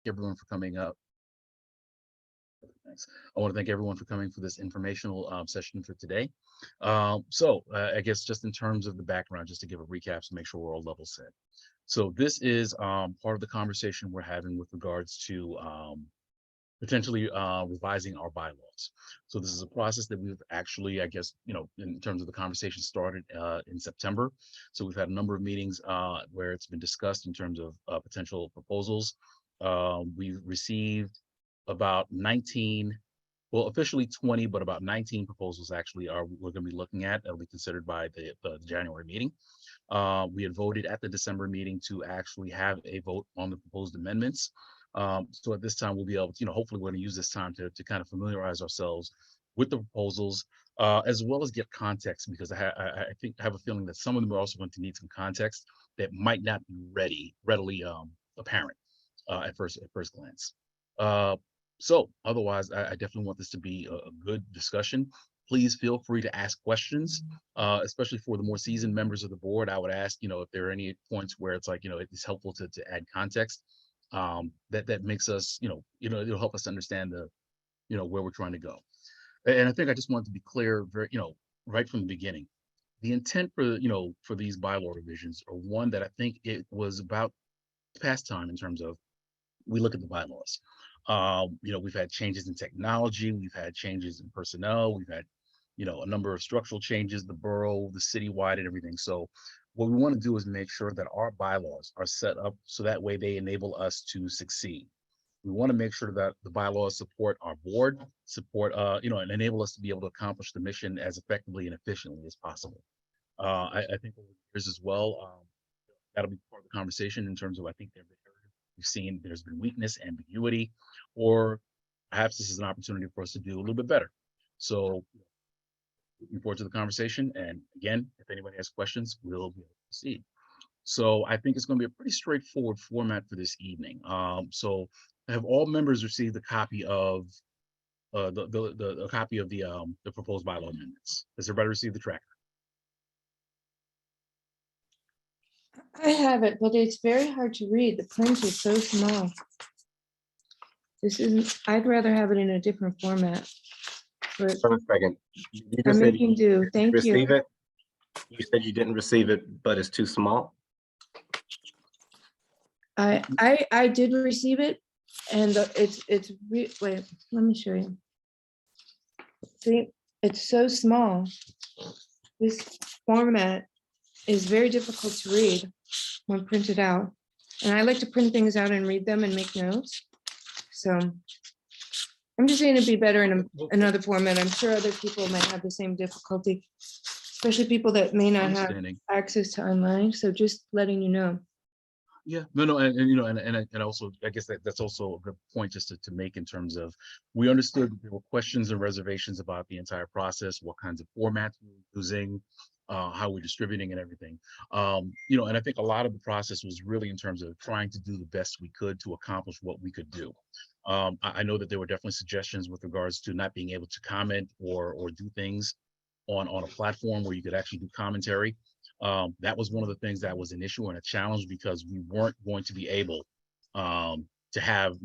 everyone for coming up. Thanks. I want to thank everyone for coming for this informational session for today. I guess just in terms of the background, just to give a recap to make sure we're all level set. So this is part of the conversation we're having with regards to potentially revising our bylaws. So this is a process that we've actually, I guess, in terms of the conversation started in September. So we've had a number of meetings where it's been discussed in terms of potential proposals. We've received about 19, well, officially 20, but about 19 proposals actually are we're going to be looking at that'll be considered by the January meeting. We had voted at the December meeting to actually have a vote on the proposed amendments. So at this time, we'll be able to, hopefully we're going to use this time to kind of familiarize ourselves with the proposals, as well as get context, because I think I have a feeling that some of them are also going to need some context that might not be readily apparent at first glance. So otherwise, I definitely want this to be a good discussion. Please feel free to ask questions, especially for the more seasoned members of the board. I would ask, if there are any points where it's like, it's helpful to add context, that makes us, it'll help us understand where we're trying to go. And I think I just wanted to be clear, very, right from the beginning. The intent for these bylaw revisions are one that I think it was about past time in terms of we look at the bylaws. We've had changes in technology, we've had changes in personnel, we've had, a number of structural changes, the borough, the citywide and everything. So what we want to do is make sure that our bylaws are set up so that way they enable us to succeed. We want to make sure that the bylaws support our board, support, and enable us to be able to accomplish the mission as effectively and efficiently as possible. I think over the years as well, that'll be part of the conversation in terms of, I think we've seen there's been weakness, ambiguity, or perhaps this is an opportunity for us to do a little bit better. So looking forward to the conversation. And again, if anybody has questions, we'll be able to proceed. So I think it's going to be a pretty straightforward format for this evening. So have all members received a copy of the copy of the proposed bylaw amendments? Has everybody received the tracker? I have it, but it's very hard to read. The print is so small. I'd rather have it in a different format. But For a second, you I'm just said making you do. Thank you. receive it. You said you didn't receive it, but it's too small. I did receive it, and wait, let me show you. See, it's so small. This format is very difficult to read when printed out. And I like to print things out and read them and make notes. So I'm just saying it'd be better in another format. I'm sure other people might have the same difficulty, especially people that may not have access to online. So just letting you know. Yeah, no, and also, I guess that's also a good point just to make in terms of, we understood there were questions and reservations about the entire process, what kinds of formats we were using, how we're distributing and everything. And I think a lot of the process was really in terms of trying to do the best we could to accomplish what we could do. I know that there were definitely suggestions with regards to not being able to comment or do things on a platform where you could actually do commentary. That was one of the things that was an issue and a challenge, because we weren't going to be able to have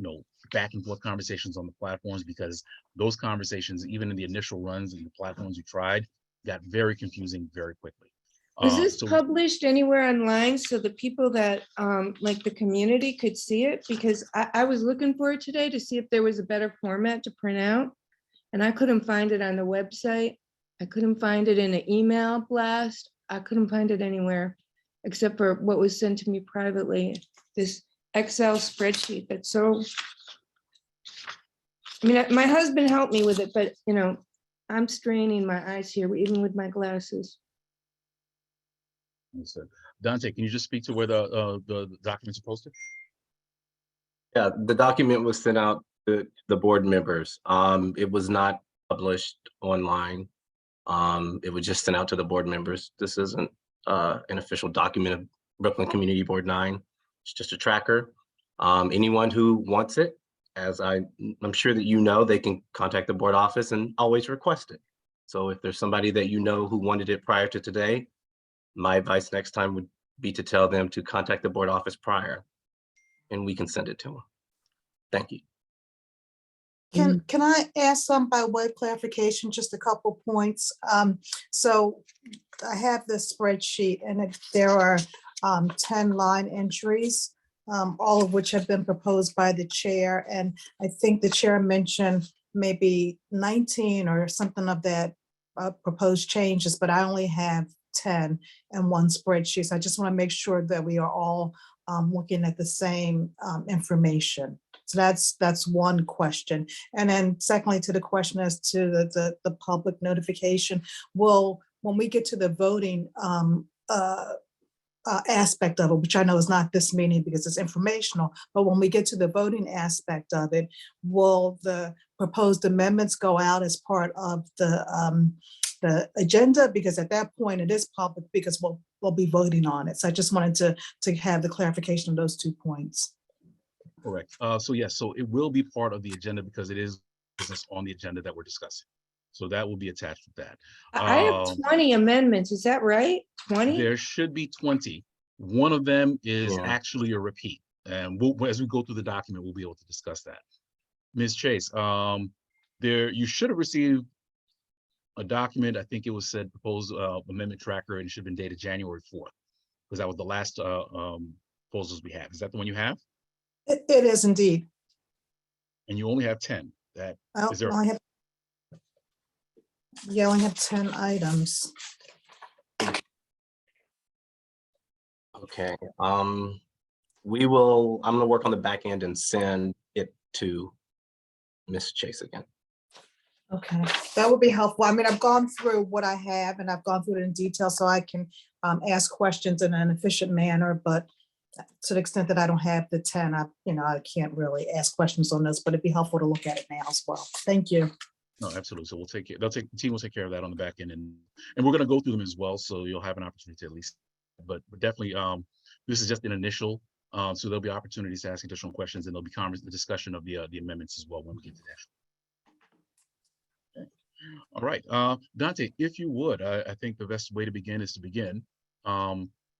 back and forth conversations on the platforms, because those conversations, even in the initial runs and the platforms we tried, got very confusing very quickly. Was this published anywhere online so the people that like the community could see it? Because I was looking for it today to see if there was a better format to print out, and I couldn't find it on the website. I couldn't find it in an email blast. I couldn't find it anywhere except for what was sent to me privately, this Excel spreadsheet that's so, I mean, my husband helped me with it, but I'm straining my eyes here, even with my glasses. Dante, can you just speak to where the documents are posted? Yeah, the document was sent out to the board members. It was not published online. It was just sent out to the board members. This isn't an official document of Brooklyn Community Board 9. It's just a tracker. Anyone who wants it, as I'm sure that they can contact the board office and always request it. So if there's somebody that who wanted it prior to today, my advice next time would be to tell them to contact the board office prior, and we can send it to them. Thank you. Can I ask some by way of clarification, just a couple points? So I have this spreadsheet and there are 10 line entries, all of which have been proposed by the chair. And I think the chair mentioned maybe 19 or something of that proposed changes, but I only have 10 in one spreadsheet. So I just want to make sure that we are all looking at the same information. So that's one question. And then secondly, to the question as to the public notification, when we get to the voting aspect of it, which I know is not this meeting because it's informational, but when we get to the voting aspect of it, will the proposed amendments go out as part of the agenda? Because at that point it is public because we'll be voting on it. So I just wanted to have the clarification of those 2 points. Correct. So yes, so it will be part of the agenda because it is business on the agenda that we're discussing. So that will be attached with that. I have 20 amendments, is that right? 20? There should be 20. One of them is Yeah. actually a repeat. And as we go through the document, we'll be able to discuss that. Ms. Chase, you should have received a document. I think it was said proposed amendment tracker and it should have been dated January 4th, because that was the last proposals we have. Is that the one you have? It is indeed. And you only have 10. That I is there. only have, yeah, I only have 10 items. Okay. I'm gonna work on the back end and send it to Ms. Chase again. Okay, that would be helpful. I mean, I've gone through what I have and I've gone through it in detail so I can ask questions in an efficient manner, but to the extent that I don't have the 10, I can't really ask questions on this, but it'd be helpful to look at it now as well. Thank you. No, absolutely. So we'll take it. The team will take care of that on the back end, and we're going to go through them as well. So you'll have an opportunity to at least, but definitely, this is just an initial. So there'll be opportunities to ask additional questions, and there'll be the discussion of the amendments as well when we get to that. Okay. All right, Dante, if you would, I think the best way to begin is to begin.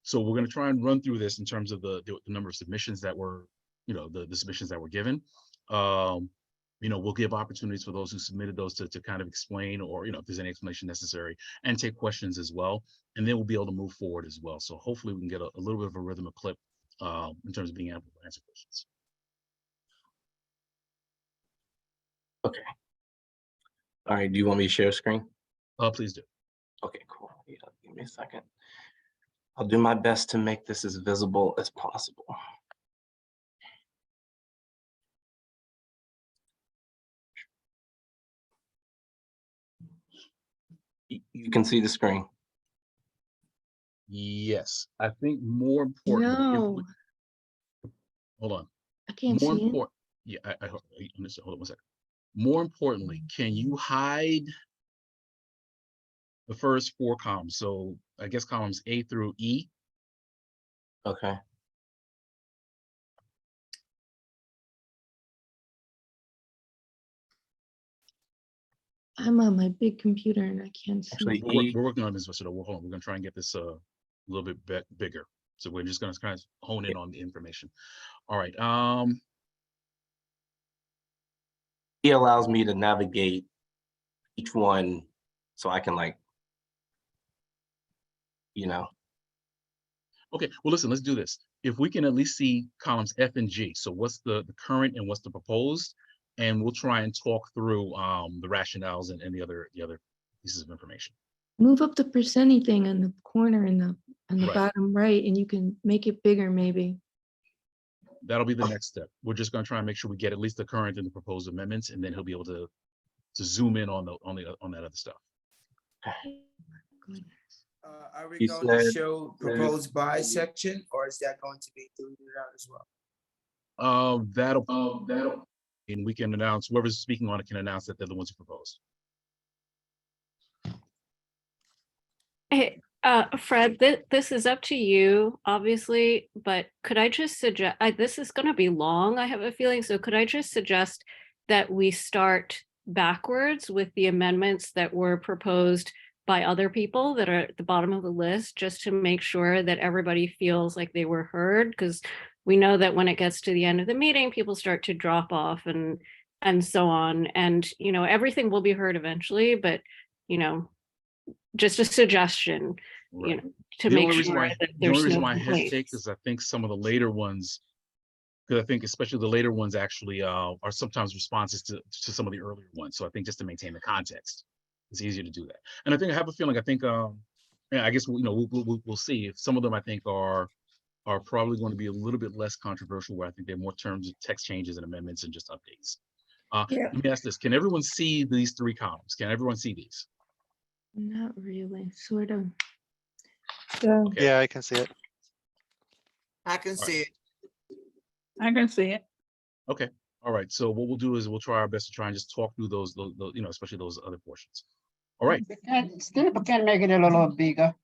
So we're going to try and run through this in terms of the number of submissions that were, the submissions that were given. We'll give opportunities for those who submitted those to kind of explain, or, if there's any explanation necessary, and take questions as well. And then we'll be able to move forward as well. So hopefully we can get a little bit of a rhythm, a clip in terms of being able to answer questions. Okay. All right, do you want me to share screen? Please do. Okay, cool. Yeah, give me a second. I'll do my best to make this as visible as possible. You can see the screen. Yes, I think more importantly, No, hold on. I can't More see it. important, yeah, hold on 1 second. More importantly, can you hide the first 4 columns? So I guess columns A through E. Okay. I'm on my big computer and I can't see. Actually, We're working on this, so hold on. We're going to try and get this a little bit bigger. So we're just going to kind of hone in on the information. All right. he allows me to navigate each one so I can Okay, well, listen, let's do this. If we can at least see columns F and G, so what's the current and what's the proposed, and we'll try and talk through the rationales and the other pieces of information. Move up the percentage thing in the corner in the on the Right. bottom right, and you can make it bigger maybe. That'll be the next step. We're just going to try and make sure we get at least the current and the proposed amendments, and then he'll be able to zoom in on that other stuff. Are we You going to said show proposed by section, or is that going to be deleted out as well? And we can announce, whoever's speaking on it can announce that they're the ones who proposed. Hey, Fred, this is up to you, obviously, but could I just suggest, this is going to be long, I have a feeling, so could I just suggest that we start backwards with the amendments that were proposed by other people that are at the bottom of the list, just to make sure that everybody feels like they were heard, because we know that when it gets to the end of the meeting, people start to drop off and so on. And, you know, everything will be heard eventually, but, you know, just a suggestion, you Right. know, to The make only reason sure why, that the only there's reason no why I hesitate complaints. is I think some of the later ones, because I think especially the later ones actually are sometimes responses to some of the earlier ones. So I think just to maintain the context, it's easier to do that. And I think I have a feeling, I think, yeah, I guess, you know, we'll see. If some of them I think are probably going to be a little bit less controversial, where I think they're more terms of text changes and amendments and just updates. Yeah. Let me ask this, can everyone see these three columns? Can everyone see these? Not really, sort of. So, Okay. Yeah, I can see it. I can All see it. I can see it. Okay, all right, so what we'll do is we'll try our best to try and just talk through those, you know, especially those other portions. All right, Still, can make it a little bigger.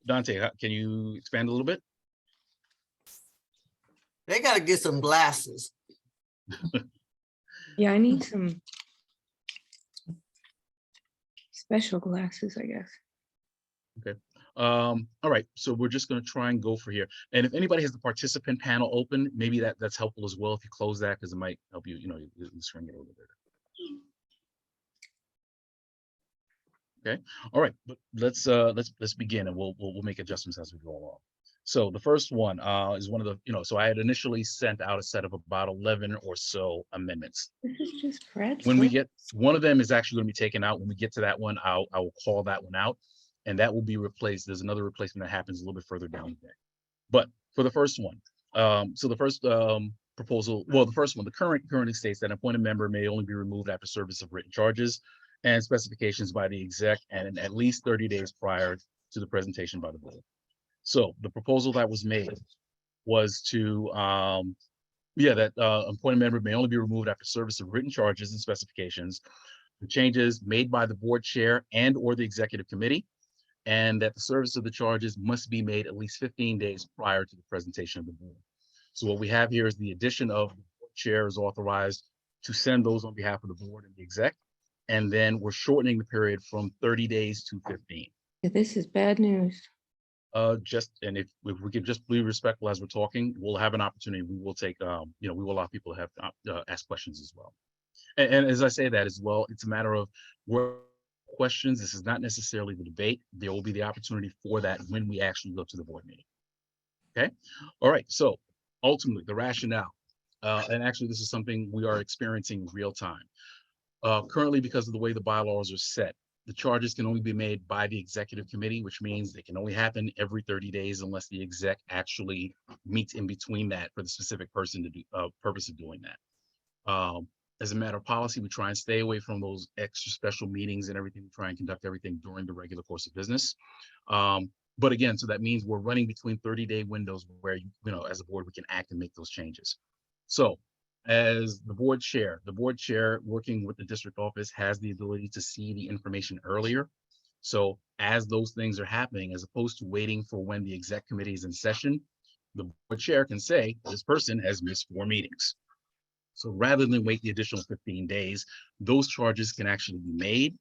Dante, can you expand a little bit? They gotta get some glasses. yeah, I need some special glasses, I guess. All right, so we're just gonna try and go for here. And if anybody has the participant panel open, maybe that's helpful as well if you close that, because it might help you, you know, you screen it a little bit. Okay, all right, but let's begin, and we'll make adjustments as we go along. So the first one is one of the, you know, so I had initially sent out a set of about 11 or so amendments. This is just Fred's. When we book. get, one of them is actually going to be taken out. When we get to that one, I will call that one out, and that will be replaced. There's another replacement that happens a little bit further down the day. But for the first one, so the first proposal, well, the first one, the currently states that an appointed member may only be removed after service of written charges and specifications by the exec and at least 30 days prior to the presentation by the board. So the proposal that was made was to, that appointed member may only be removed after service of written charges and specifications, the changes made by the board chair and or the executive committee, and that the service of the charges must be made at least 15 days prior to the presentation of the board. So what we have here is the addition of the board chair is authorized to send those on behalf of the board and the exec, and then we're shortening the period from 30 days to 15. Yeah, this is bad news. And if we can just be respectful as we're talking, we'll have an opportunity. We will take, we will allow people to have ask questions as well. And as I say that as well, it's a matter of where questions. This is not necessarily the debate. There will be the opportunity for that when we actually go to the board meeting. Okay. All right. So ultimately, the rationale, and actually, this is something we are experiencing in real time. Currently, because of the way the bylaws are set, the charges can only be made by the executive committee, which means they can only happen every 30 days unless the exec actually meets in between that for the specific person to do purpose of doing that. As a matter of policy, we try and stay away from those extra special meetings and everything. We try and conduct everything during the regular course of business. But again, so that means we're running between 30-day windows where, you know, as a board, we can act and make those changes. So as the board chair working with the district office has the ability to see the information earlier. So as those things are happening, as opposed to waiting for when the exec committee is in session, the board chair can say, this person has missed 4 meetings. So rather than wait the additional 15 days, those charges can actually be made.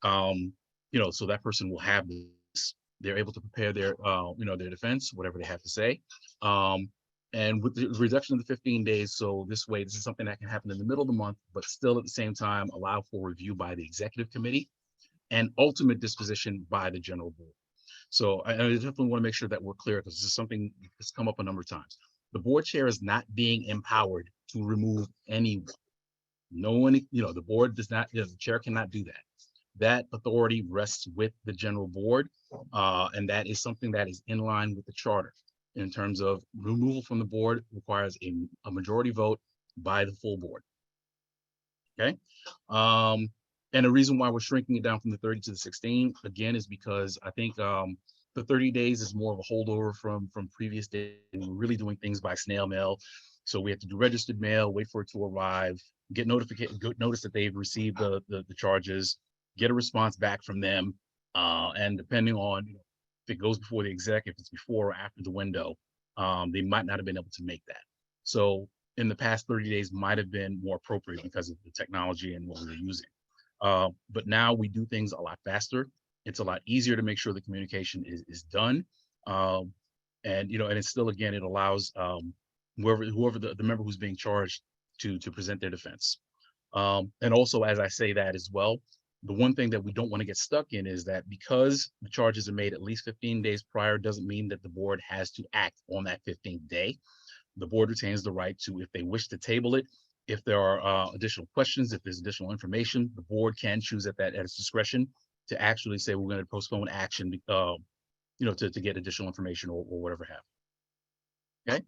You know, so that person will have this. They're able to prepare their, their defense, whatever they have to say. And with the reduction of the 15 days, so this way, this is something that can happen in the middle of the month, but still at the same time allow for review by the executive committee and ultimate disposition by the general board. So I definitely want to make sure that we're clear, because this is something that's come up a number of times. The board chair is not being empowered to remove anyone. No one, you know, the board does not, the chair cannot do that. That authority rests with the general board, and that is something that is in line with the charter. In terms of removal from the board requires a majority vote by the full board. Okay. And the reason why we're shrinking it down from the 30 to the 16, again, is because I think the 30 days is more of a holdover from previous days. And we're really doing things by snail mail. So we have to do registered mail, wait for it to arrive, get notification, notice that they've received the charges, get a response back from them. And depending on, you know, if it goes before the exec, if it's before or after the window, they might not have been able to make that. So in the past 30 days might have been more appropriate because of the technology and what we were using. But now we do things a lot faster. It's a lot easier to make sure the communication is done. And, and it's still, again, it allows whoever the member who's being charged to present their defense. And also, as I say that as well, the one thing that we don't want to get stuck in is that because the charges are made at least 15 days prior doesn't mean that the board has to act on that 15th day. The board retains the right to, if they wish to table it, if there are additional questions, if there's additional information, the board can choose at its discretion to actually say we're going to postpone action, to get additional information or whatever have you. Okay,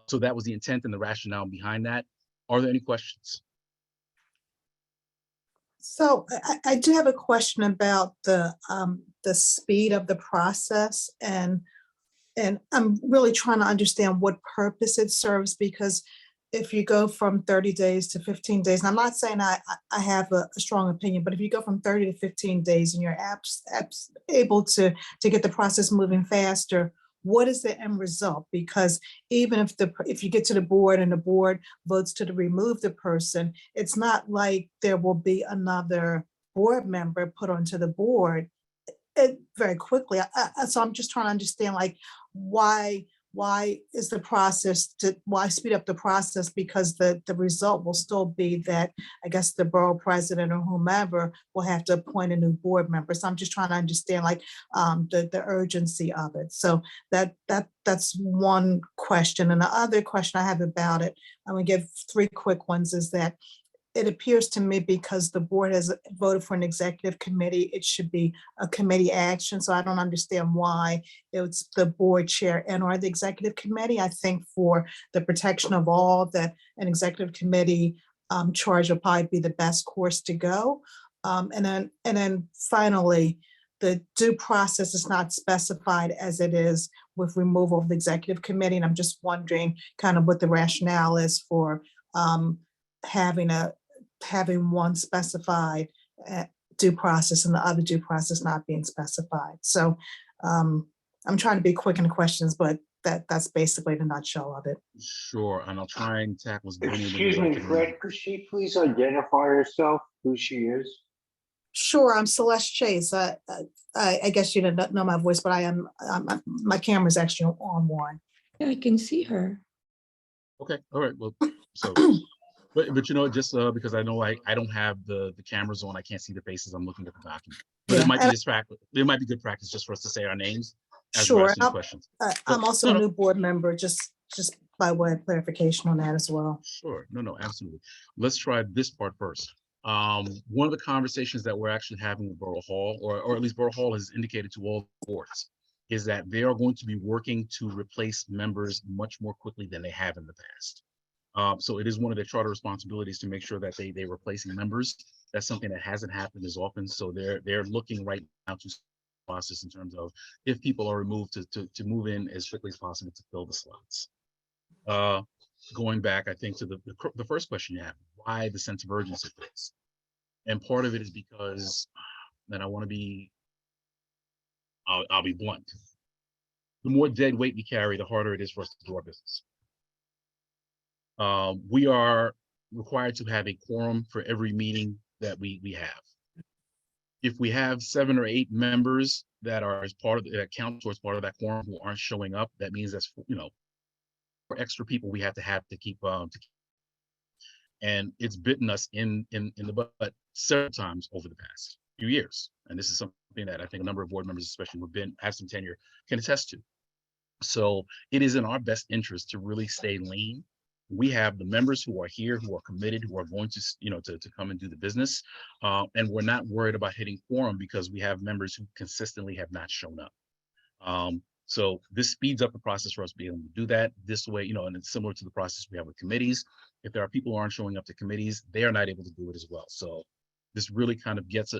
so that was the intent and the rationale behind that. Are there any questions? So I do have a question about the speed of the process, and I'm really trying to understand what purpose it serves, because if you go from 30 days to 15 days, and I'm not saying I have a strong opinion, but if you go from 30 to 15 days and you're able to get the process moving faster, what is the end result? Because even if you get to the board and the board votes to remove the person, it's not like there will be another board member put onto the board very quickly. So I'm just trying to understand, like, why is the process why speed up the process? Because the result will still be that, I guess, the borough president or whomever will have to appoint a new board member. So I'm just trying to understand, like, the urgency of it. So that's one question. And the other question I have about it, I'm gonna give 3 quick ones, is that it appears to me, because the board has voted for an executive committee, it should be a committee action. So I don't understand why it's the board chair and or the executive committee. I think for the protection of all, that an executive committee charge will probably be the best course to go. And then finally, the due process is not specified as it is with removal of the executive committee. And I'm just wondering kind of what the rationale is for having one specified due process and the other due process not being specified. So I'm trying to be quick in the questions, but that's basically the nutshell of it. Sure, and I'll try and tackle as many of them Excuse as I me, can. Fred, could she please identify herself, who she is? Sure, I'm Celeste Chase. I guess you didn't know my voice, but I am. My camera's actually on one. Yeah, I can see her. Okay, all right, well, so, but just because I know I don't have the cameras on, I can't see the faces, I'm looking at the document. But Yeah, it might be and it might be good practice just for us to say our names as Sure, we're asking the questions. I'm also a No. new board member, just by way of clarification on that as well. Sure, no, absolutely. Let's try this part first. One of the conversations that we're actually having with Borough Hall, or at least Borough Hall has indicated to all boards, is that they are going to be working to replace members much more quickly than they have in the past. So it is one of their charter responsibilities to make sure that they're replacing members. That's something that hasn't happened as often. So they're looking right now to process in terms of, if people are removed, to move in as quickly as possible to fill the slots. Going back, I think, to the first question you have, why the sense of urgency for this? And part of it is because, and I want to be, I'll be blunt. The more dead weight we carry, the harder it is for us to do our business. We are required to have a quorum for every meeting that we have. If we have 7 or 8 members that are as part of that count towards part of that quorum who aren't showing up, that means that's, for extra people we have to keep and it's bitten us in the butt several times over the past few years. And this is something that I think a number of board members, especially who have some tenure, can attest to. So it is in our best interest to really stay lean. We have the members who are here, who are committed, who are going to, to come and do the business. And we're not worried about hitting quorum because we have members who consistently have not shown up. So this speeds up the process for us to be able to do that this way, and it's similar to the process we have with committees. If there are people who aren't showing up to committees, they are not able to do it as well. So this really kind of it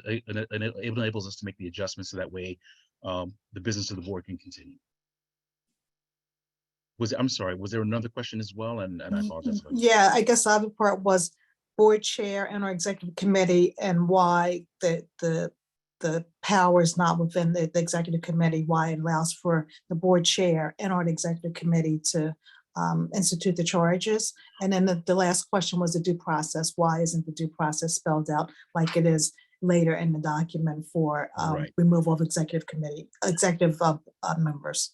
enables us to make the adjustments so that way the business of the board can continue. I'm sorry, was there another question as well? And I apologize. Yeah, I guess the other part was board chair and our executive committee, and why the power is not within the executive committee, why it allows for the board chair and our executive committee to institute the charges. And then the last question was the due process. Why isn't the due process spelled out like it is later in the document for Right. removal of executive members?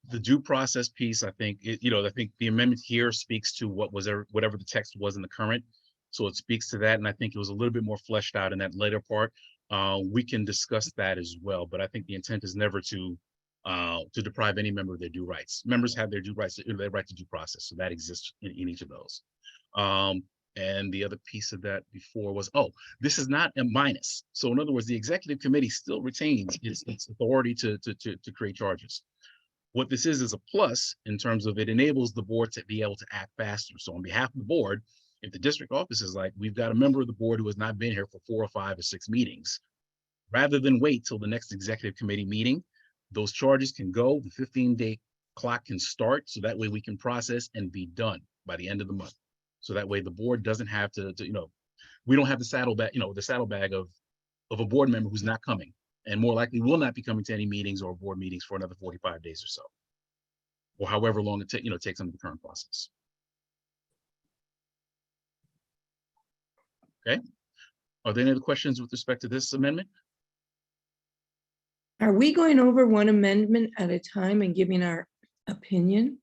the due process piece, I think, I think the amendment here speaks to whatever the text was in the current. So it speaks to that, and I think it was a little bit more fleshed out in that later part. We can discuss that as well, but I think the intent is never to deprive any member of their due rights. Members have their due rights, their right to due process, so that exists in each of those. And the other piece of that before was, this is not a minus. So in other words, the executive committee still retains its authority to create charges. What this is a plus in terms of it enables the board to be able to act faster. So on behalf of the board, if the district office is like, we've got a member of the board who has not been here for 4 or 5 or 6 meetings, rather than wait till the next executive committee meeting, those charges can go, the 15-day clock can start, so that way we can process and be done by the end of the month. So that way the board doesn't have to we don't have the saddlebag of a board member who's not coming, and more likely will not be coming to any meetings or board meetings for another 45 days or so, or however long it takes under the current process. Okay. Are there any other questions with respect to this amendment? Are we going over one amendment at a time and giving our opinion?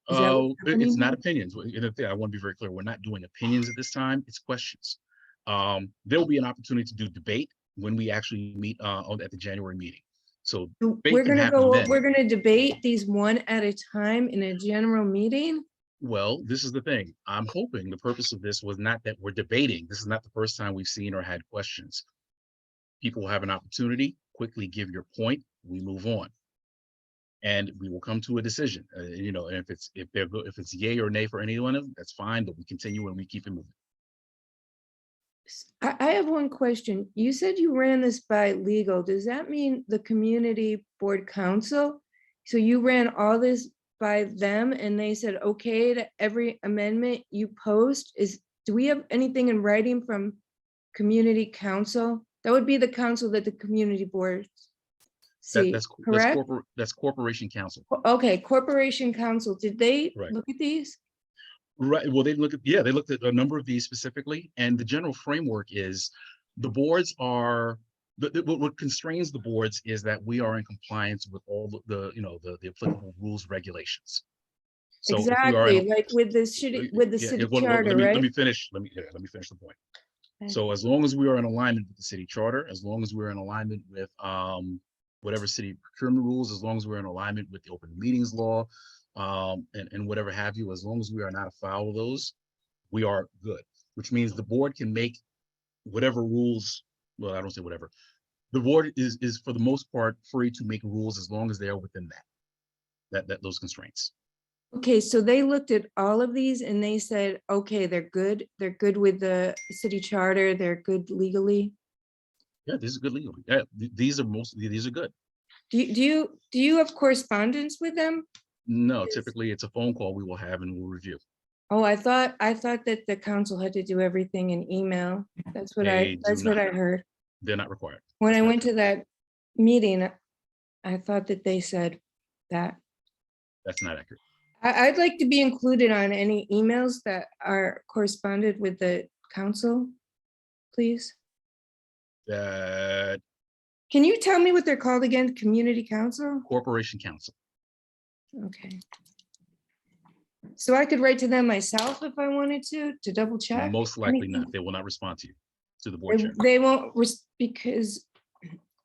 Is that what's It's happening not now? opinions. I want to be very clear. We're not doing opinions at this time. It's questions. There will be an opportunity to do debate when we actually meet at the January meeting. So debate We're can gonna happen then. we're gonna debate these one at a time in a general meeting? Well, this is the thing. I'm hoping the purpose of this was not that we're debating. This is not the first time we've seen or had questions. People will have an opportunity, quickly give your point, we move on. And we will come to a decision. And if it's yay or nay for any one of them, that's fine, but we continue and we keep it moving. I have one question. You said you ran this by legal. Does that mean the community board council? So you ran all this by them and they said, okay, to every amendment you post do we have anything in writing from community council? That would be the council that the community boards see, correct? That's corporation council. Okay, corporation council. Did they Right. look at these? Right. Well, they looked at a number of these specifically, and the general framework is the boards are what constrains the boards is that we are in compliance with all the applicable rules, regulations. So if we are Exactly, like with the city charter, right? Let me finish the point. So as long as we are in alignment with the city charter, as long as we're in alignment with whatever city procurement rules, as long as we're in alignment with the open meetings law, and whatever have you, as long as we are not afoul of those, we are good, which means the board can make whatever rules, well, I don't say whatever. The board is for the most part free to make rules as long as they are within those constraints. Okay, so they looked at all of these and they said, okay, they're good with the city charter, they're good legally. Yeah, these are good legally. Yeah, these are good. Do you have correspondence with them? No, typically it's a phone call we will have and we'll review. Oh, I thought that the council had to do everything in email. That's what I heard. They're not required. When I went to that meeting, I thought that they said that. That's not accurate. I'd like to be included on any emails that are corresponded with the council, please. That Can you tell me what they're called again? Community council? corporation council. Okay. So I could write to them myself if I wanted to double check? Most likely not. They will not respond to you, to the board chair. They won't, because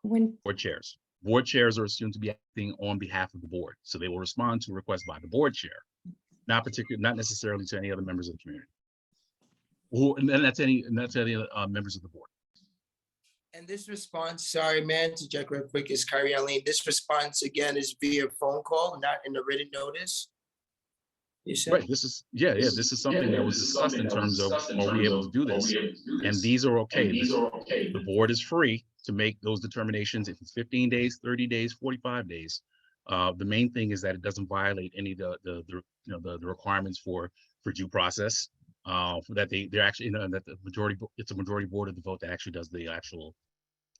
when, Board chairs. Board chairs are assumed to be acting on behalf of the board. So they will respond to requests by the board chair, not necessarily to any other members of the community. And that's any members of the board. And this response, sorry, man, to check real quick, is Kyrie Eileen. This response again is via phone call, not in the written notice. You said? Right, this is something that was discussed in terms of, are we able to do this? And these are okay. The board is free to make those determinations if it's 15 days, 30 days, 45 days. The main thing is that it doesn't violate any of the requirements for due process. That they're actually, that the majority, it's a majority board of the vote that actually does the actual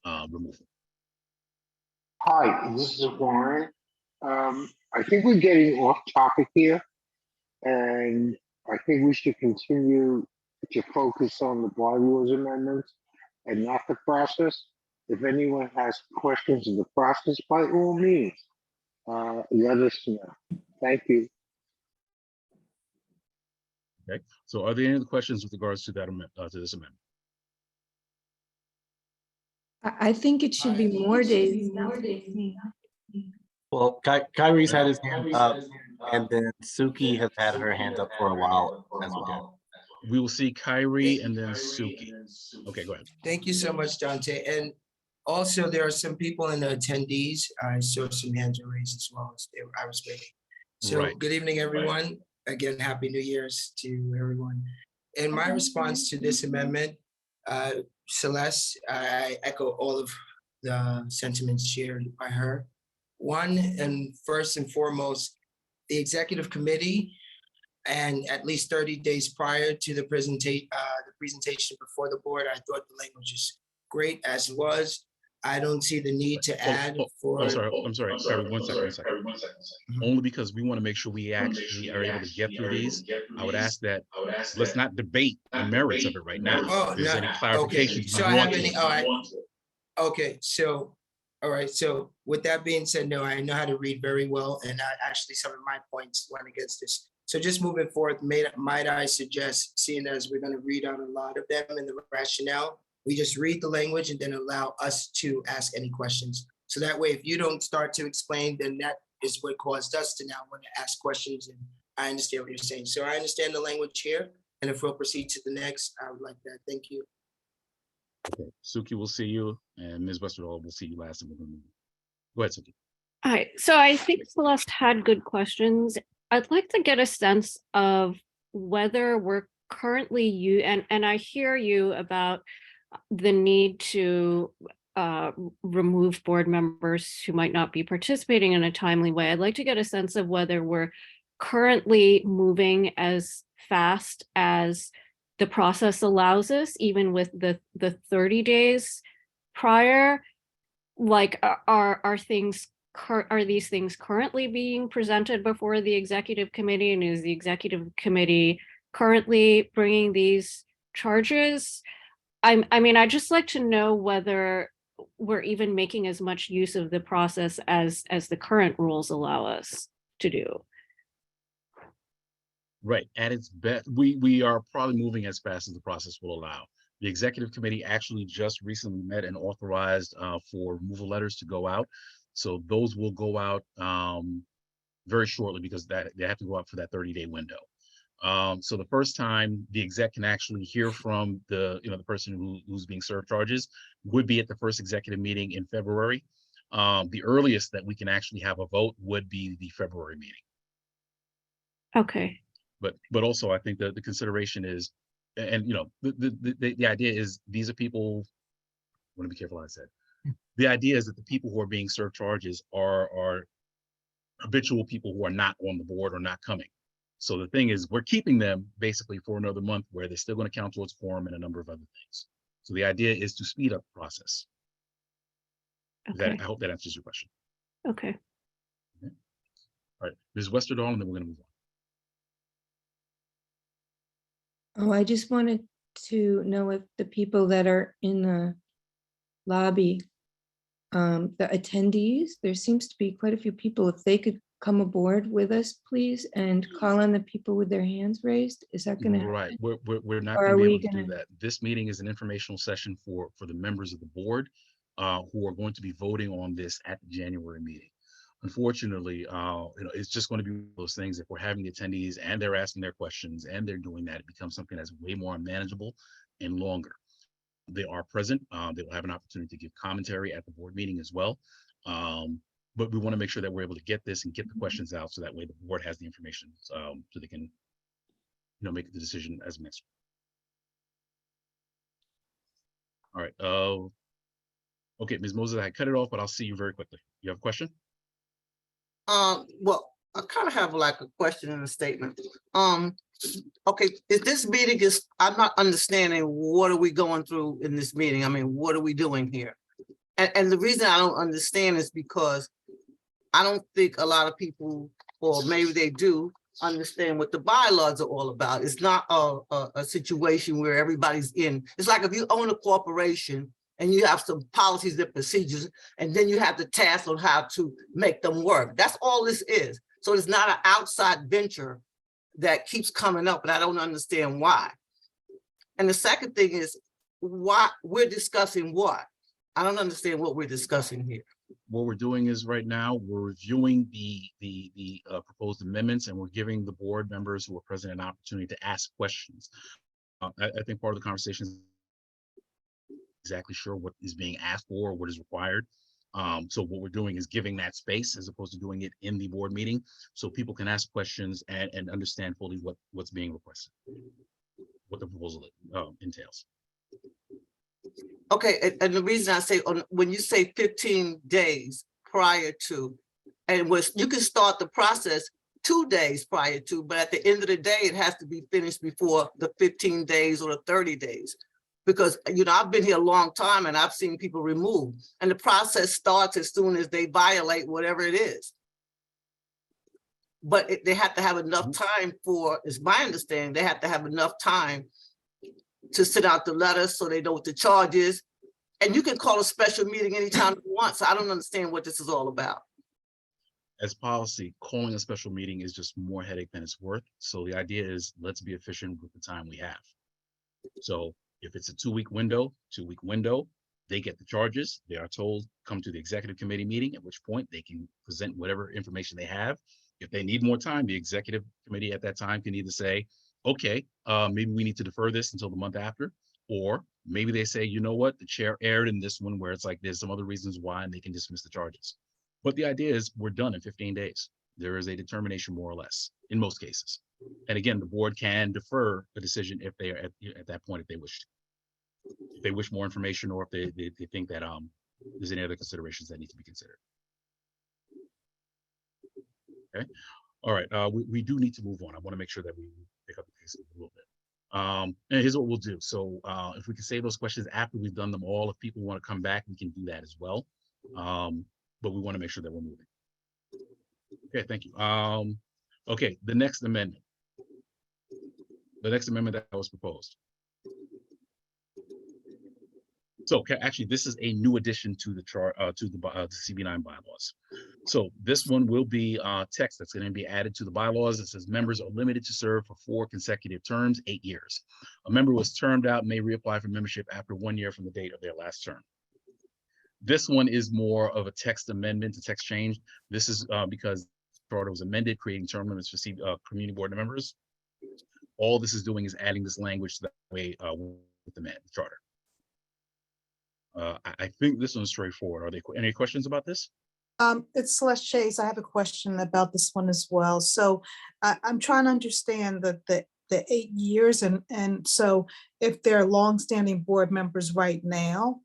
removal. Hi, this is Warren. I think we're getting off topic here, and I think we should continue to focus on the bylaws amendments and not the process. If anyone has questions of the process, by all means, let us know. Thank you. Okay, so are there any other questions with regards to that to this amendment? I think it should be more days. Not 15. Well, Kyrie's had his hand up, and then Suki has had her hand up for a while as well. We will see Kyrie and then Suki. Okay, go ahead. Thank you so much, Dante. And also, there are some people in the attendees. I saw some hands were raised as well as I was waiting. So Right. good evening, everyone. Again, Happy New Year's to everyone. In my response to this amendment, Celeste, I echo all of the sentiments shared by her. One, and first and foremost, the executive committee, and at least 30 days prior to the presentation before the board, I thought the language is great as was. I don't see the need to add for. I'm sorry, Kyrie, one second. Only because we want to make sure we actually are able to get through these. I would ask that, let's not debate the merits of it right now. Oh, If there's no, any okay. clarifications. So I have any, all right. Okay, so, all right, so with that being said, no, I know how to read very well, and actually some of my points went against this. So just moving forward, might I suggest, seeing as we're gonna read out a lot of them in the rationale, we just read the language and then allow us to ask any questions. So that way, if you don't start to explain, then that is what caused us to now want to ask questions, and I understand what you're saying. So I understand the language here, and if we'll proceed to the next, I would like that. Thank you. Okay, Suki will see you, and Ms. Westerdahl will see you last. And we're gonna move. Go ahead, Suki. All right, so I think Celeste had good questions. I'd like to get a sense of whether we're currently and I hear you about the need to remove board members who might not be participating in a timely way. I'd like to get a sense of whether we're currently moving as fast as the process allows us, even with the 30 days prior. Like, are these things currently being presented before the executive committee, and is the executive committee currently bringing these charges? I mean, I'd just like to know whether we're even making as much use of the process as the current rules allow us to do. Right, at its best, we are probably moving as fast as the process will allow. The executive committee actually just recently met and authorized for removal letters to go out. So those will go out very shortly, because they have to go out for that 30-day window. So the first time the exec can actually hear from the person who's being served charges would be at the first executive meeting in February. The earliest that we can actually have a vote would be the February meeting. Okay. But also I think that the consideration is, and the idea is, these are people, I want to be careful what I said. The idea is that the people who are being served charges are habitual people who are not on the board or not coming. So the thing is, we're keeping them basically for another month, where they're still going to count towards quorum and a number of other things. So the idea is to speed up the process. Okay. I hope that answers your question. Okay. All right, Ms. Westerdahl, and then we're going to move on. Oh, I just wanted to know if the people that are in the lobby, the attendees, there seems to be quite a few people, if they could come aboard with us, please, and call on the people with their hands raised. Is that going to happen? Right, we're not Or going to are be we able to do gonna- that. This meeting is an informational session for the members of the board who are going to be voting on this at the January meeting. Unfortunately, it's just going to be those things. If we're having the attendees and they're asking their questions and they're doing that, it becomes something that's way more unmanageable and longer. They are present. They will have an opportunity to give commentary at the board meeting as well. But we want to make sure that we're able to get this and get the questions out, so that way the board has the information, so they can, make the decision as necessary. All right. Okay, Ms. Moses, I cut it off, but I'll see you very quickly. You have a question? Well, I kind of have like a question and a statement. Okay, I'm not understanding, what are we going through in this meeting? I mean, what are we doing here? And the reason I don't understand is because I don't think a lot of people, or maybe they do, understand what the bylaws are all about. It's not a situation where everybody's in. It's like if you own a corporation and you have some policies and procedures, and then you have the task on how to make them work. That's all this is. So it's not an outside venture that keeps coming up, and I don't understand why. And the second thing is why we're discussing what? I don't understand what we're discussing here. What we're doing is right now, we're reviewing the proposed amendments, and we're giving the board members who are present an opportunity to ask questions. I think part of the conversation is exactly sure what is being asked for, or what is required. So what we're doing is giving that space as opposed to doing it in the board meeting, so people can ask questions and understand fully what's being requested, what the proposal entails. Okay, and the reason I say, when you say 15 days prior to, and you can start the process 2 days prior to, but at the end of the day, it has to be finished before the 15 days or the 30 days. Because, you know, I've been here a long time and I've seen people removed, and the process starts as soon as they violate whatever it is. But they have to have enough time for, is my understanding, they have to have enough time to send out the letters so they know what the charge is. And you can call a special meeting anytime you want. So I don't understand what this is all about. As policy, calling a special meeting is just more headache than it's worth. So the idea is, let's be efficient with the time we have. So if it's a 2-week window, they get the charges. They are told, come to the executive committee meeting, at which point they can present whatever information they have. If they need more time, the executive committee at that time can either say, okay, maybe we need to defer this until the month after, or maybe they say, you know what, the chair erred in this one, where it's like there's some other reasons why, and they can dismiss the charges. But the idea is, we're done in 15 days. There is a determination, more or less, in most cases. And again, the board can defer a decision if they are at that point, if they wish to. If they wish more information, or if they think that there's any other considerations that need to be considered. Okay. All right. We do need to move on. I want to make sure that we pick up the pace a little bit. And here's what we'll do. So if we can save those questions after we've done them all, if people want to come back, we can do that as well. But we want to make sure that we're moving. Okay, thank you. Okay, the next amendment. The next amendment that was proposed. So actually, this is a new addition to the chart to the CB9 bylaws. So this one will be text that's going to be added to the bylaws. It says members are limited to serve for 4 consecutive terms, 8 years. A member was termed out and may reapply for membership after 1 year from the date of their last term. This one is more of a text amendment, a text change. This is because the charter was amended, creating term limits for community board members. All this is doing is adding this language to that way with the charter. I think this one's straightforward. Are there any questions about this? It's Celeste Chase. I have a question about this one as well. So I'm trying to understand the 8 years, and so if they're longstanding board members right now,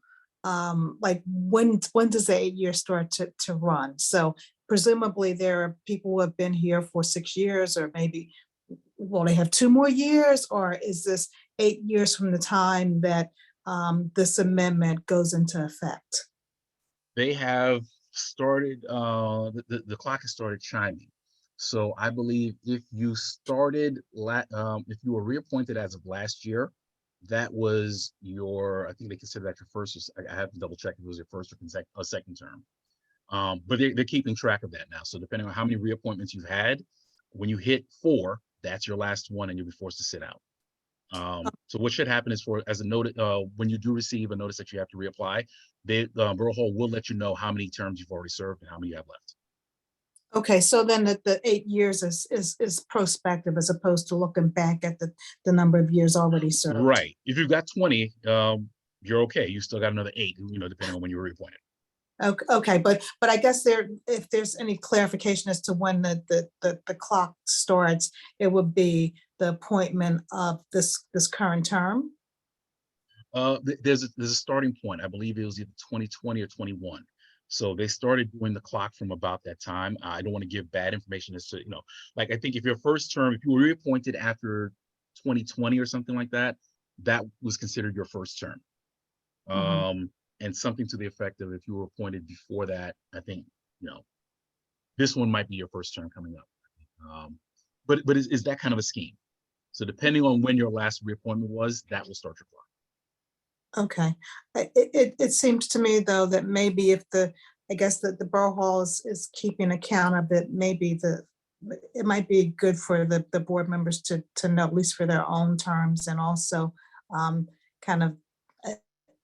like when does the 8 years start to run? So presumably there are people who have been here for 6 years, or maybe will they have 2 more years, or is this 8 years from the time that this amendment goes into effect? They have started, the clock has started chiming. So I believe if you started, if you were reappointed as of last year, that was your, I think they consider that your first, I have to double check if it was your first or second term. But they're keeping track of that now. So depending on how many reappointments you've had, when you hit 4, that's your last one and you'll be forced to sit out. So what should happen is, as a note, when you do receive a notice that you have to reapply, Borough Hall will let you know how many terms you've already served and how many you have left. Okay, so then the 8 years is prospective as opposed to looking back at the number of years already served. Right. If you've got 20, you're okay. You still got another 8, depending on when you were reappointed. Okay, but I guess if there's any clarification as to when the clock starts, it would be the appointment of this current term. There's a starting point. I believe it was either 2020 or 21. So they started doing the clock from about that time. I don't want to give bad information as to, like, I think if your first term, if you were reappointed after 2020 or something like that, that was considered your first term. And something to the effect of, if you were appointed before that, I think, this one might be your first term coming up. But it's that kind of a scheme. So depending on when your last reappointment was, that will start your clock. Okay. It seems to me, though, that maybe if I guess that the Borough Hall is keeping account of it, maybe it might be good for the board members to know, at least for their own terms, and also kind of uh,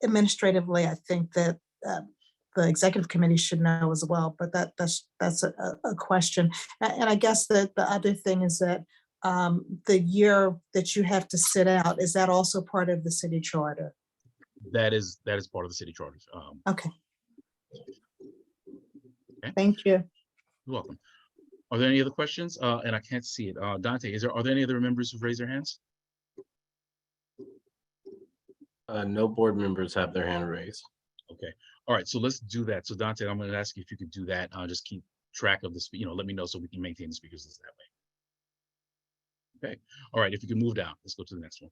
administratively, I think that the executive committee should know as well, but that's a question. And I guess that the other thing is that the year that you have to sit out, is that also part of the city charter? That is part of the city charter. Okay. Okay. Thank you. You're welcome. Are there any other questions? And I can't see it. Dante, are there any other members who've raised their hands? No board members have their hand raised. Okay. All right. So let's do that. So Dante, I'm going to ask you if you could do that. Just keep track of this, let me know so we can maintain the speakers list that way. Okay. All right. If you can move down, let's go to the next one.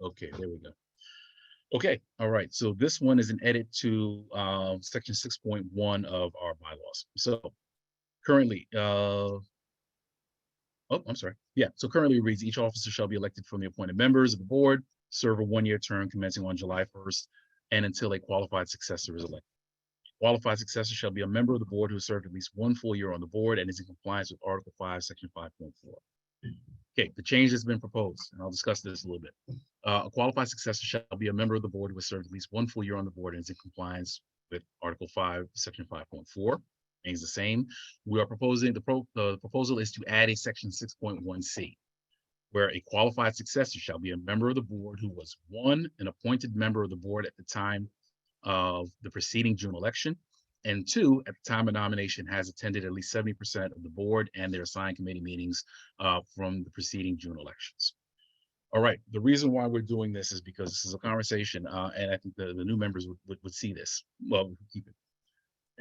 Okay, there we go. Okay, all right. So this one is an edit to section 6.1 of our bylaws. So currently, oh, I'm sorry. Yeah, so currently it reads, each officer shall be elected from the appointed members of the board, serve a one-year term commencing on July 1st, and until a qualified successor is elected. Qualified successor shall be a member of the board who has served at least one full year on the board and is in compliance with Article 5, Section 5.4. Okay, the change has been proposed, and I'll discuss this a little bit. A qualified successor shall be a member of the board who has served at least one full year on the board and is in compliance with Article 5, Section 5.4. Remains the same. We are proposing, the proposal is to add a Section 6.1c, where a qualified successor shall be a member of the board who was, one, an appointed member of the board at the time of the preceding June election, and two, at the time of nomination, has attended at least 70% of the board and their assigned committee meetings from the preceding June elections. All right, the reason why we're doing this is because this is a conversation, and I think the new members would see this. Well, we can keep it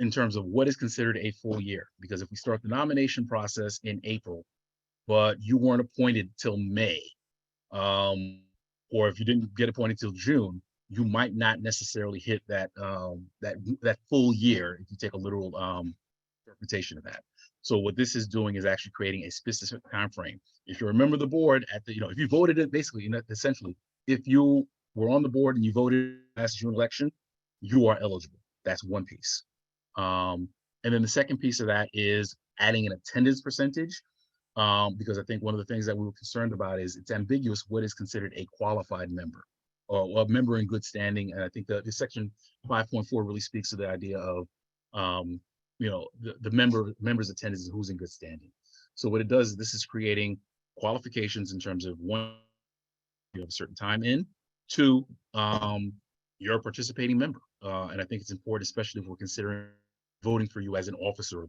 in terms of what is considered a full year, because if we start the nomination process in April, but you weren't appointed till May, or if you didn't get appointed till June, you might not necessarily hit that that full year if you take a literal interpretation of that. So what this is doing is actually creating a specific time frame. If you remember the board at the, if you voted it, basically, essentially, if you were on the board and you voted last June election, you are eligible. That's one piece. And then the second piece of that is adding an attendance percentage, because I think one of the things that we were concerned about is it's ambiguous what is considered a qualified member or a member in good standing. And I think the section 5.4 really speaks to the idea of, the member's attendance and who's in good standing. So what it does is this is creating qualifications in terms of, one, you have a certain time in, two, you're a participating member. And I think it's important, especially if we're considering voting for you as an officer.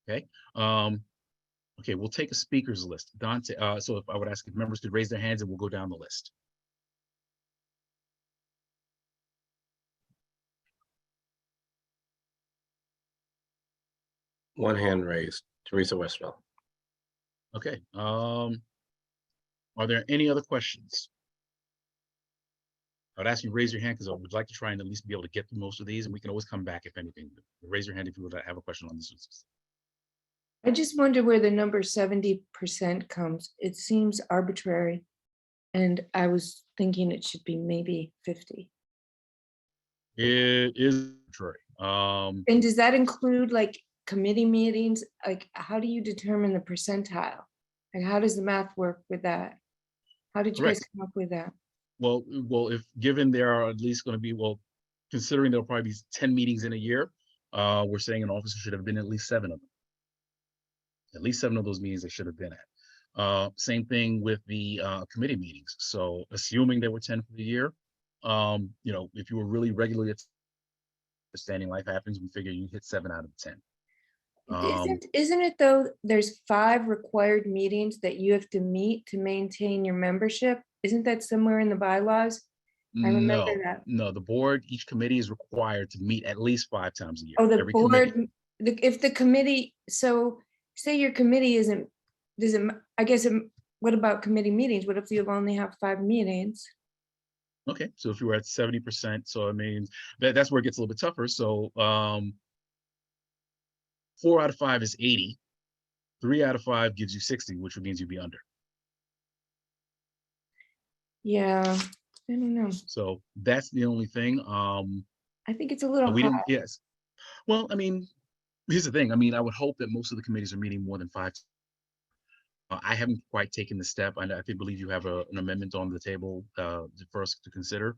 Okay. Okay, we'll take a speakers list. Dante, so if I would ask if members could raise their hands and we'll go down the list. One hand raised, Teresa Westphal. Okay. Are there any other questions? I would ask you to raise your hand because I would like to try and at least be able to get through most of these, and we can always come back if anything. Raise your hand if you would have a question on this. I just wonder where the number 70% comes. It seems arbitrary. And I was thinking it should be maybe 50. It is arbitrary. And does that include like committee meetings? Like, how do you determine the percentile? Like, how does the math work with that? How did you guys come up with that? Well, if given there are at least going to be, considering there'll probably be 10 meetings in a year, we're saying an officer should have been at least 7 of them. At least 7 of those meetings they should have been at. Same thing with the committee meetings. So assuming there were 10 for the year, if you were really regularly standing, life happens, we figure you hit 7 out of 10. Isn't it though, there's 5 required meetings that you have to meet to maintain your membership? Isn't that somewhere in the bylaws? I remember that. No, the board, each committee is required to meet at least 5 times a year. Oh, the Every board, committee. if the committee, so say your committee what about committee meetings? What if you only have 5 meetings? Okay, so if you were at 70%, so I mean, that's where it gets a little bit tougher. So 4 out of 5 is 80. 3 out of 5 gives you 60, which means you'd be under. Yeah, I don't know. So that's the only thing. I think it's a little We high. didn't, yes. Well, I mean, here's the thing. I mean, I would hope that most of the committees are meeting more than 5. I haven't quite taken the step. I believe you have an amendment on the table for us to consider.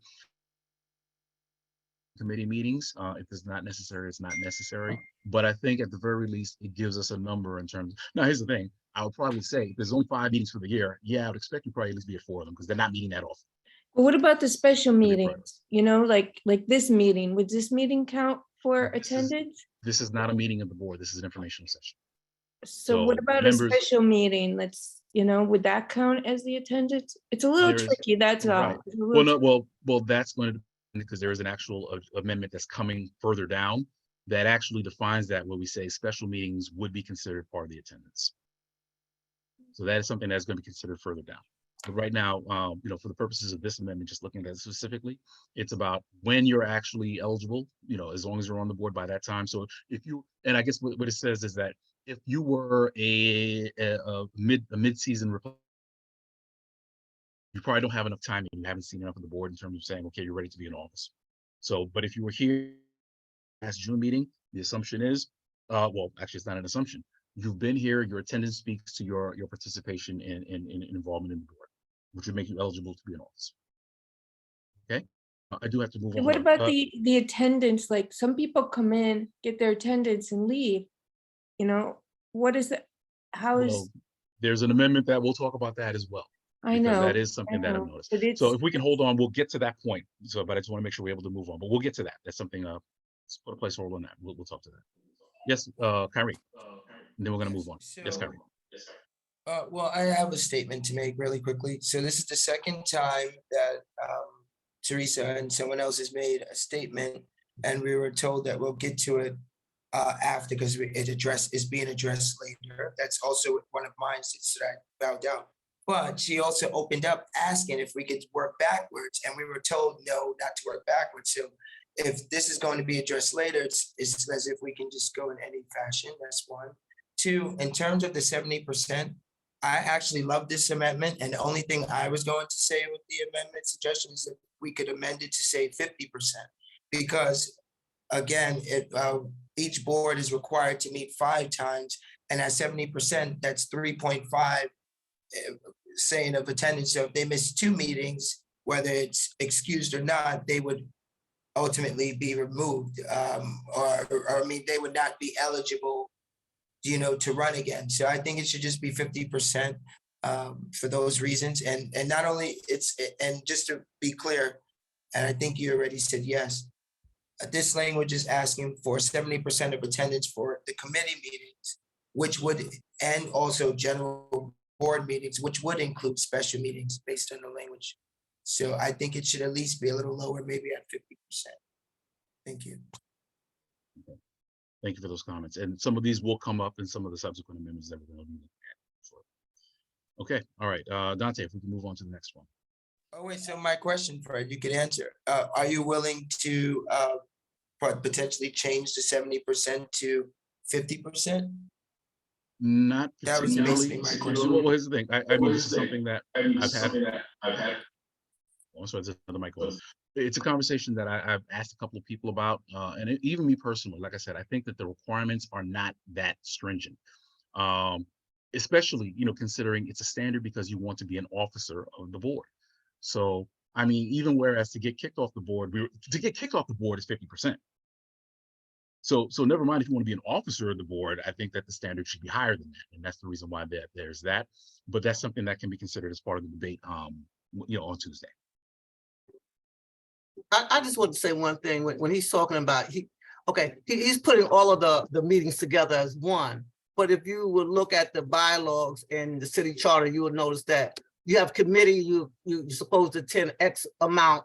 Committee meetings, if it's not necessary, it's not necessary. But I think at the very least, it gives us a number in terms. Now, here's the thing. I would probably say if there's only 5 meetings for the year, yeah, I would expect you probably at least be at 4 of them because they're not meeting that often. But what about the special be meetings? You know, like this meeting, would this meeting count for This is- attendance? This is not a meeting of the board. This is an informational session. So what so about members- a special meeting? Let's, you know, would that count as the attendance? It's a little There is- tricky, that's all. right. It's a Well, little no, well, that's going to, because there is an actual amendment that's coming further down that actually defines that, where we say special meetings would be considered part of the attendance. So that is something that's going to be considered further down. But right now, you know, for the purposes of this amendment, just looking at it specifically, it's about when you're actually eligible, you know, as long as you're on the board by that time. So if you, and I guess what it says is that if you were a mid-season Republican, you probably don't have enough time and you haven't seen enough of the board in terms of saying, okay, you're ready to be in office. So, but if you were here last June meeting, the assumption is, well, actually, it's not an assumption. You've been here, your attendance speaks to your participation in involvement in the board, which would make you eligible to be in office. Okay, I do have to move on. What about the attendance? Like some people come in, get their attendance and leave. You know, what is that? How is, Well, there's an amendment that we'll talk about that as well. I Because know. that is something that I've know, noticed. but it's, So if we can hold on, we'll get to that point. So, but I just want to make sure we're able to move on, but we'll get to that. That's something, let's put a placeholder on that. We'll talk to that. Yes, Kyrie. And then we're gonna move on. Yes, So- Kyrie. Well, I have a statement to make really quickly. So this is the second time that Teresa and someone else has made a statement, and we were told that we'll get to it after because it is being addressed later. That's also one of mine that I bowed down. But she also opened up asking if we could work backwards, and we were told no, not to work backwards. So if this is going to be addressed later, it's as if we can just go in any fashion. That's one. 2, in terms of the 70%, I actually love this amendment, and the only thing I was going to say with the amendment suggestion is that we could amend it to say 50%. Because again, each board is required to meet 5 times, and at 70%, that's 3.5 saying of attendance. So if they miss 2 meetings, whether it's excused or not, they would ultimately be removed, or I mean, they would not be eligible, you know, to run again. So I think it should just be 50% for those reasons. And not only and just to be clear, and I think you already said yes, this language is asking for 70% of attendance for the committee meetings, which would, and also general board meetings, which would include special meetings based on the language. So I think it should at least be a little lower, maybe at 50%. Thank you. Thank you for those comments. And some of these will come up in some of the subsequent amendments that we're going to be looking at. Okay, all right, Dante, if we can move on to the next one. Oh, wait, so my question, Fred, you could answer. Are you willing to potentially change the 70% to 50%? Not That was particularly. basically my question. Well, here's the thing. I mean, this is something that I've had. Oh, sorry, there's another mic on. It's a conversation that I've asked a couple of people about, and even me personally. Like I said, I think that the requirements are not that stringent, especially, you know, considering it's a standard because you want to be an officer of the board. So, I mean, even whereas to get kicked off the board, to get kicked off the board is 50%. So never mind if you want to be an officer of the board, I think that the standard should be higher than that, and that's the reason why there's that. But that's something that can be considered as part of the debate, you know, on Tuesday. I just want to say one thing when he's talking about he's putting all of the meetings together as one. But if you would look at the bylaws and the city charter, you would notice that you have committee, you're supposed to attend X amount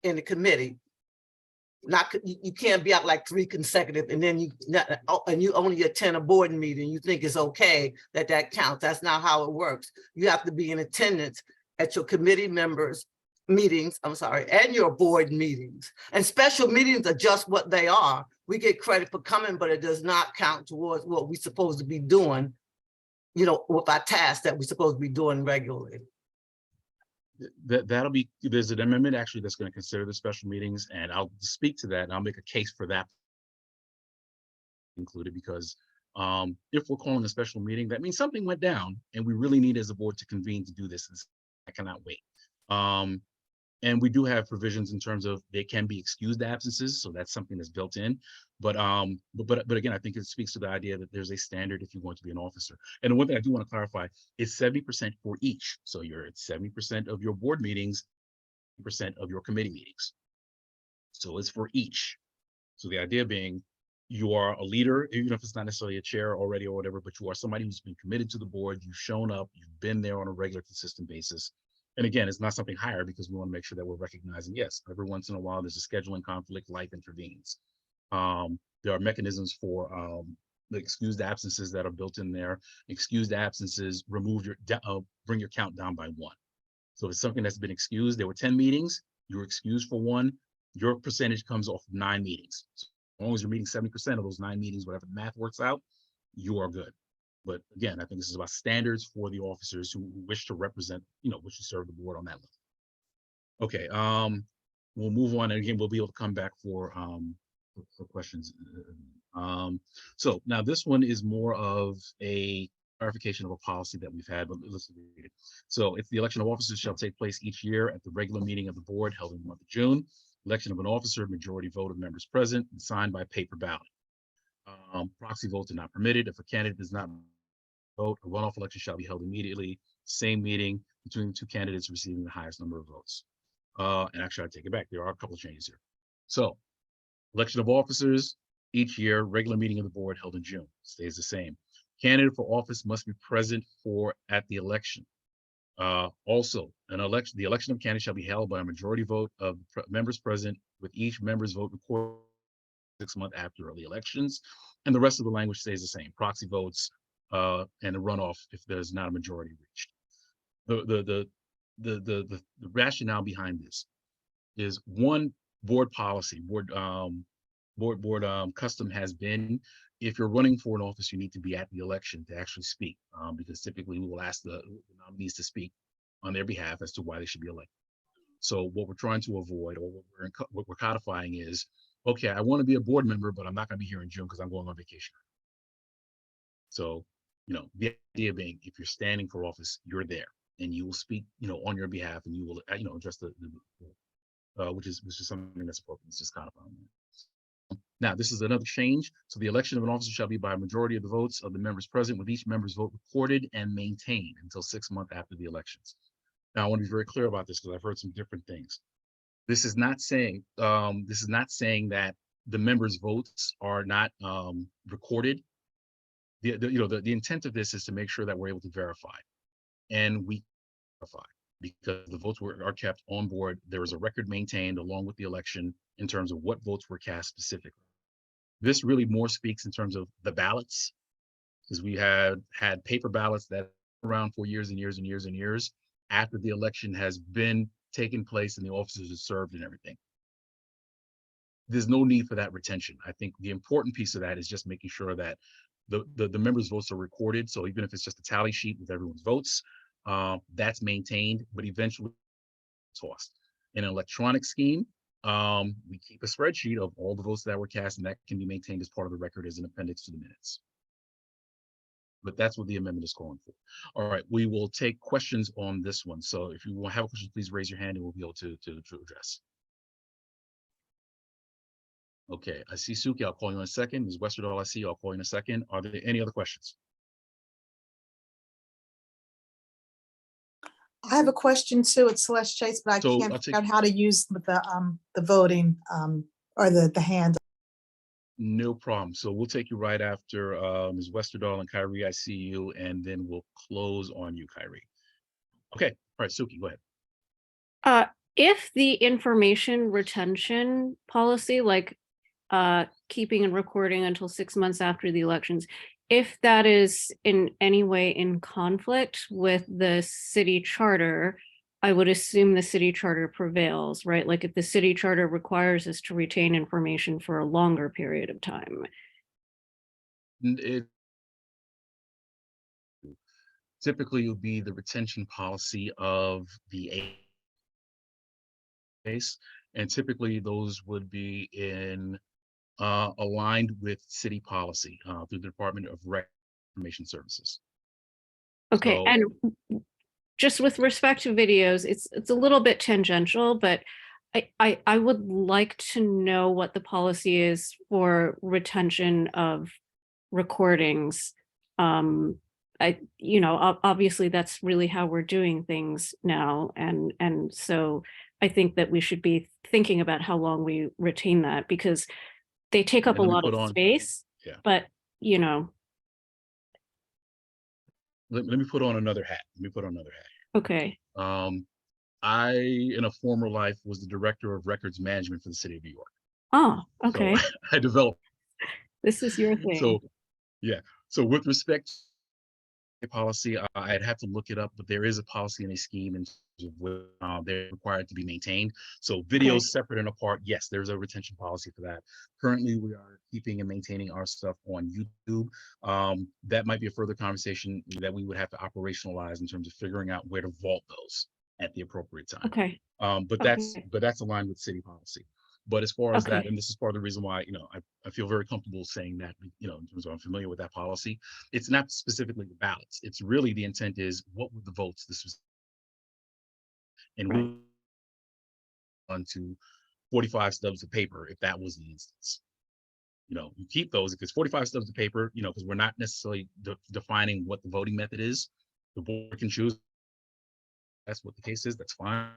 in the committee. You can't be out like 3 consecutive and then you only attend a board meeting. You think it's okay that counts. That's not how it works. You have to be in attendance at your committee members meetings, and your board meetings. And special meetings are just what they are. We get credit for coming, but it does not count towards what we're supposed to be doing with our tasks that we're supposed to be doing regularly. That'll be, there's an amendment actually that's going to consider the special meetings, and I'll speak to that and I'll make a case for that included, because if we're calling a special meeting, that means something went down and we really need as a board to convene to do this. I cannot wait. And we do have provisions in terms of they can be excused absences, so that's something that's built in. But again, I think it speaks to the idea that there's a standard if you're going to be an officer. And the one thing I do want to clarify is 70% for each. So you're at 70% of your board meetings, percent of your committee meetings. So it's for each. So the idea being, you are a leader, even if it's not necessarily a chair already or whatever, but you are somebody who's been committed to the board. You've shown up, you've been there on a regular, consistent basis. And again, it's not something higher because we want to make sure that we're recognizing, yes, every once in a while, there's a scheduling conflict, life intervenes. There are mechanisms for the excused absences that are built in there. Excused absences, bring your count down by 1. So if it's something that's been excused, there were 10 meetings, you were excused for 1, your percentage comes off of 9 meetings. So as long as you're meeting 70% of those 9 meetings, whatever the math works out, you are good. But again, I think this is about standards for the officers who wish to represent, wish to serve the board on that level. Okay, we'll move on, and again, we'll be able to come back for questions. So now this one is more of a clarification of a policy that we've had, but let's read it. So it's the election of officers shall take place each year at the regular meeting of the board held in the month of June. Election of an officer, majority vote of members present, and signed by paper ballot. Proxy votes are not permitted. If a candidate does not vote, a runoff election shall be held immediately. Same meeting between the 2 candidates receiving the highest number of votes. And actually, I take it back. There are a couple of changes here. So, election of officers each year, regular meeting of the board held in June, stays the same. Candidate for office must be present at the election. Also, the election of candidates shall be held by a majority vote of members present, with each member's vote recorded 6 months after early elections, and the rest of the language stays the same. Proxy votes and a runoff if there's not a majority reached. The rationale behind this is, one, board policy, board custom has been, if you're running for an office, you need to be at the election to actually speak, because typically we will ask the nominees to speak on their behalf as to why they should be elected. So what we're trying to avoid, or what we're codifying is, okay, I want to be a board member, but I'm not going to be here in June because I'm going on vacation. So, the idea being, if you're standing for office, you're there and you will speak, on your behalf, and you will, address which is something that's appropriate. It's just codifying. Now, this is another change. So the election of an officer shall be by a majority of the votes of the members present, with each member's vote recorded and maintained until 6 months after the elections. Now, I want to be very clear about this because I've heard some different things. This is not saying that the members' votes are not recorded. The intent of this is to make sure that we're able to verify, and we verify because the votes are kept on board. There is a record maintained along with the election in terms of what votes were cast specifically. This really more speaks in terms of the ballots, because we had paper ballots that around for years and years and years and years after the election has been taken place and the officers have served and everything. There's no need for that retention. I think the important piece of that is just making sure that the members' votes are recorded. So even if it's just a tally sheet with everyone's votes, that's maintained, but eventually tossed. In an electronic scheme, we keep a spreadsheet of all the votes that were cast, and that can be maintained as part of the record as an appendix to the minutes. But that's what the amendment is calling for. All right, we will take questions on this one. So if you have a question, please raise your hand and we'll be able to address. Okay, I see Suki, I'll call you in a second. Ms. Westerdahl, I see you, I'll call you in a second. Are there any other questions? I have a question too. It's Celeste Chase, but I So can't I'll figure out how to use the voting or the hand. No problem. So we'll take you right after Ms. Westerdahl and Kyrie. I see you, and then we'll close on you, Kyrie. Okay, all right, Suki, go ahead. If the information retention policy, like keeping and recording until 6 months after the elections, if that is in any way in conflict with the city charter, I would assume the city charter prevails, right? Like if the city charter requires us to retain information for a longer period of time. typically it would be the retention policy of the base, and typically those would be in aligned with city policy through the Department of Information Services. Okay, So- and just with respect to videos, it's a little bit tangential, but I would like to know what the policy is for retention of recordings. Obviously that's really how we're doing things now. And so I think that we should be thinking about how long we retain that, because they take up a And let me lot put of on- space. Yeah. But, Let me put on another hat. okay. I, in a former life, was the director of records management for the city of New York. Oh, So okay. I developed. This is your thing. So, yeah. So with respect to policy, I'd have to look it up, but there is a policy and a scheme and they're required to be maintained. So videos separate and apart. Yes, there's a retention policy for that. Currently, we are keeping and maintaining our stuff on YouTube. That might be a further conversation that we would have to operationalize in terms of figuring out where to vault those at the appropriate time. Okay. But that's aligned with city policy. But as far as that, Okay. and this is part of the reason why, I feel very comfortable saying that, in terms of I'm familiar with that policy. It's not specifically the ballots. It's really the intent is what were the votes this was. And Right. we onto 45 stubs of paper if that was the instance. You keep those if it's 45 stubs of paper, because we're not necessarily defining what the voting method is. The board can choose. That's what the case is. That's fine.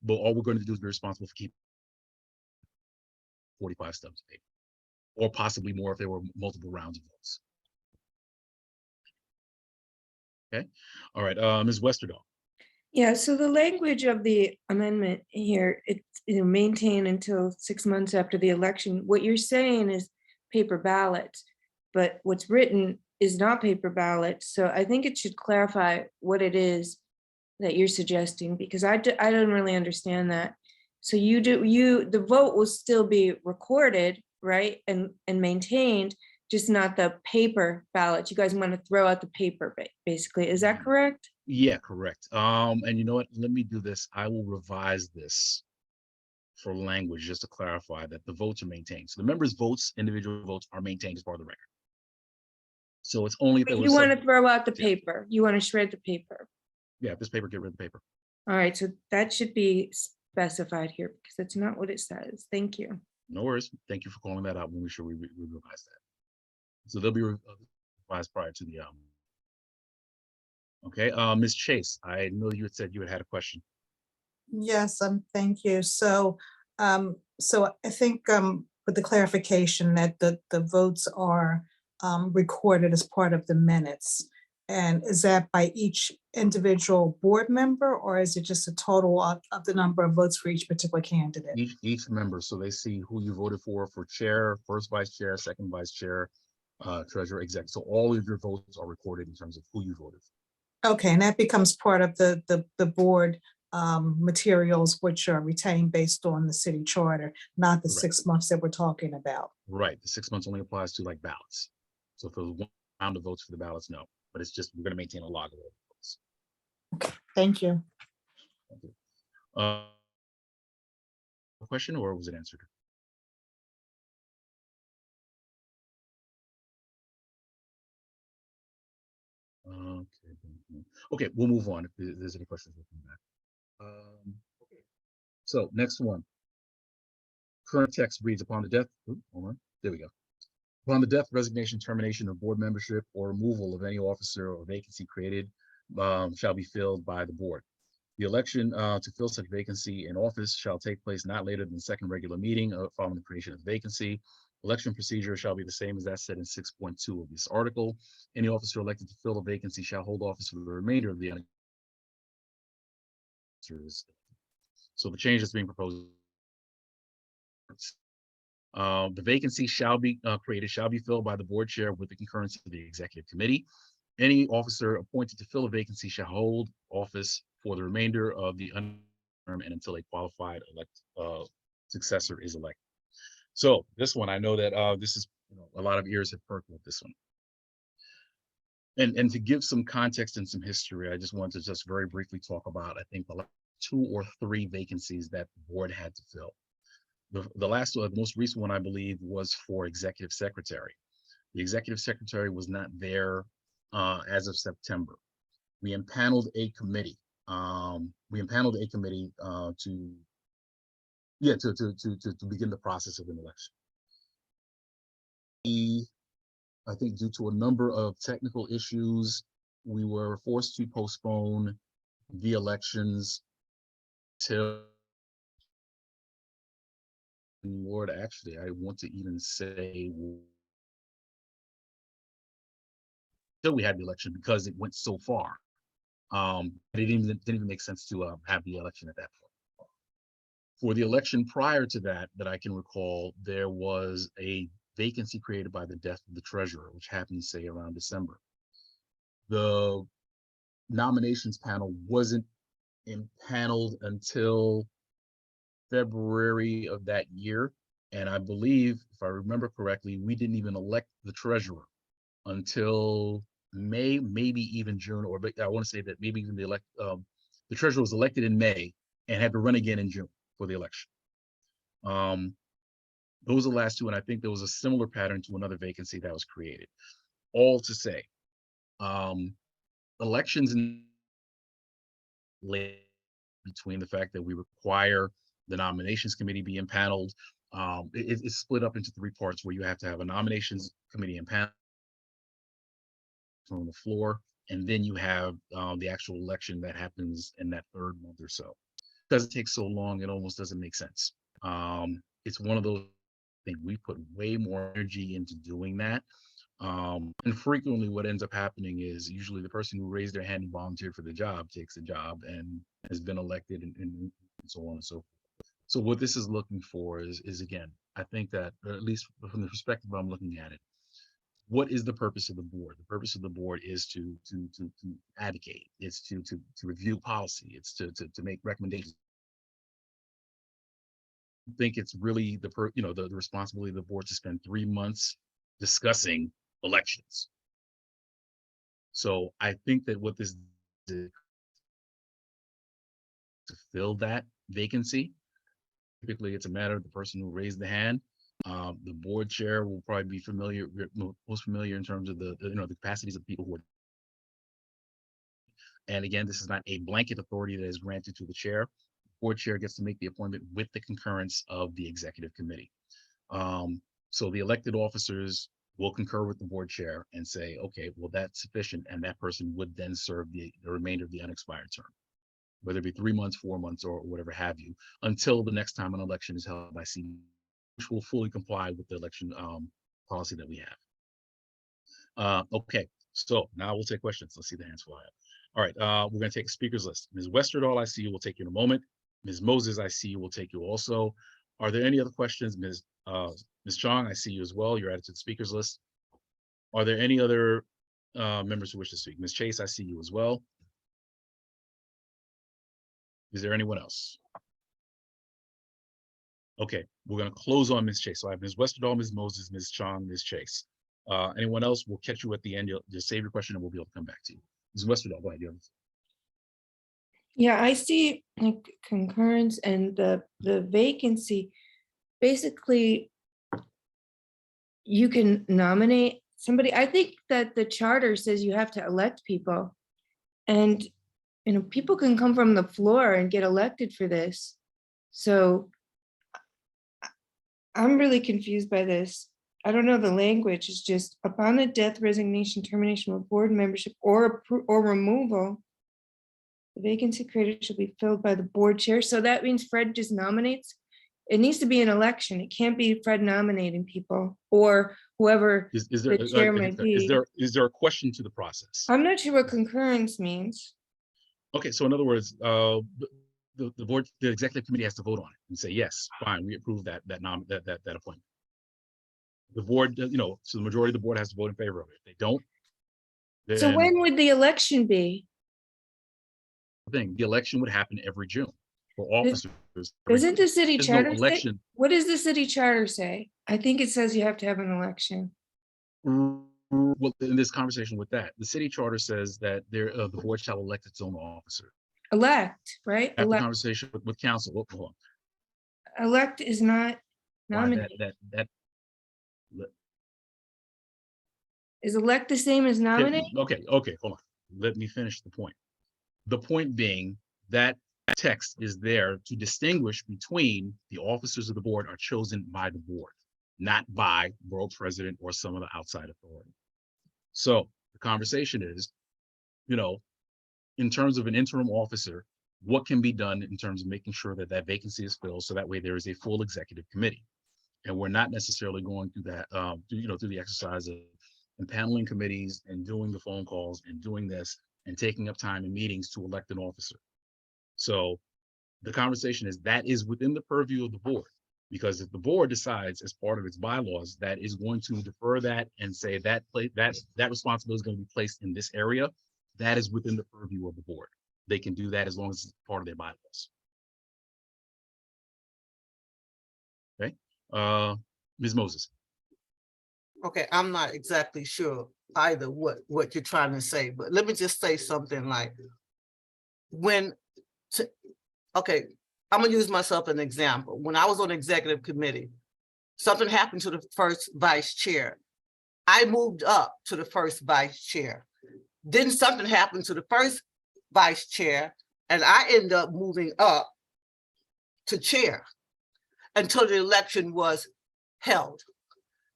But all we're going to do is be responsible for keeping 45 stubs of paper, or possibly more if there were multiple rounds of votes. Okay. All right. Ms. Westerdahl. Yeah, so the language of the amendment here, it's maintained until 6 months after the election. What you're saying is paper ballots, but what's written is not paper ballots. So I think it should clarify what it is that you're suggesting, because I don't really understand that. So the vote will still be recorded, right? And maintained, just not the paper ballots. You guys want to throw out the paper, basically. Is that correct? Yeah, correct. And you know what? Let me do this. I will revise this for language just to clarify that the votes are maintained. So the members' votes, individual votes, are maintained as part of the record. So it's only if there But was you want some- to throw out the Yeah. paper. You want to shred the paper. yeah, this paper, get rid of the paper. All right, so that should be specified here because that's not what it says. Thank you. No worries. Thank you for calling that out. We'll make sure we revise that. So they'll be revised prior to the Okay, Ms. Chase, I know you had said you had a question. Yes, thank you. So I think with the clarification that the votes are recorded as part of the minutes. And is that by each individual board member, or is it just a total of the number of votes for each particular candidate? Each member, so they see who you voted for chair, first vice chair, second vice chair, treasurer, exec. So all of your votes are recorded in terms of who you voted for. Okay, and that becomes part of the board materials, which are retained based on the city charter, not the Correct. 6 months that we're talking about. Right, the 6 months only applies to like ballots. So if there's one round of votes for the ballots, no, but it's just, we're gonna maintain a log of all the votes. Thank you. Thank you. Question, or was it answered? Okay, we'll move on if there's any questions. We'll come back. Okay. So next one. Current text reads upon the death, hold on, there we go. Upon the death, resignation, termination of board membership, or removal of any officer or vacancy created shall be filled by the board. The election to fill such vacancy in office shall take place not later than the second regular meeting following the creation of the vacancy. Election procedure shall be the same as that said in 6.2 of this article. Any officer elected to fill a vacancy shall hold office for the remainder of the So the change that's being proposed. The vacancy shall be created, shall be filled by the board chair with the concurrence of the executive committee. Any officer appointed to fill a vacancy shall hold office for the remainder of the term and until a qualified successor is elected. So this one, I know that this is, a lot of ears have perked with this one. And to give some context and some history, I just want to just very briefly talk about, I think, the last 2 or 3 vacancies that the board had to fill. The last one, the most recent one, I believe, was for executive secretary. The executive secretary was not there as of September. We impaneled a committee. To begin the process of an election. I think due to a number of technical issues, we were forced to postpone the elections till, Lord, actually, I want to even say till we had the election because it went so far. It didn't even make sense to have the election at that point. For the election prior to that I can recall, there was a vacancy created by the death of the treasurer, which happened, say, around December. The nominations panel wasn't impaneled until February of that year. And I believe, if I remember correctly, we didn't even elect the treasurer until May, maybe even June, or I want to say that maybe even the treasurer was elected in May and had to run again in June for the election. Those are the last 2, and I think there was a similar pattern to another vacancy that was created. All to say, elections between the fact that we require the nominations committee be impaneled, it's split up into 3 parts where you have to have a nominations committee impaneled from the floor, and then you have the actual election that happens in that 3rd month or so. It doesn't take so long, it almost doesn't make sense. It's one of those things we put way more energy into doing that. And frequently what ends up happening is usually the person who raised their hand and volunteered for the job takes the job and has been elected and so on and so forth. So what this is looking for is again, I think that, at least from the perspective I'm looking at it, what is the purpose of the board? The purpose of the board is to advocate. It's to review policy. It's to make recommendations. I think it's really the responsibility of the board to spend 3 months discussing elections. So I think that what this did to fill that vacancy, typically it's a matter of the person who raised the hand. The board chair will probably be most familiar in terms of the capacities of people who are. And again, this is not a blanket authority that is granted to the chair. Board chair gets to make the appointment with the concurrence of the executive committee. So the elected officers will concur with the board chair and say, okay, well, that's sufficient. And that person would then serve the remainder of the unexpired term, whether it be 3 months, 4 months, or whatever have you, until the next time an election is held by CB, which will fully comply with the election policy that we have. Okay, so now we'll take questions. Let's see the hands fly up. All right, we're going to take a speakers list. Ms. Westerdahl, I see you. We'll take you in a moment. Ms. Moses, I see you. We'll take you also. Are there any other questions? Ms. Chong, I see you as well. You're added to the speakers list. Are there any other members who wish to speak? Ms. Chase, I see you as well. Is there anyone else? Okay, we're going to close on Ms. Chase. So I have Ms. Westerdahl, Ms. Moses, Ms. Chong, Ms. Chase. Anyone else? We'll catch you at the end. You'll just save your question and we'll be able to come back to you. Ms. Westerdahl, go ahead. Yeah, I see like concurrence and the vacancy. Basically, you can nominate somebody. I think that the charter says you have to elect people. And, people can come from the floor and get elected for this. So I'm really confused by this. I don't know the language. It's just upon the death, resignation, termination of board membership or removal, the vacancy created should be filled by the board chair. So that means Fred just nominates. It needs to be an election. It can't be Fred nominating people or whoever Is there the chair might be. Is there a question to the process? I'm not sure what concurrence means. Okay, so in other words, the board, the executive committee has to vote on it and say, yes, fine, we approve that appointment. The board, so the majority of the board has to vote in favor of it. If they don't, then So when would the election be? the election would happen every June for officers. Isn't the city There's no charter say? election. What does the city charter say? I think it says you have to have an election. well, in this conversation with that, the city charter says that the board shall elect its own officer. Elect, right? Have the Elect, conversation with council. Hold on. elect is not Why nominate. that Is elect the same as nominate? okay, hold on. Let me finish the point. The point being that text is there to distinguish between the officers of the board are chosen by the board, not by borough president or some other outside authority. So the conversation is, you know, in terms of an interim officer, what can be done in terms of making sure that that vacancy is filled, so that way there is a full executive committee. And we're not necessarily going through that, through the exercise of impaneling committees and doing the phone calls and doing this and taking up time in meetings to elect an officer. So the conversation is that is within the purview of the board, because if the board decides as part of its bylaws that is going to defer that and say that that responsibility is going to be placed in this area, that is within the purview of the board. They can do that as long as it's part of their bylaws. Okay, Ms. Moses. Okay, I'm not exactly sure either what you're trying to say, but let me just say something like, okay, I'm gonna use myself as an example. When I was on the executive committee, something happened to the first vice chair. I moved up to the first vice chair. Then something happened to the first vice chair, and I ended up moving up to chair until the election was held,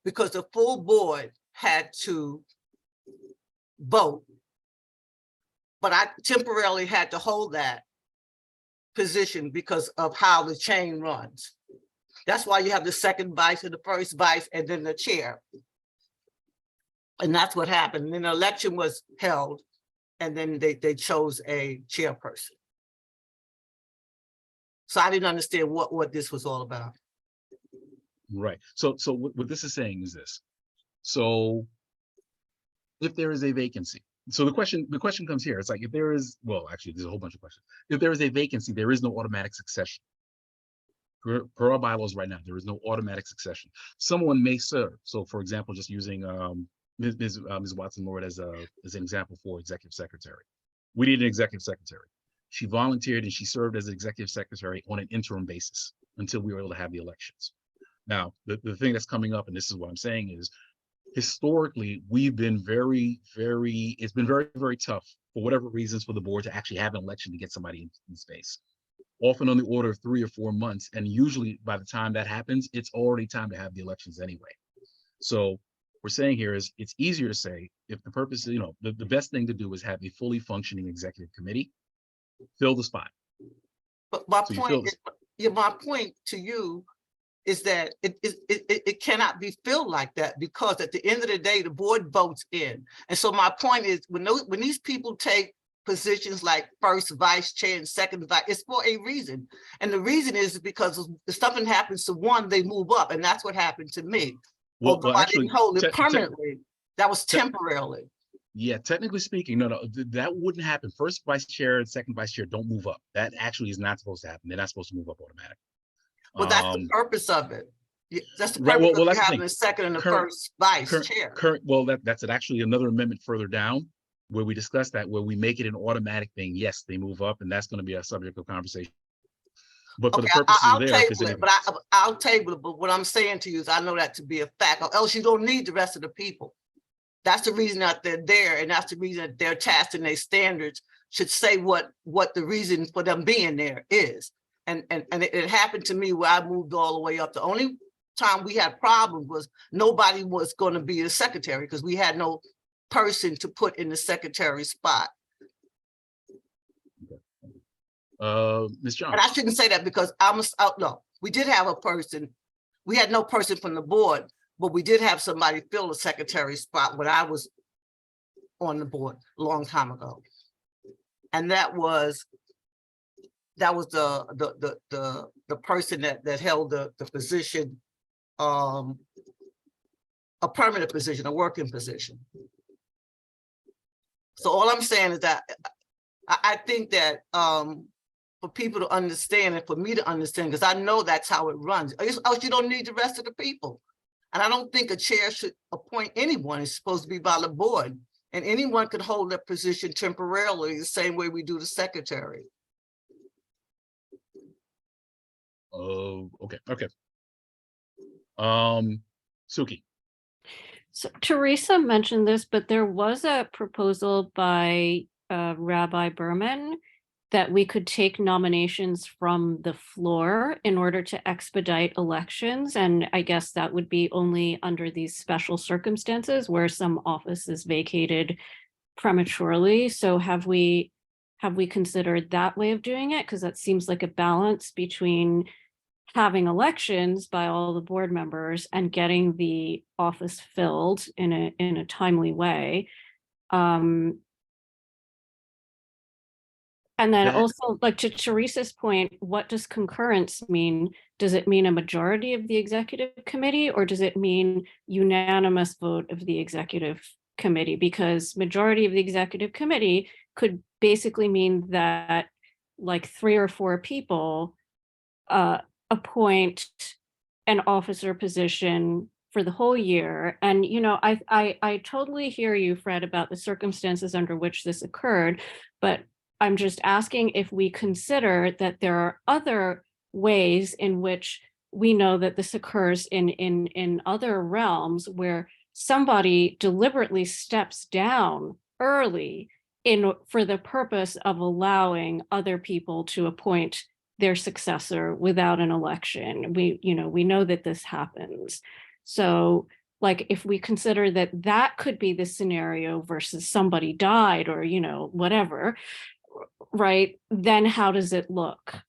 because the full board had to vote. But I temporarily had to hold that position because of how the chain runs. That's why you have the second vice and the first vice and then the chair. And that's what happened. Then the election was held and then they chose a chairperson. So I didn't understand what this was all about. Right. So what this is saying is this. So if there is a vacancy, so the question comes here. It's like, if there is, well, actually, there's a whole bunch of questions. If there is a vacancy, there is no automatic succession. Per our bylaws right now, there is no automatic succession. Someone may serve. So for example, just using Ms. Watson-Lord as an example for executive secretary. We need an executive secretary. She volunteered and she served as an executive secretary on an interim basis until we were able to have the elections. Now, the thing that's coming up, and this is what I'm saying, is historically, we've been it's been very tough for whatever reasons for the board to actually have an election to get somebody in space. Often on the order of 3 or 4 months. And usually by the time that happens, it's already time to have the elections anyway. So we're saying here is it's easier to say if the purpose, you know, the best thing to do is have a fully functioning executive committee, fill the spot. But my So point is, yeah, my point to you is that it cannot be filled like that, because at the end of the day, the board votes in. And so my point is, when these people take positions like first vice chair and second vice, it's for a reason. And the reason is because if something happens to one, they move up. And that's what happened to me. Although I didn't hold it permanently, that was temporarily. Yeah, technically speaking, no, that wouldn't happen. First vice chair and second vice chair don't move up. That actually is not supposed to happen. They're not supposed to move up automatically. Well, that's the purpose of it. That's the Right, purpose well, of that's the having thing. the second and the Current- first vice chair. Well, that's actually another amendment further down where we discuss that, where we make it an automatic thing. Yes, they move up, and that's going to be a subject of conversation. But for the purposes I'll there, table it, but I'll table it. But what I'm saying to you is I know that to be a fact, or else you don't need the rest of the people. That's the reason that they're there, and that's the reason that their tasks and their standards should say what the reason for them being there is. And it happened to me where I moved all the way up. The only time we had problems was nobody was going to be a secretary because we had no person to put in the secretary spot. Ms. Jones. And I shouldn't say that because no, we did have a person. We had no person from the board, but we did have somebody fill the secretary spot when I was on the board a long time ago. And that was the person that held the position, a permanent position, a working position. So all I'm saying is that I think that for people to understand and for me to understand, because I know that's how it runs. Else you don't need the rest of the people. And I don't think a chair should appoint anyone. It's supposed to be by the board. And anyone could hold that position temporarily, the same way we do the secretary. Oh, okay. Suki. So Teresa mentioned this, but there was a proposal by Rabbi Berman that we could take nominations from the floor in order to expedite elections. And I guess that would be only under these special circumstances where some office is vacated prematurely. So have we considered that way of doing it? Because that seems like a balance between having elections by all the board members and getting the office filled in a timely way. And then That- also, like, to Teresa's point, what does concurrence mean? Does it mean a majority of the executive committee, or does it mean unanimous vote of the executive committee? Because majority of the executive committee could basically mean that like 3 or 4 people appoint an officer position for the whole year. And, you know, I totally hear you, Fred, about the circumstances under which this occurred, but I'm just asking if we consider that there are other ways in which we know that this occurs in other realms where somebody deliberately steps down early for the purpose of allowing other people to appoint their successor without an election. We know that this happens. So like, if we consider that that could be the scenario versus somebody died or, you know, whatever, right, then how does it look?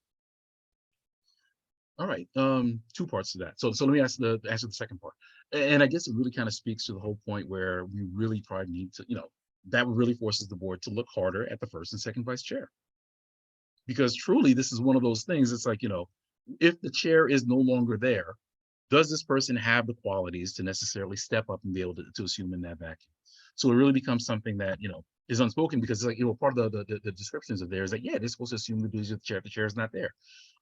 All right, 2 parts to that. So let me answer the second part. And I guess it really kind of speaks to the whole point where we really probably need to, that really forces the board to look harder at the first and second vice chair. Because truly, this is one of those things, it's like, if the chair is no longer there, does this person have the qualities to necessarily step up and be able to assume in that vacuum? So it really becomes something that, is unspoken, because it's like, part of the descriptions of there is that, yeah, they're supposed to assume the duties of the chair if the chair is not there.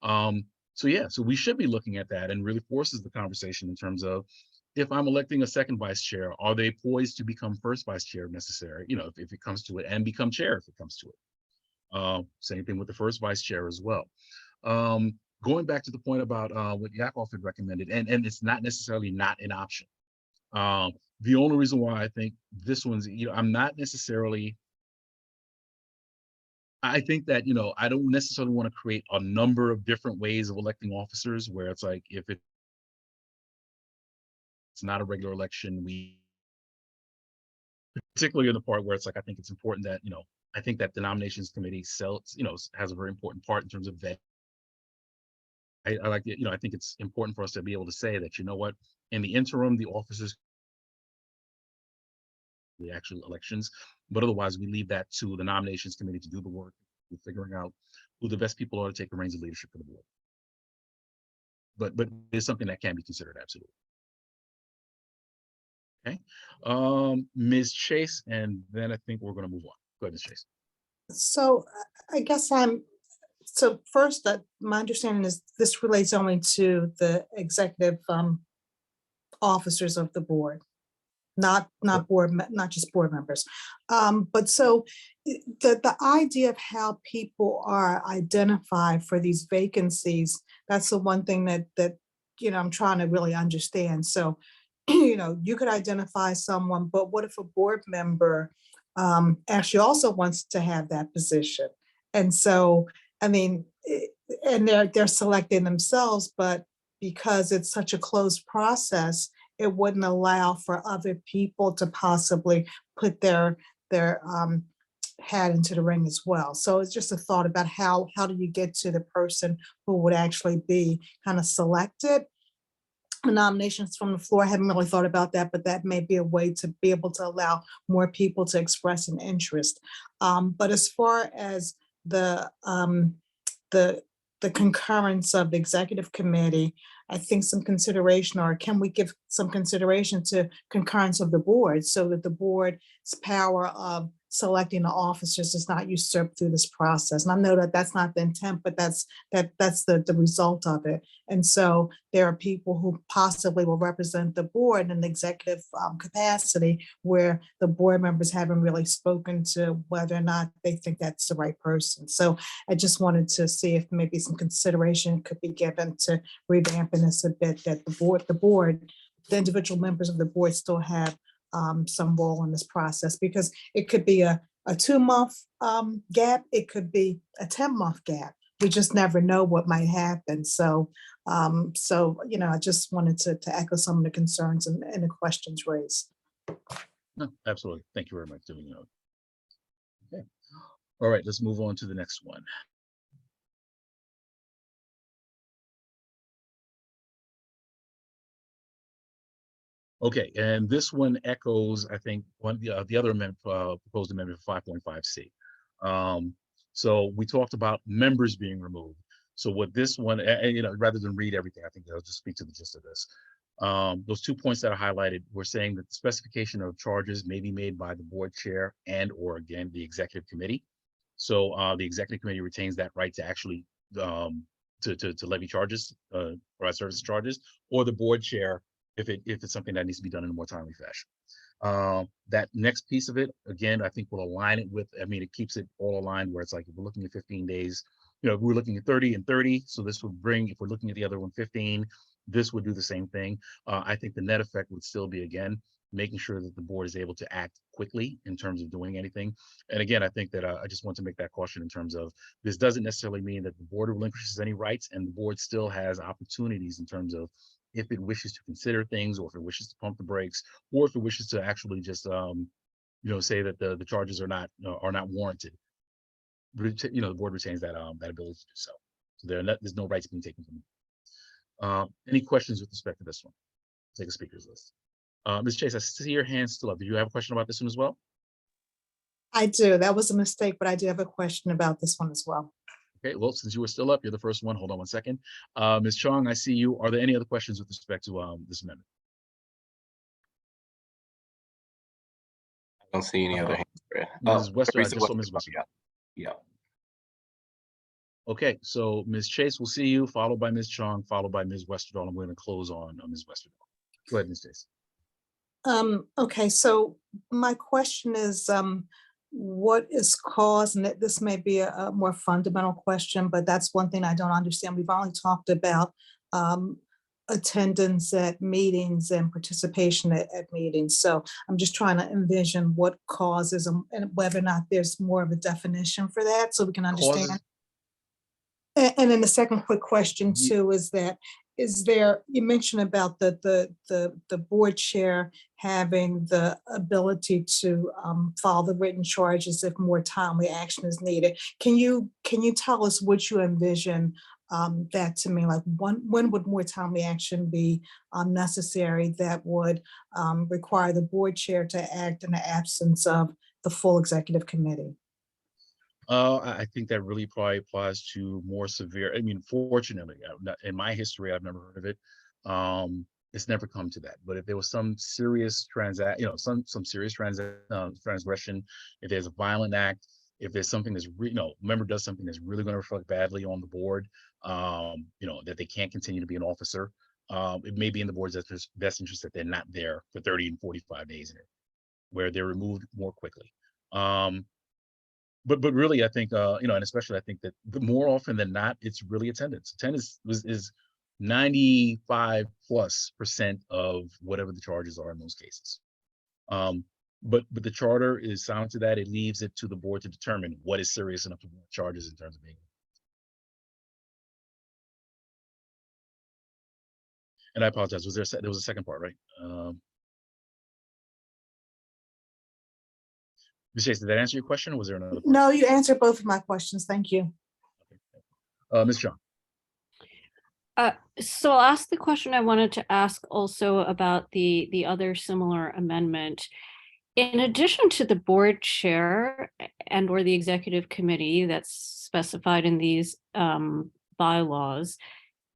So we should be looking at that, and really forces the conversation in terms of, if I'm electing a second vice chair, are they poised to become first vice chair if necessary, if it comes to it, and become chair if it comes to it. Same thing with the first vice chair as well. Going back to the point about what Yakov had recommended, and it's not necessarily not an option. The only reason why I think this one's, I'm not necessarily, I think that, I don't necessarily want to create a number of different ways of electing officers where it's like, if it's not a regular election, particularly in the part where it's like, I think it's important that, I think that the nominations committee has a very important part in terms of vet. I like it, I think it's important for us to be able to say that, what, in the interim, the officers, the actual elections, but otherwise we leave that to the nominations committee to do the work of figuring out who the best people are to take the reins of leadership for the board. But it's something that can be considered, absolutely. Okay, Ms. Chase, and then I think we're going to move on. Go ahead, Ms. Chase. So I guess so first, my understanding is this relates only to the executive officers of the board, not just board members. But so the idea of how people are identified for these vacancies, that's the one thing that I'm trying to really understand. So, you could identify someone, but what if a board member actually also wants to have that position? And so, I mean, and they're selecting themselves, but because it's such a closed process, it wouldn't allow for other people to possibly put their hat into the ring as well. So it's just a thought about how do you get to the person who would actually be kind of selected. The nominations from the floor, I haven't really thought about that, but that may be a way to be able to allow more people to express an interest. But as far as the concurrence of the executive committee, I think, some consideration, or can we give some consideration to concurrence of the board so that the board's power of selecting the officers is not usurped through this process? And I know that that's not the intent, but that's the result of it. And so there are people who possibly will represent the board in the executive capacity, where the board members haven't really spoken to whether or not they think that's the right person. So I just wanted to see if maybe some consideration could be given to revamping this a bit, that the individual members of the board still have some role in this process, because it could be a 2-month gap, it could be a 10-month gap. We just never know what might happen. So, I just wanted to echo some of the concerns and the questions raised. No, absolutely. Thank you very much, doing that. Okay. All right, let's move on to the next one. Okay, and this one echoes, I think, the other amendment, proposed amendment 5.5C. So we talked about members being removed. So what this one, rather than read everything, I think I'll just speak to the gist of this. Those 2 points that are highlighted, we're saying that the specification of charges may be made by the board chair and or again, the executive committee. So the executive committee retains that right to actually to levy charges, provide service charges, or the board chair if it's something that needs to be done in a more timely fashion. That next piece of it, again, I think we'll align it with, it keeps it all aligned where it's like, if we're looking at 15 days, if we're looking at 30 and 30, so this would bring, if we're looking at the other one, 15, this would do the same thing. I think the net effect would still be, again, making sure that the board is able to act quickly in terms of doing anything. And again, I think that I just want to make that caution in terms of, this doesn't necessarily mean that the board relinquishes any rights, and the board still has opportunities in terms of if it wishes to consider things, or if it wishes to pump the brakes, or if it wishes to actually just say that the charges are not warranted. The board retains that that ability to do so. So there's no rights being taken from them. Any questions with respect to this one? Take a speakers list. Ms. Chase, I see your hand still up. Did you have a question about this one as well? I do. That was a mistake, but I do have a question about this one as well. Okay, well, since you were still up, you're the first one. Hold on one second. Ms. Chong, I see you. Are there any other questions with respect to this amendment? I don't see any other hands. Mrs. Wester, I Teresa just saw Ms. Wester. Yeah. Okay, so Ms. Chase, will see you, followed by Ms. Chong, followed by Ms. Westerdahl. I'm going to close on Ms. Westerdahl. Go ahead, Ms. Chase. Okay, so my question is, what is cause, and this may be a more fundamental question, but that's one thing I don't understand. We've only talked about attendance at meetings and participation at meetings. So I'm just trying to envision what causes and whether or not there's more of a definition for that, so we can understand. Causes? And then the second quick question too is that, you mentioned about the board chair having the ability to file the written charges if more timely action is needed. Can you tell us what you envision that to mean? Like, when would more timely action be necessary that would require the board chair to act in the absence of the full executive committee? I think that really probably applies to more severe. Fortunately, in my history, I've never heard of it. It's never come to that. But if there was some serious some serious transgression, if there's a violent act, if there's something that's member does something that's really going to reflect badly on the board, that they can't continue to be an officer, it may be in the board's best interest that they're not there for 30 and 45 days in it, where they're removed more quickly. But really, I think, and especially I think that more often than not, it's really attendance. Attendance is 95+% of whatever the charges are in those cases. But the charter is sound to that. It leaves it to the board to determine what is serious enough to warrant charges in terms of being. And I apologize. There was a second part, right? Ms. Chase, did that answer your question, or was there another part? No, you answered both of my questions. Thank you. Ms. Chong. So I'll ask the question I wanted to ask also about the other similar amendment. In addition to the board chair and or the executive committee that's specified in these bylaws,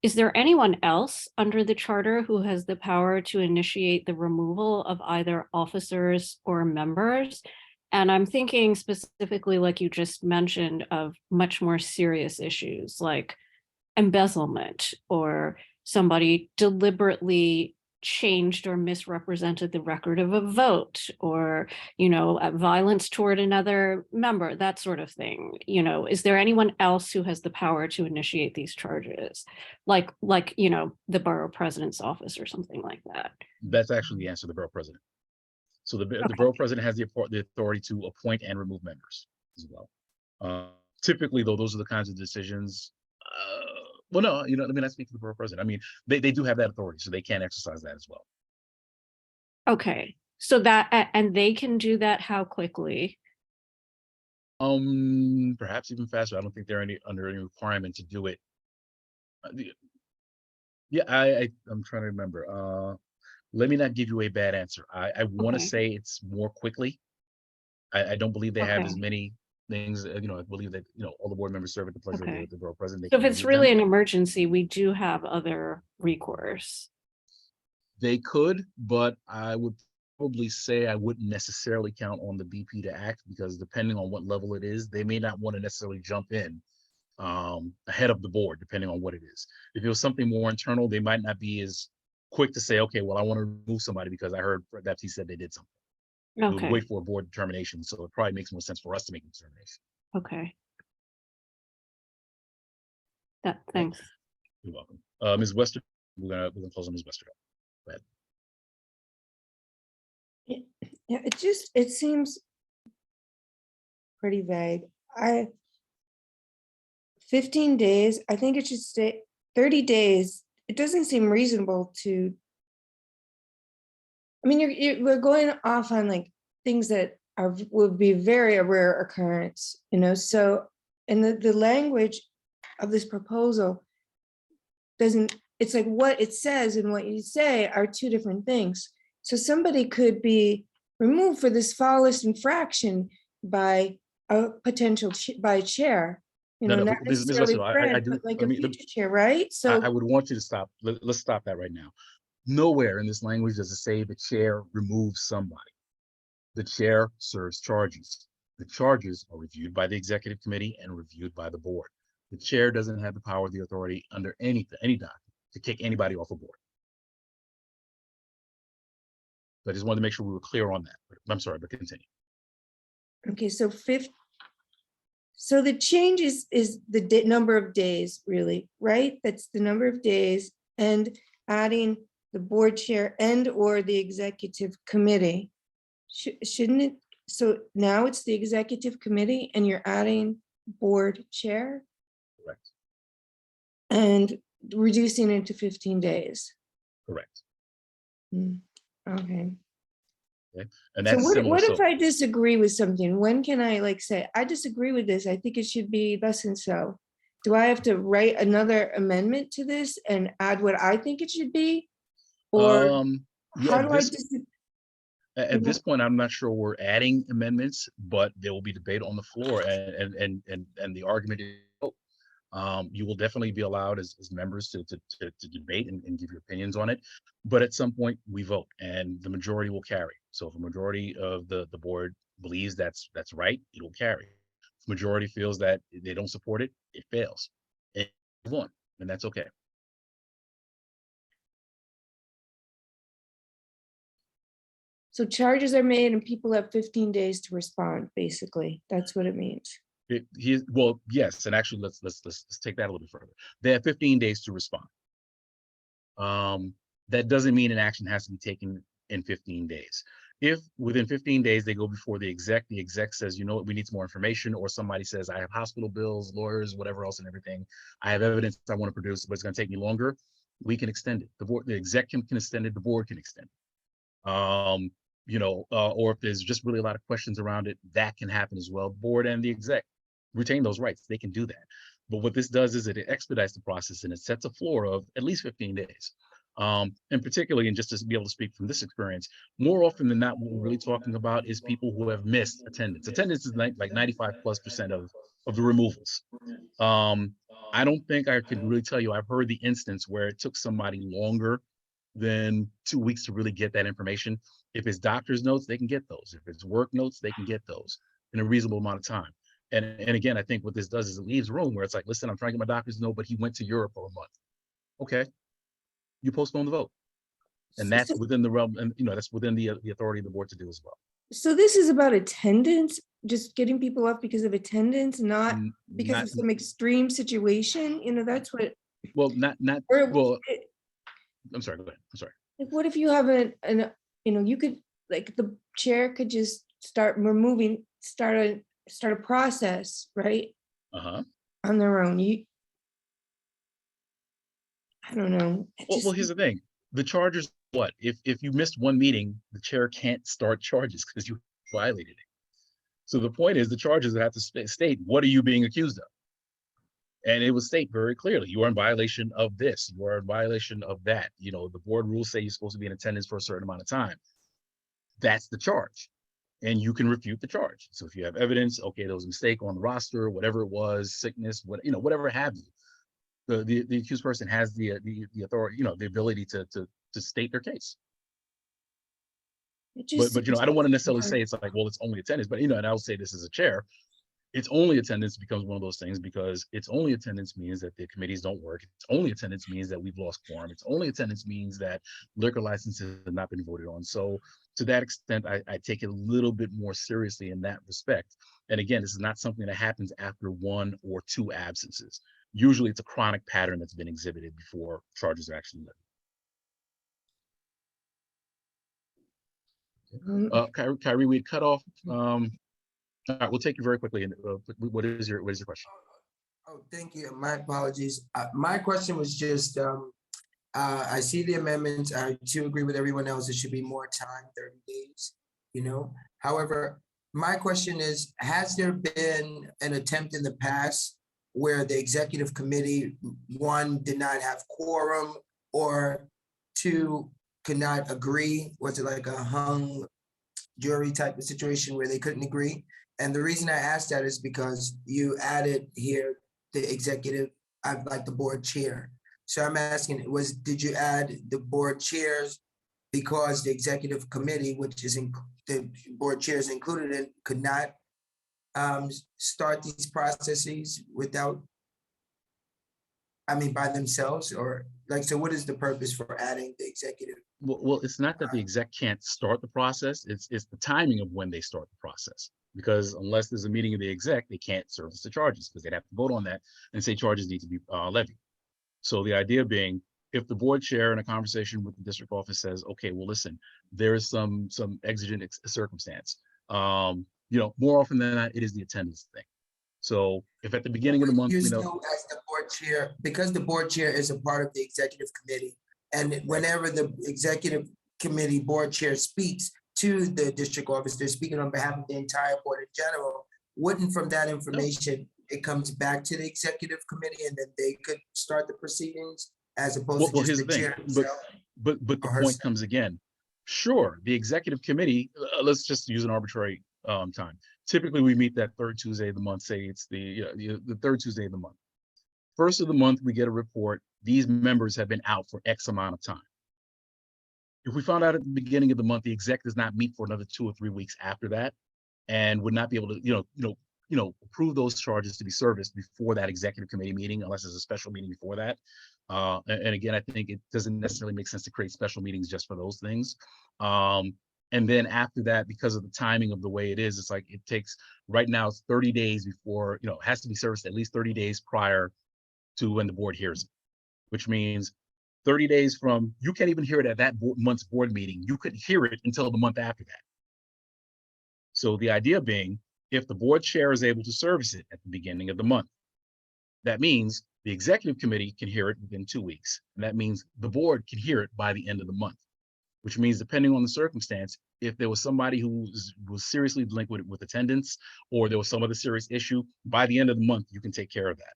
is there anyone else under the charter who has the power to initiate the removal of either officers or members? And I'm thinking specifically, like you just mentioned, of much more serious issues like embezzlement, or somebody deliberately changed or misrepresented the record of a vote, or, violence toward another member, that sort of thing. Is there anyone else who has the power to initiate these charges? Like, the borough president's office or something like that? That's actually the answer, the borough president. So the Okay. borough president has the authority to appoint and remove members as well. Typically, though, those are the kinds of decisions. Well, no, let me not speak for the borough president. I mean, they do have that authority, so they can exercise that as well. Okay, so that, and they can do that how quickly? Perhaps even faster. I don't think they're under any requirement to do it. Yeah, I'm trying to remember. Let me not give you a bad answer. I want to Okay. say it's more quickly. I don't believe they have as Okay. many things. I believe that all the board members serve at the pleasure Okay. of the borough president. They So if can it's remove them. really an emergency, we do have other recourse. They could, but I would probably say I wouldn't necessarily count on the BP to act, because depending on what level it is, they may not want to necessarily jump in ahead of the board, depending on what it is. If it was something more internal, they might not be as quick to say, okay, well, I want to remove somebody because I heard that he said they did something. We would Okay, wait for a board determination, so it probably makes more sense for us to make a determination. okay. Thanks. You're welcome. Ms. Wester, we're gonna close on Ms. Wester. Go ahead. Yeah, it seems pretty vague. 15 days, I think it should stay 30 days. It doesn't seem reasonable to. I mean, we're going off on like things that would be very a rare occurrence, so, and the language of this proposal it's like what it says and what you say are two different things. So somebody could be removed for this foulest infraction by a potential by chair, No, not Ms. necessarily Wester, I Fred, do. but like I a mean, future chair, right? So. I would want you to stop. Let's stop that right now. Nowhere in this language does it say the chair removes somebody. The chair serves charges. The charges are reviewed by the executive committee and reviewed by the board. The chair doesn't have the power or the authority under any document to kick anybody off a board. So I just wanted to make sure we were clear on that. I'm sorry, but continue. Okay, so so the change is the number of days, really, right? That's the number of days, and adding the board chair and or the executive committee. Shouldn't it? So now it's the executive committee and you're adding board chair? Correct. And reducing it to 15 days. Correct. Okay. And So that's what similar. if I disagree with something? When can I say, I disagree with this, I think it should be thus and so? Do I have to write another amendment to this and add what I think it should be? Or yeah, how do I at this point, I'm not sure we're adding amendments, but there will be debate on the floor, and the argument is, you will definitely be allowed as members to debate and give your opinions on it. But at some point we vote and the majority will carry. So if a majority of the board believes that's right, it will carry. If the majority feels that they don't support it, it fails. And move on, and that's okay. So charges are made and people have 15 days to respond, basically. That's what it means. Well, yes, and actually, let's take that a little bit further. They have 15 days to respond. That doesn't mean an action has to be taken in 15 days. If within 15 days they go before the exec says, you know what, we need some more information, or somebody says, I have hospital bills, lawyers, whatever else and everything, I have evidence I want to produce, but it's going to take me longer, we can extend it. The exec can extend it, the board can extend it. Or if there's just really a lot of questions around it, that can happen as well. Board and the exec retain those rights, they can do that. But what this does is it expedites the process and it sets a floor of at least 15 days. And particularly, and just to be able to speak from this experience, more often than not, what we're really talking about is people who have missed attendance. Attendance is like 95+% of the removals. I don't think I could really tell you. I've heard the instance where it took somebody longer than 2 weeks to really get that information. If it's doctor's notes, they can get those. If it's work notes, they can get those in a reasonable amount of time. And again, I think what this does is it leaves room where it's like, listen, I'm trying to get my doctor's note, but he went to Europe for a month. Okay, you postpone the vote. And that's within the realm, and that's within the authority of the board to do as well. So this is about attendance, just getting people off because of attendance, not N- because not- of some extreme situation, that's what. Well, not, or well, it- I'm sorry, go ahead. I'm sorry. Like, what if you have you could, like, the chair could just start start a process, right? Uh-huh. On their own. I don't know. Well, here's the thing. The charges, what? If you missed one meeting, the chair can't start charges because you violated it. So the point is the charges have to state, what are you being accused of? And it will state very clearly, you are in violation of this, you are in violation of that. The board rules say you're supposed to be in attendance for a certain amount of time. That's the charge. And you can refute the charge. So if you have evidence, okay, there was a mistake on the roster, whatever it was, sickness, whatever have you. The accused person has the authority, the ability to state their case. But I don't want to necessarily say it's like, well, it's only attendance, but and I'll say this as a chair, it's only attendance becomes one of those things because it's only attendance means that the committees don't work. It's only attendance means that we've lost quorum. It's only attendance means that liquor licenses have not been voted on. So to that extent, I take it a little bit more seriously in that respect. And again, this is not something that happens after 1 or 2 absences. Usually it's a chronic pattern that's been exhibited before charges are actually levied. Kyrie, we cut off. All right, we'll take you very quickly. What is your question? Oh, thank you. My apologies. My question was just, I see the amendments. I do agree with everyone else. It should be more time, 30 days, However, my question is, has there been an attempt in the past where the executive committee, 1, did not have quorum, or 2, could not agree? Was it like a hung jury type of situation where they couldn't agree? And the reason I asked that is because you added here the executive, like the board chair. So I'm asking, did you add the board chairs because the executive committee, which is the board chairs included in, could not start these processes without, by themselves, or so what is the purpose for adding the executive? Well, it's not that the exec can't start the process. It's the timing of when they start the process. Because unless there's a meeting of the exec, they can't service the charges because they'd have to vote on that and say charges need to be levied. So the idea being, if the board chair in a conversation with the district office says, okay, well, listen, there is some exigent circumstance. More often than not, it is the attendance thing. So if at the beginning of the month, as the board chair, because the board chair is a part of the executive committee, and whenever the executive committee board chair speaks to the district office, they're speaking on behalf of the entire board in general. Wouldn't from that information, it comes back to the executive committee and then they could start the proceedings as opposed to just the chair himself? But the point comes again. Sure, the executive committee, let's just use an arbitrary time. Typically, we meet that 3rd Tuesday of the month, say it's the 3rd Tuesday of the month. First of the month, we get a report. These members have been out for X amount of time. If we found out at the beginning of the month, the exec does not meet for another 2 or 3 weeks after that, and would not be able to, approve those charges to be serviced before that executive committee meeting, unless there's a special meeting before that. And again, I think it doesn't necessarily make sense to create special meetings just for those things. And then after that, because of the timing of the way it is, it's like it takes, right now it's 30 days before, it has to be serviced at least 30 days prior to when the board hears it, which means 30 days from, you can't even hear it at that month's board meeting. You couldn't hear it until the month after that. So the idea being, if the board chair is able to service it at the beginning of the month, that means the executive committee can hear it within 2 weeks. And that means the board can hear it by the end of the month, which means depending on the circumstance, if there was somebody who was seriously delinquent with attendance, or there was some other serious issue, by the end of the month, you can take care of that.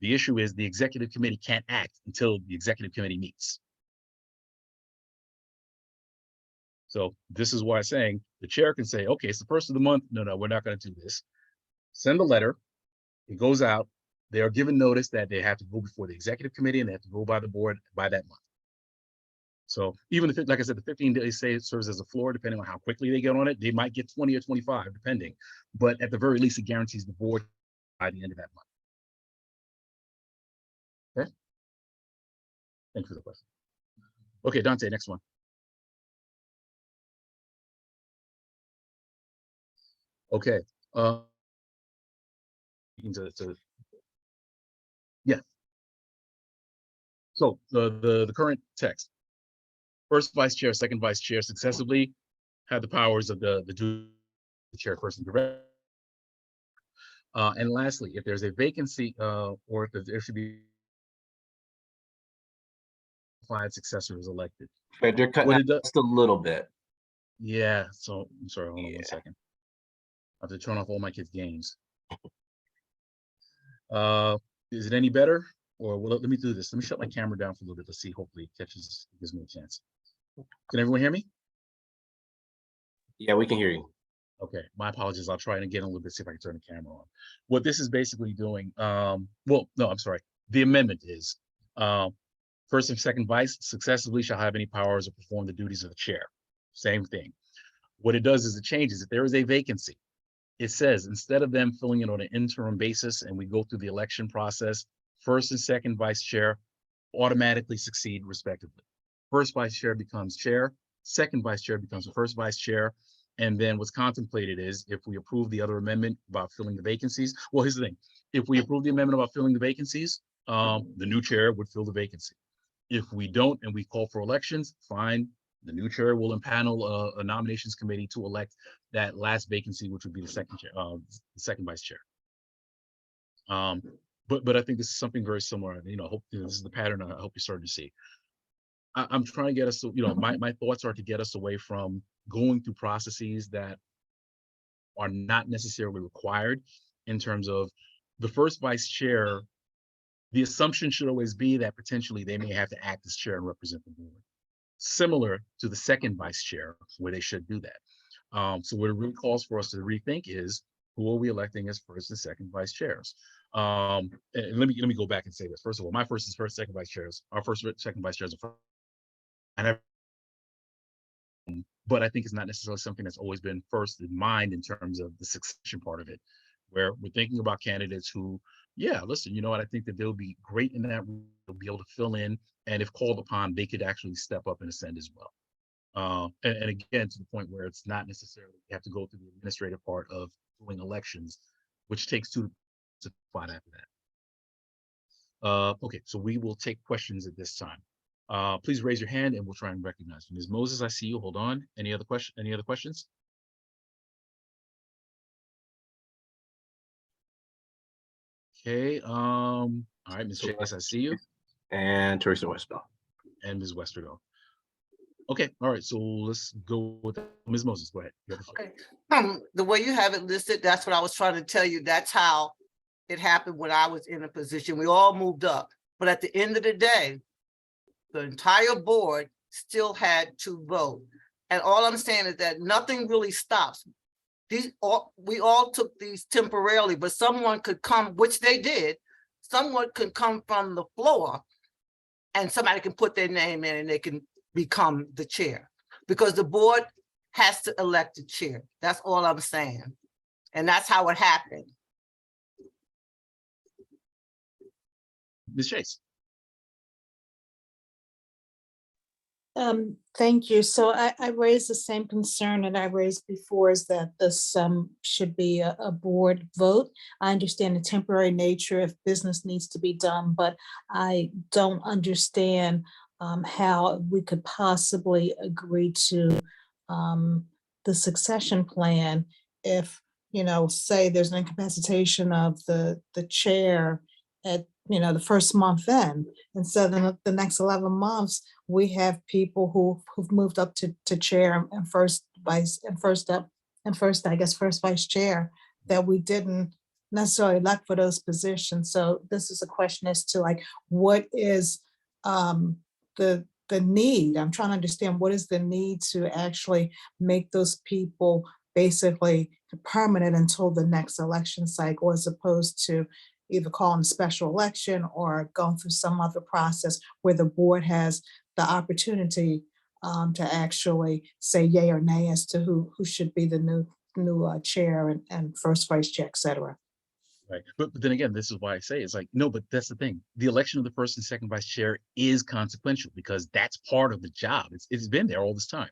The issue is the executive committee can't act until the executive committee meets. So this is why I'm saying the chair can say, okay, it's the 1st of the month. No, we're not going to do this. Send a letter. It goes out. They are given notice that they have to go before the executive committee and they have to go by the board by that month. So even if, like I said, the 15 days say it serves as a floor, depending on how quickly they get on it, they might get 20 or 25, depending. But at the very least, it guarantees the board by the end of that month. Okay. Thank you for the question. Okay, Dante, next one. Okay. Yeah. So the current text. First vice chair, second vice chair successively have the powers of the chairperson direct. And lastly, if there's a vacancy or if there should be 5 successors elected. But they're cutting What out it does, just a little bit. yeah, so I'm sorry, hold on Yeah. 1 second. I have to turn off all my kids' games. Is it any better? Or well, let me do this. Let me shut my camera down for a little bit. Let's see, hopefully it catches, gives me a chance. Can everyone hear me? Yeah, we can hear you. Okay, my apologies. I'll try it again a little bit, see if I can turn the camera on. What this is basically doing, well, no, I'm sorry. The amendment is, first and second vice successively shall have any powers or perform the duties of the chair. Same thing. What it does is it changes. If there is a vacancy, it says instead of them filling it on an interim basis and we go through the election process, first and second vice chair automatically succeed respectively. First vice chair becomes chair, second vice chair becomes the first vice chair. And then what's contemplated is if we approve the other amendment about filling the vacancies, well, here's the thing. If we approve the amendment about filling the vacancies, the new chair would fill the vacancy. If we don't and we call for elections, fine. The new chair will impanel a nominations committee to elect that last vacancy, which would be the second chair, the second vice chair. But I think this is something very similar. You know, I hope this is the pattern I hope you're starting to see. I'm trying to get us to, you know, my thoughts are to get us away from going through processes that are not necessarily required in terms of the first vice chair. The assumption should always be that potentially they may have to act as chair and represent the board, similar to the second vice chair where they should do that. So what it really calls for us to rethink is who are we electing as first and second vice chairs? And let me go back and say this. First of all, my first and second vice chairs, our first second vice chairs are but I think it's not necessarily something that's always been first in mind in terms of the succession part of it, where we're thinking about candidates who, yeah, listen, you know what, I think that they'll be great in that, they'll be able to fill in, and if called upon, they could actually step up and ascend as well. And again, to the point where it's not necessarily, you have to go through the administrative part of doing elections, which takes 2 to 5 after that. Okay, so we will take questions at this time. Please raise your hand and we'll try and recognize you. Ms. Moses, I see you. Hold on. Any other questions? Okay. All right, Ms. Chase, I see you. And Teresa Westbell. And Ms. Westergaard. Okay. All right. So let's go with Ms. Moses. Go ahead. Okay. The way you have it listed, that's what I was trying to tell you. That's how it happened when I was in a position. We all moved up, but at the end of the day, the entire board still had to vote. And all I'm saying is that nothing really stops. We all took these temporarily, but someone could come, which they did, someone could come from the floor and somebody can put their name in and they can become the chair, because the board has to elect a chair. That's all I'm saying. And that's how it happened. Ms. Chase. Thank you. So I raised the same concern that I raised before, is that this should be a board vote. I understand the temporary nature if business needs to be done, but I don't understand how we could possibly agree to the succession plan if, you know, say there's an incapacitation of the chair at, you know, the first month in, and so then the next 11 months, we have people who've moved up to chair and first vice chair that we didn't necessarily elect for those positions. So this is a question as to like, what is the need? I'm trying to understand what is the need to actually make those people basically permanent until the next election cycle, as opposed to, either calling a special election or going through some other process where the board has the opportunity to actually say yay or nay as to who should be the new chair and first vice chair, et cetera. Right. But then again, this is why I say it's like, no, but that's the thing. The election of the first and second vice chair is consequential because that's part of the job. It's been there all this time.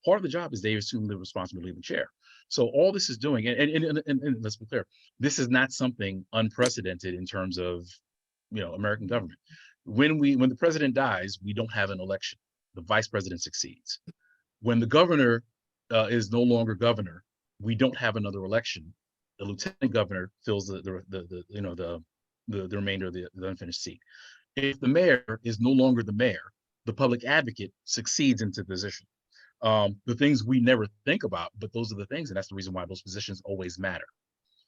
Part of the job is they assume the responsibility of the chair. So all this is doing, and let's be clear, this is not something unprecedented in terms of, American government. When the president dies, we don't have an election. The vice president succeeds. When the governor is no longer governor, we don't have another election. The lieutenant governor fills the remainder of the unfinished seat. If the mayor is no longer the mayor, the public advocate succeeds into the position. The things we never think about, but those are the things, and that's the reason why those positions always matter.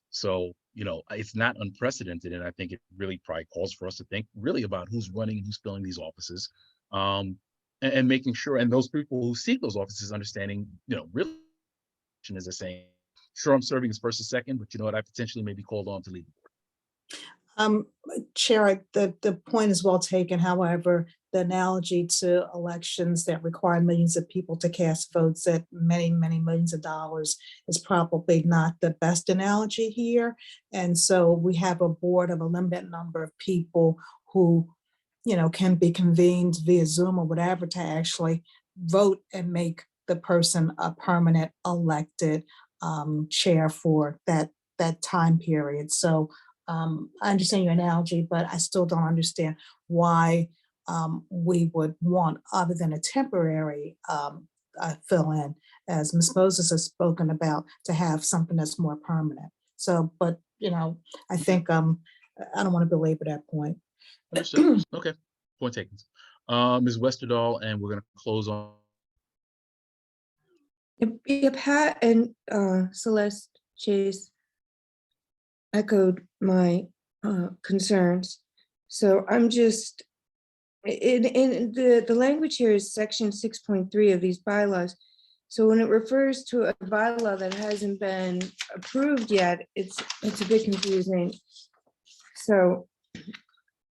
So, it's not unprecedented, and I think it really probably calls for us to think really about who's running, who's filling these offices, and making sure, and those people who seek those offices understanding, really, as they're saying, sure, I'm serving as first or second, but you know what, I potentially may be called on to lead the board. Chair, the point is well taken. However, the analogy to elections that require millions of people to cast votes at many, many millions of dollars is probably not the best analogy here. And so we have a board of a limited number of people who, can be convened via Zoom or whatever to actually vote and make the person a permanent elected chair for that time period. So I understand your analogy, but I still don't understand why we would want, other than a temporary fill-in, as Ms. Moses has spoken about, to have something that's more permanent. So, but, I think I don't want to belabor that point. Understood. Okay, point taken. Ms. Westerdahl, and we're going to close on. Yeah, Pat and Celeste Chase echoed my concerns. So I'm just, in the language here is section 6.3 of these bylaws. So when it refers to a bylaw that hasn't been approved yet, it's a bit confusing. So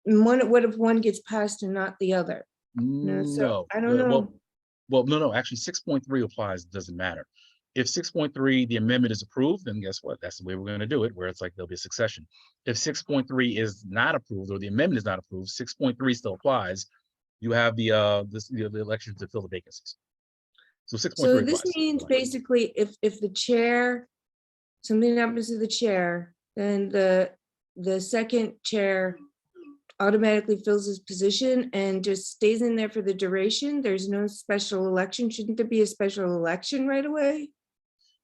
what if one gets passed and not the other? So I don't know. Well, no, actually 6.3 applies, doesn't matter. If 6.3, the amendment is approved, then guess what? That's the way we're going to do it, where it's like there'll be a succession. If 6.3 is not approved or the amendment is not approved, 6.3 still applies. You have the election to fill the vacancies. So 6.3 So this applies. means basically if the chair, something happens to the chair, then the second chair automatically fills his position and just stays in there for the duration. There's no special election. Shouldn't there be a special election right away?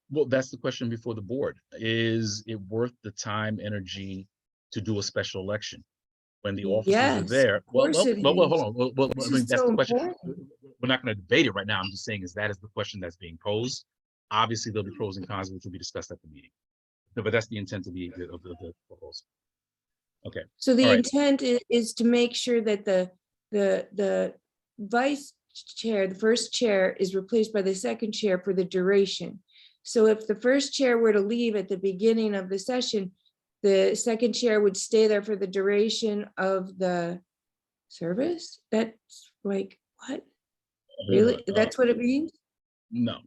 Well, that's the question before the board. Is it worth the time, energy to do a special election when the officers are Yes, there? of course it Hold is. on. Well, This I mean, is that's so the question. important. We're not going to debate it right now. I'm just saying that is the question that's being posed. Obviously, there'll be pros and cons, which will be discussed at the meeting. No, but that's the intent of the proposal. Okay. So the All right. intent is to make sure that the vice chair, the first chair, is replaced by the second chair for the duration. So if the first chair were to leave at the beginning of the session, the second chair would stay there for the duration of the service? That's like, what? Really? That's what it means? No.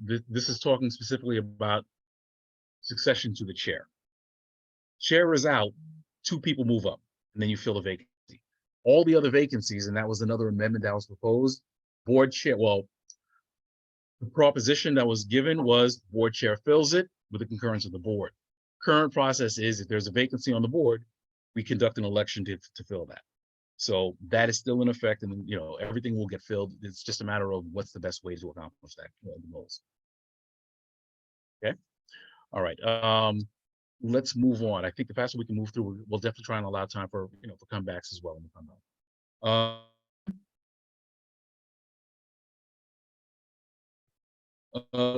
This is talking specifically about succession to the chair. Chair is out, 2 people move up, and then you fill a vacancy. All the other vacancies, and that was another amendment that was proposed, board chair, well, the proposition that was given was board chair fills it with the concurrence of the board. Current process is if there's a vacancy on the board, we conduct an election to fill that. So that is still in effect, and everything will get filled. It's just a matter of what's the best way to accomplish that the most. Okay. All right. Let's move on. I think the faster we can move through, we'll definitely try and allow time for for comebacks as well.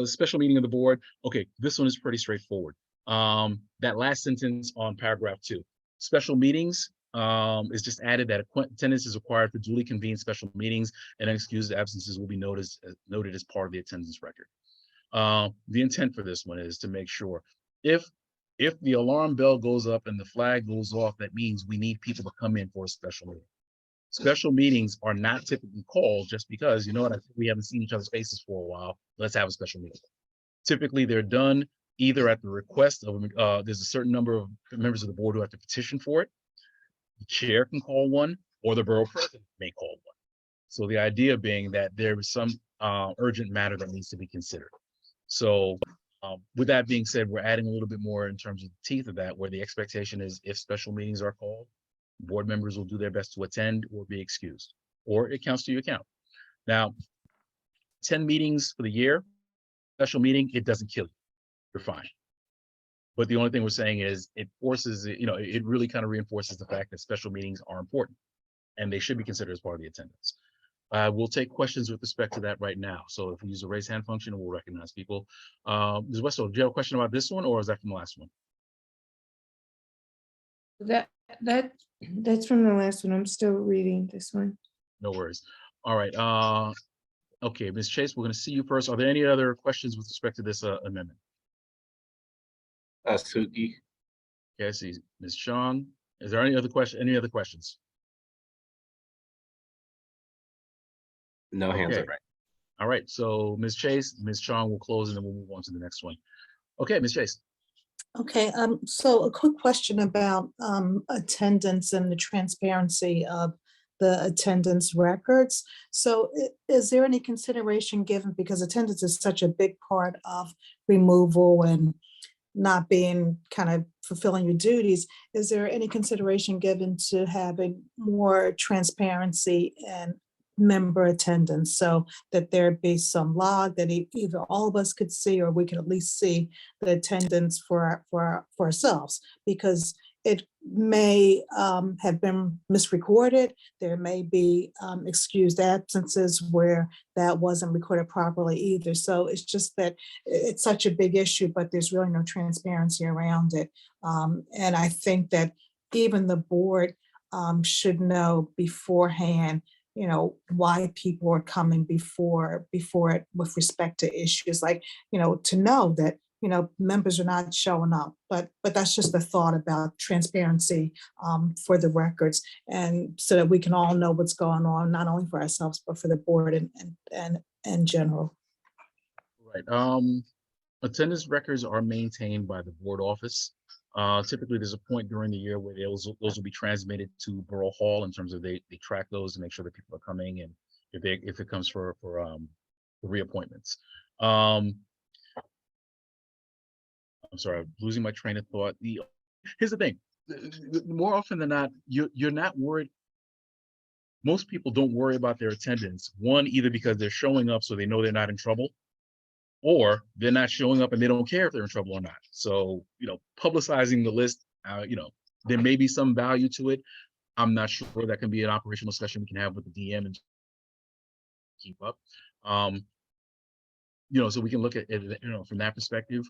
Special meeting of the board. Okay, this one is pretty straightforward. That last sentence on paragraph 2, special meetings is just added that attendance is required for duly convened special meetings, and excused absences will be noted as part of the attendance record. The intent for this one is to make sure if If the alarm bell goes up and the flag goes off, that means we need people to come in for a special meeting. Special meetings are not typically called just because, you know what, I think we haven't seen each other's faces for a while. Let's have a special meeting. Typically, they're done either at the request of, there's a certain number of members of the board who have to petition for it. The chair can call one, or the borough president may call one. So the idea being that there is some urgent matter that needs to be considered. So with that being said, we're adding a little bit more in terms of the teeth of that, where the expectation is if special meetings are called, board members will do their best to attend or be excused, or it counts to your account. Now, 10 meetings for the year, special meeting, it doesn't kill you. You're fine. But the only thing we're saying is it forces, you know, it really kind of reinforces the fact that special meetings are important and they should be considered as part of the attendance. We'll take questions with respect to that right now. So if we use a raise hand function, we'll recognize people. Ms. Wessel, do you have a question about this one, or is that from the last one? That's from the last one. I'm still reading this one. No worries. All right. Okay, Ms. Chase, we're going to see you first. Are there any other questions with respect to this amendment? Suki, Okay, I see Ms. Chong. Is there any other questions? no hands are Okay. right. All right, so Ms. Chase, Ms. Chong will close and then we'll move on to the next one. Okay, Ms. Chase. Okay, so a quick question about attendance and the transparency of the attendance records. So is there any consideration given, because attendance is such a big part of removal and not being kind of fulfilling your duties, is there any consideration given to having more transparency and member attendance, so that there be some log that either all of us could see, or we could at least see the attendance for ourselves? Because it may have been misrecorded. There may be excused absences where that wasn't recorded properly either. So it's just that it's such a big issue, but there's really no transparency around it. And I think that even the board should know beforehand, you know, why people are coming before it with respect to issues like, you know, to know that, you know, members are not showing up. But that's just a thought about transparency for the records, and so that we can all know what's going on, not only for ourselves, but for the board and in general. Right. Attendance records are maintained by the board office. Typically, there's a point during the year where those will be transmitted to Borough Hall in terms of they track those to make sure that people are coming, and if it comes for reappointments. I'm sorry, I'm losing my train of thought. Here's the thing: more often than not, you're not worried. Most people don't worry about their attendance. One, either because they're showing up so they know they're not in trouble, or they're not showing up and they don't care if they're in trouble or not. So, you know, publicizing the list, you know, there may be some value to it. I'm not sure. That can be an operational session we can have with the DM and keep up. You know, so we can look at it, you know, from that perspective.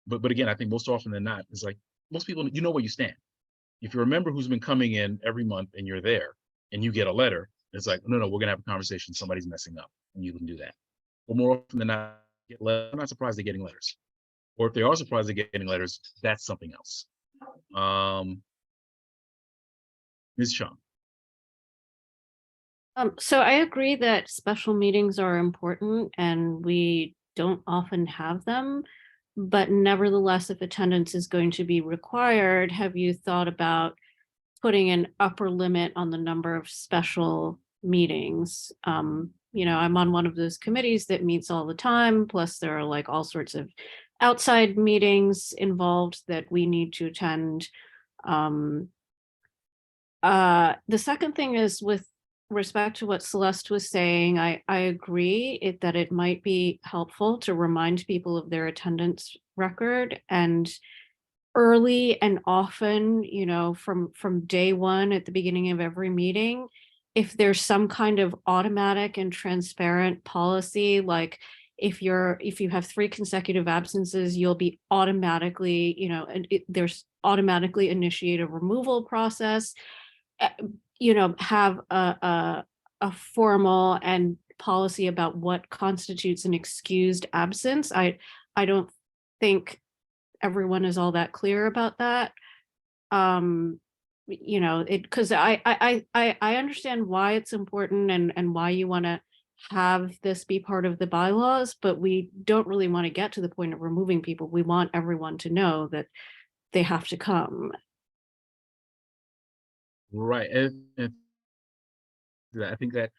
But again, I think most often than not, it's like most people, you know where you stand. If you're a member who's been coming in every month and you're there and you get a letter, it's like, no, we're gonna have a conversation. Somebody's messing up, and you can do that. But more often than not, I'm not surprised they're getting letters. Or if they are surprised they're getting letters, that's something else. Ms. Chong. So I agree that special meetings are important and we don't often have them. But nevertheless, if attendance is going to be required, have you thought about putting an upper limit on the number of special meetings? You know, I'm on one of those committees that meets all the time, plus there are like all sorts of outside meetings involved that we need to attend. The second thing is, with respect to what Celeste was saying, I agree that it might be helpful to remind people of their attendance record, and early and often, you know, from day one at the beginning of every meeting, if there's some kind of automatic and transparent policy, like if you have 3 consecutive absences, you'll be automatically, you know, and there's automatically initiate a removal process. You know, have a formal and policy about what constitutes an excused absence. I don't think everyone is all that clear about that. You know, because I understand why it's important and why you want to have this be part of the bylaws, but we don't really want to get to the point of removing people. We want everyone to know that they have to come. Right. And I think that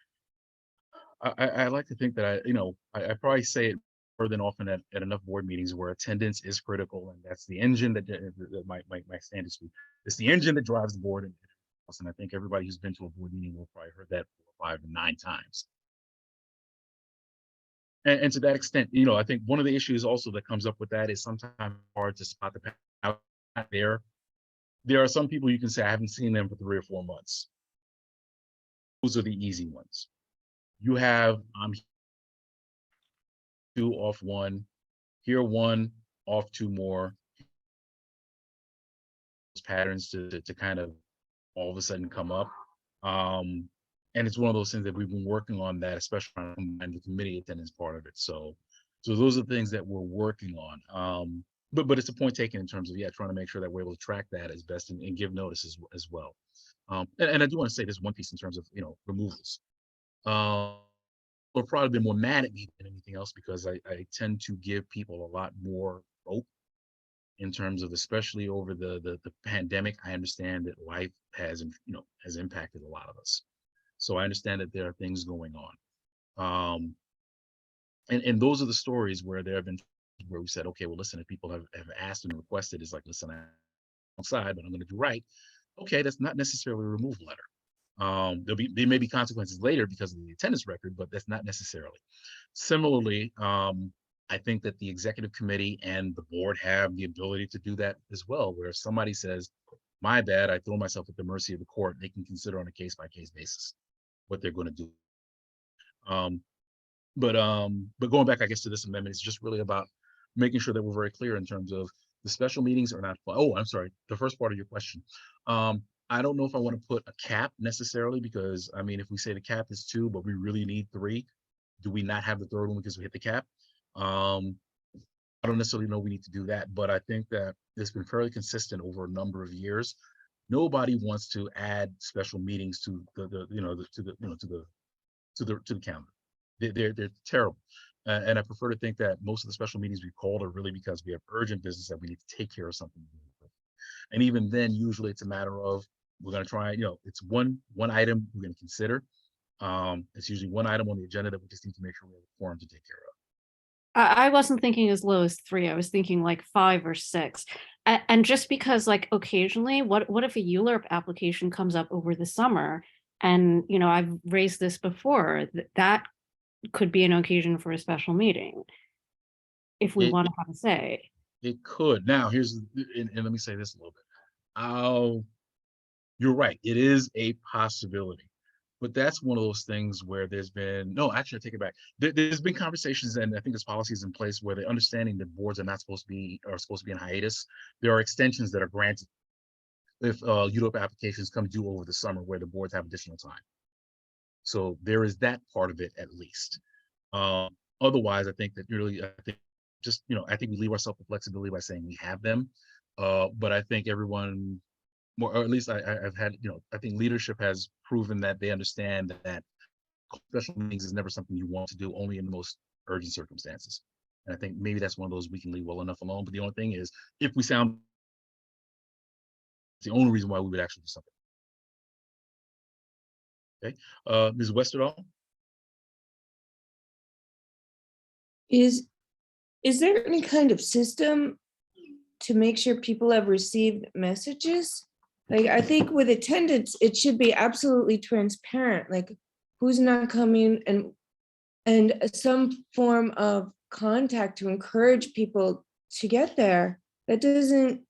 I like to think that I probably say it more than often at enough board meetings where attendance is critical, and that's the engine that my standards speak. It's the engine that drives the board. And I think everybody who's been to a board meeting will probably heard that 4, 5, or 9 times. And to that extent, I think one of the issues also that comes up with that is sometimes hard to spot the out there. There are some people you can say, I haven't seen them for 3 or 4 months. Those are the easy ones. You have, I'm 2 off 1, here 1 off 2 more. Patterns to kind of all of a sudden come up. And it's one of those things that we've been working on that, especially on the committee attendance part of it. So those are things that we're working on. But it's a point taken in terms of, trying to make sure that we're able to track that as best and give notice as well. And I do want to say this one piece in terms of, removals. Will probably been more mad at me than anything else because I tend to give people a lot more rope in terms of, especially over the pandemic. I understand that life has impacted a lot of us. So I understand that there are things going on. And those are the stories where there have been where we said, okay, well, listen, if people have asked and requested, it's like, listen, I'm outside, but I'm going to do right. Okay, that's not necessarily a removal letter. There may be consequences later because of the attendance record, but that's not necessarily. Similarly, I think that the executive committee and the board have the ability to do that as well, where if somebody says, my bad, I throw myself at the mercy of the court, they can consider on a case-by-case basis what they're going to do. But going back, I guess, to this amendment, it's just really about making sure that we're very clear in terms of the special meetings are not. Oh, I'm sorry. The first part of your question. I don't know if I want to put a cap necessarily, because I mean, if we say the cap is 2, but we really need 3, do we not have the 3rd one because we hit the cap? I don't necessarily know we need to do that, but I think that it's been fairly consistent over a number of years. Nobody wants to add special meetings to the calendar. They're terrible. And I prefer to think that most of the special meetings we called are really because we have urgent business that we need to take care of something. And even then, usually it's a matter of, we're going to try, it's one item we're going to consider. It's usually one item on the agenda that we just need to make sure we have a quorum to take care of. I wasn't thinking as low as 3. I was thinking like 5 or 6. And just because, like, occasionally, what if a ULURP application comes up over the summer? And, I've raised this before, that could be an occasion for a special meeting if we want to have a say. It could. Now, and let me say this a little bit. You're right. It is a possibility. But that's one of those things where there's been, no, actually, I take it back. There's been conversations, and I think there's policies in place where they're understanding that boards are supposed to be in hiatus. There are extensions that are granted if ULURP applications come due over the summer where the boards have additional time. So there is that part of it at least. Otherwise, I think that I think we leave ourselves the flexibility by saying we have them. But I think everyone, or at least I've had, I think leadership has proven that they understand that special meetings is never something you want to do, only in the most urgent circumstances. And I think maybe that's one of those we can leave well enough alone. But the only thing is, if we sound, it's the only reason why we would actually do something. Okay, Ms. Westerdahl? Is there any kind of system to make sure people have received messages? Like, I think with attendance, it should be absolutely transparent, like who's not coming, and some form of contact to encourage people to get there. There doesn't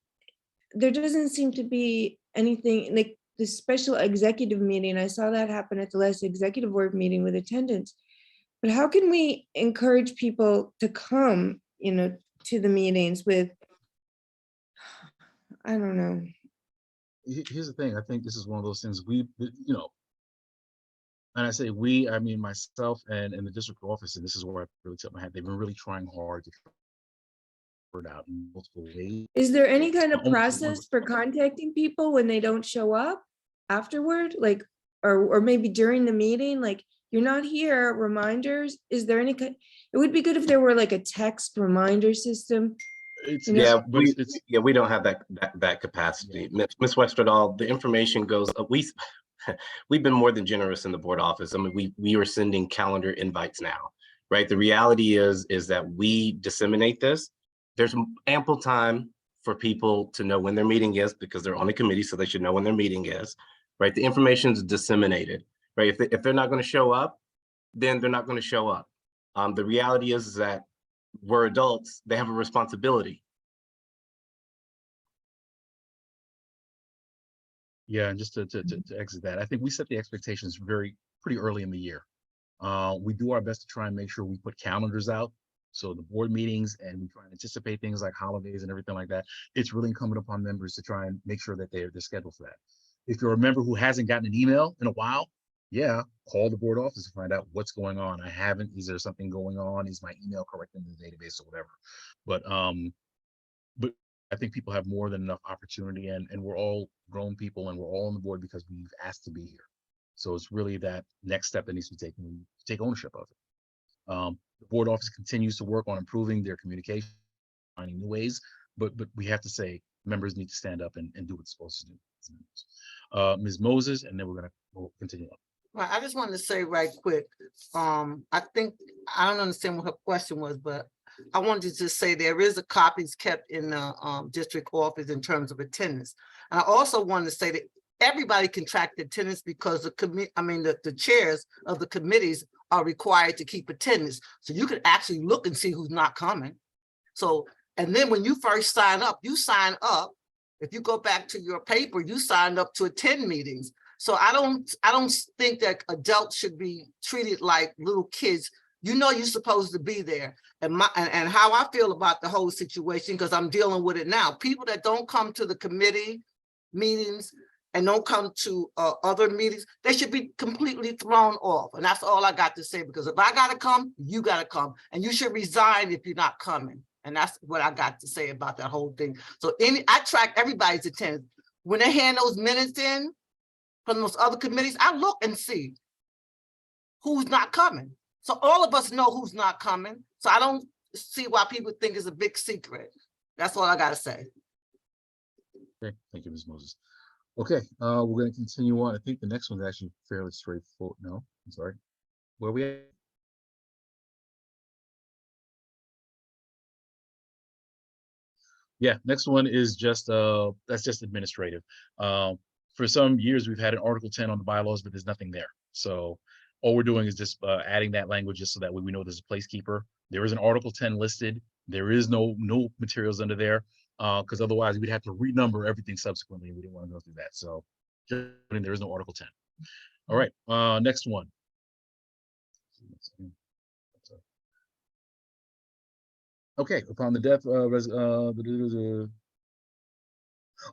seem to be anything like the special executive meeting. I saw that happen at the last executive board meeting with attendance. But how can we encourage people to come, to the meetings with, I don't know. Here's the thing. I think this is one of those things and I say we, I mean myself and the district office, and this is where I really tip my hat. They've been really trying hard to word out in multiple ways. Is there any kind of Almost one- process for contacting people when they don't show up afterward? Like, or maybe during the meeting, like, you're not here, reminders? Is there any kind, it would be good if there were like a text reminder system. It's, You know- it's- Yeah, but it's, we don't have that capacity. Ms. Westerdahl, the information goes, we've been more than generous in the board office. I mean, we are sending calendar invites now, right? The reality is that we disseminate this. There's ample time for people to know when their meeting is because they're on the committee, so they should know when their meeting is, right? The information is disseminated, right? If they're not going to show up, then they're not going to show up. The reality is that we're adults, they have a responsibility. yeah, and just to exit that, I think we set the expectations pretty early in the year. We do our best to try and make sure we put calendars out. So the board meetings, and we try and anticipate things like holidays and everything like that. It's really incumbent upon members to try and make sure that they're scheduled for that. If you're a member who hasn't gotten an email in a while, yeah, call the board office to find out what's going on. I haven't, is there something going on? Is my email correct in the database or whatever? But I think people have more than enough opportunity, and we're all grown people and we're all on the board because we've asked to be here. So it's really that next step that needs to be taken, we take ownership of it. The board office continues to work on improving their communication, finding new ways, but we have to say members need to stand up and do what they're supposed to do. Ms. Moses, and then we'll continue on. Right, I just wanted to say right quick, I think, I don't understand what her question was, but I wanted to just say there is a copies kept in the district office in terms of attendance. And I also wanted to say that everybody can track the attendance because the chairs of the committees are required to keep attendance. So you could actually look and see who's not coming. So, and then when you first sign up, you sign up. If you go back to your paper, you signed up to attend meetings. So I don't think that adults should be treated like little kids. You know you're supposed to be there. And how I feel about the whole situation, because I'm dealing with it now. People that don't come to the committee meetings and don't come to other meetings, they should be completely thrown off. And that's all I got to say, because if I gotta come, you gotta come. And you should resign if you're not coming. And that's what I got to say about that whole thing. So I track everybody's attendance. When they hand those minutes in from those other committees, I look and see who's not coming. So all of us know who's not coming. So I don't see why people think it's a big secret. That's all I gotta say. Okay, thank you, Ms. Moses. Okay, we're going to continue on. I think the next one's actually fairly straightforward. No, I'm sorry. Where are we at? Yeah, next one is just that's just administrative. For some years we've had an Article 10 on the bylaws, but there's nothing there. So all we're doing is just adding that language just so that way we know there's a placekeeper. There is an Article 10 listed. There is no materials under there, because otherwise we'd have to renumber everything subsequently, and we didn't want to go through that. So there is no Article 10. All right, next one. Okay, upon the death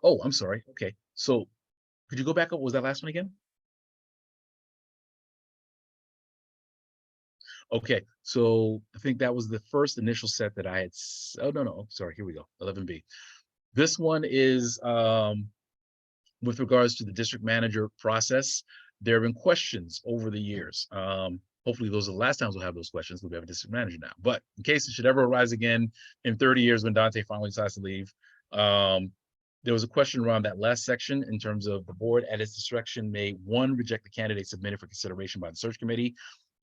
oh, I'm sorry. Okay, so could you go back up? What was that last one again? Okay, so I think that was the first initial set that I had. Oh, no, sorry, here we go, 11B. This one is with regards to the district manager process. There have been questions over the years. Hopefully those are the last times we'll have those questions, because we have a district manager now. But in case it should ever arise again in 30 years when Dante finally decides to leave, there was a question around that last section in terms of the board at its discretion may, 1, reject the candidate submitted for consideration by the search committee,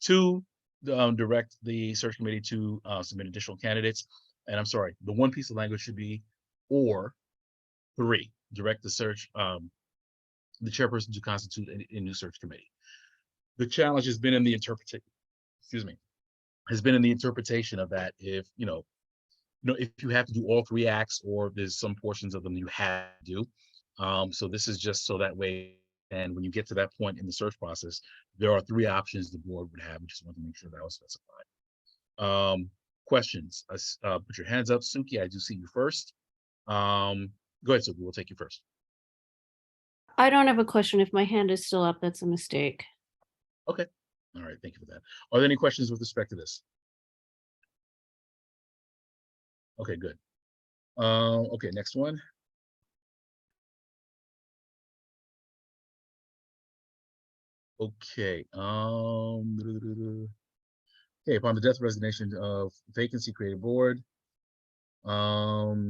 2, direct the search committee to submit additional candidates. And I'm sorry, the one piece of language should be, or 3, direct the search, the chairperson to constitute a new search committee. The challenge has been in the interpretation, of that. If if you have to do all 3 acts, or there's some portions of them you have to do. So this is just so that way, and when you get to that point in the search process, there are 3 options the board would have. We just want to make sure that was specified. Questions? Put your hands up. Suki, I do see you first. Go ahead, Suki, we'll take you first. I don't have a question. If my hand is still up, that's a mistake. Okay. All right. Thank you for that. Are there any questions with respect to this? Okay, good. Okay, next one. Okay, okay, upon the death or resignation of vacancy, create a board. Why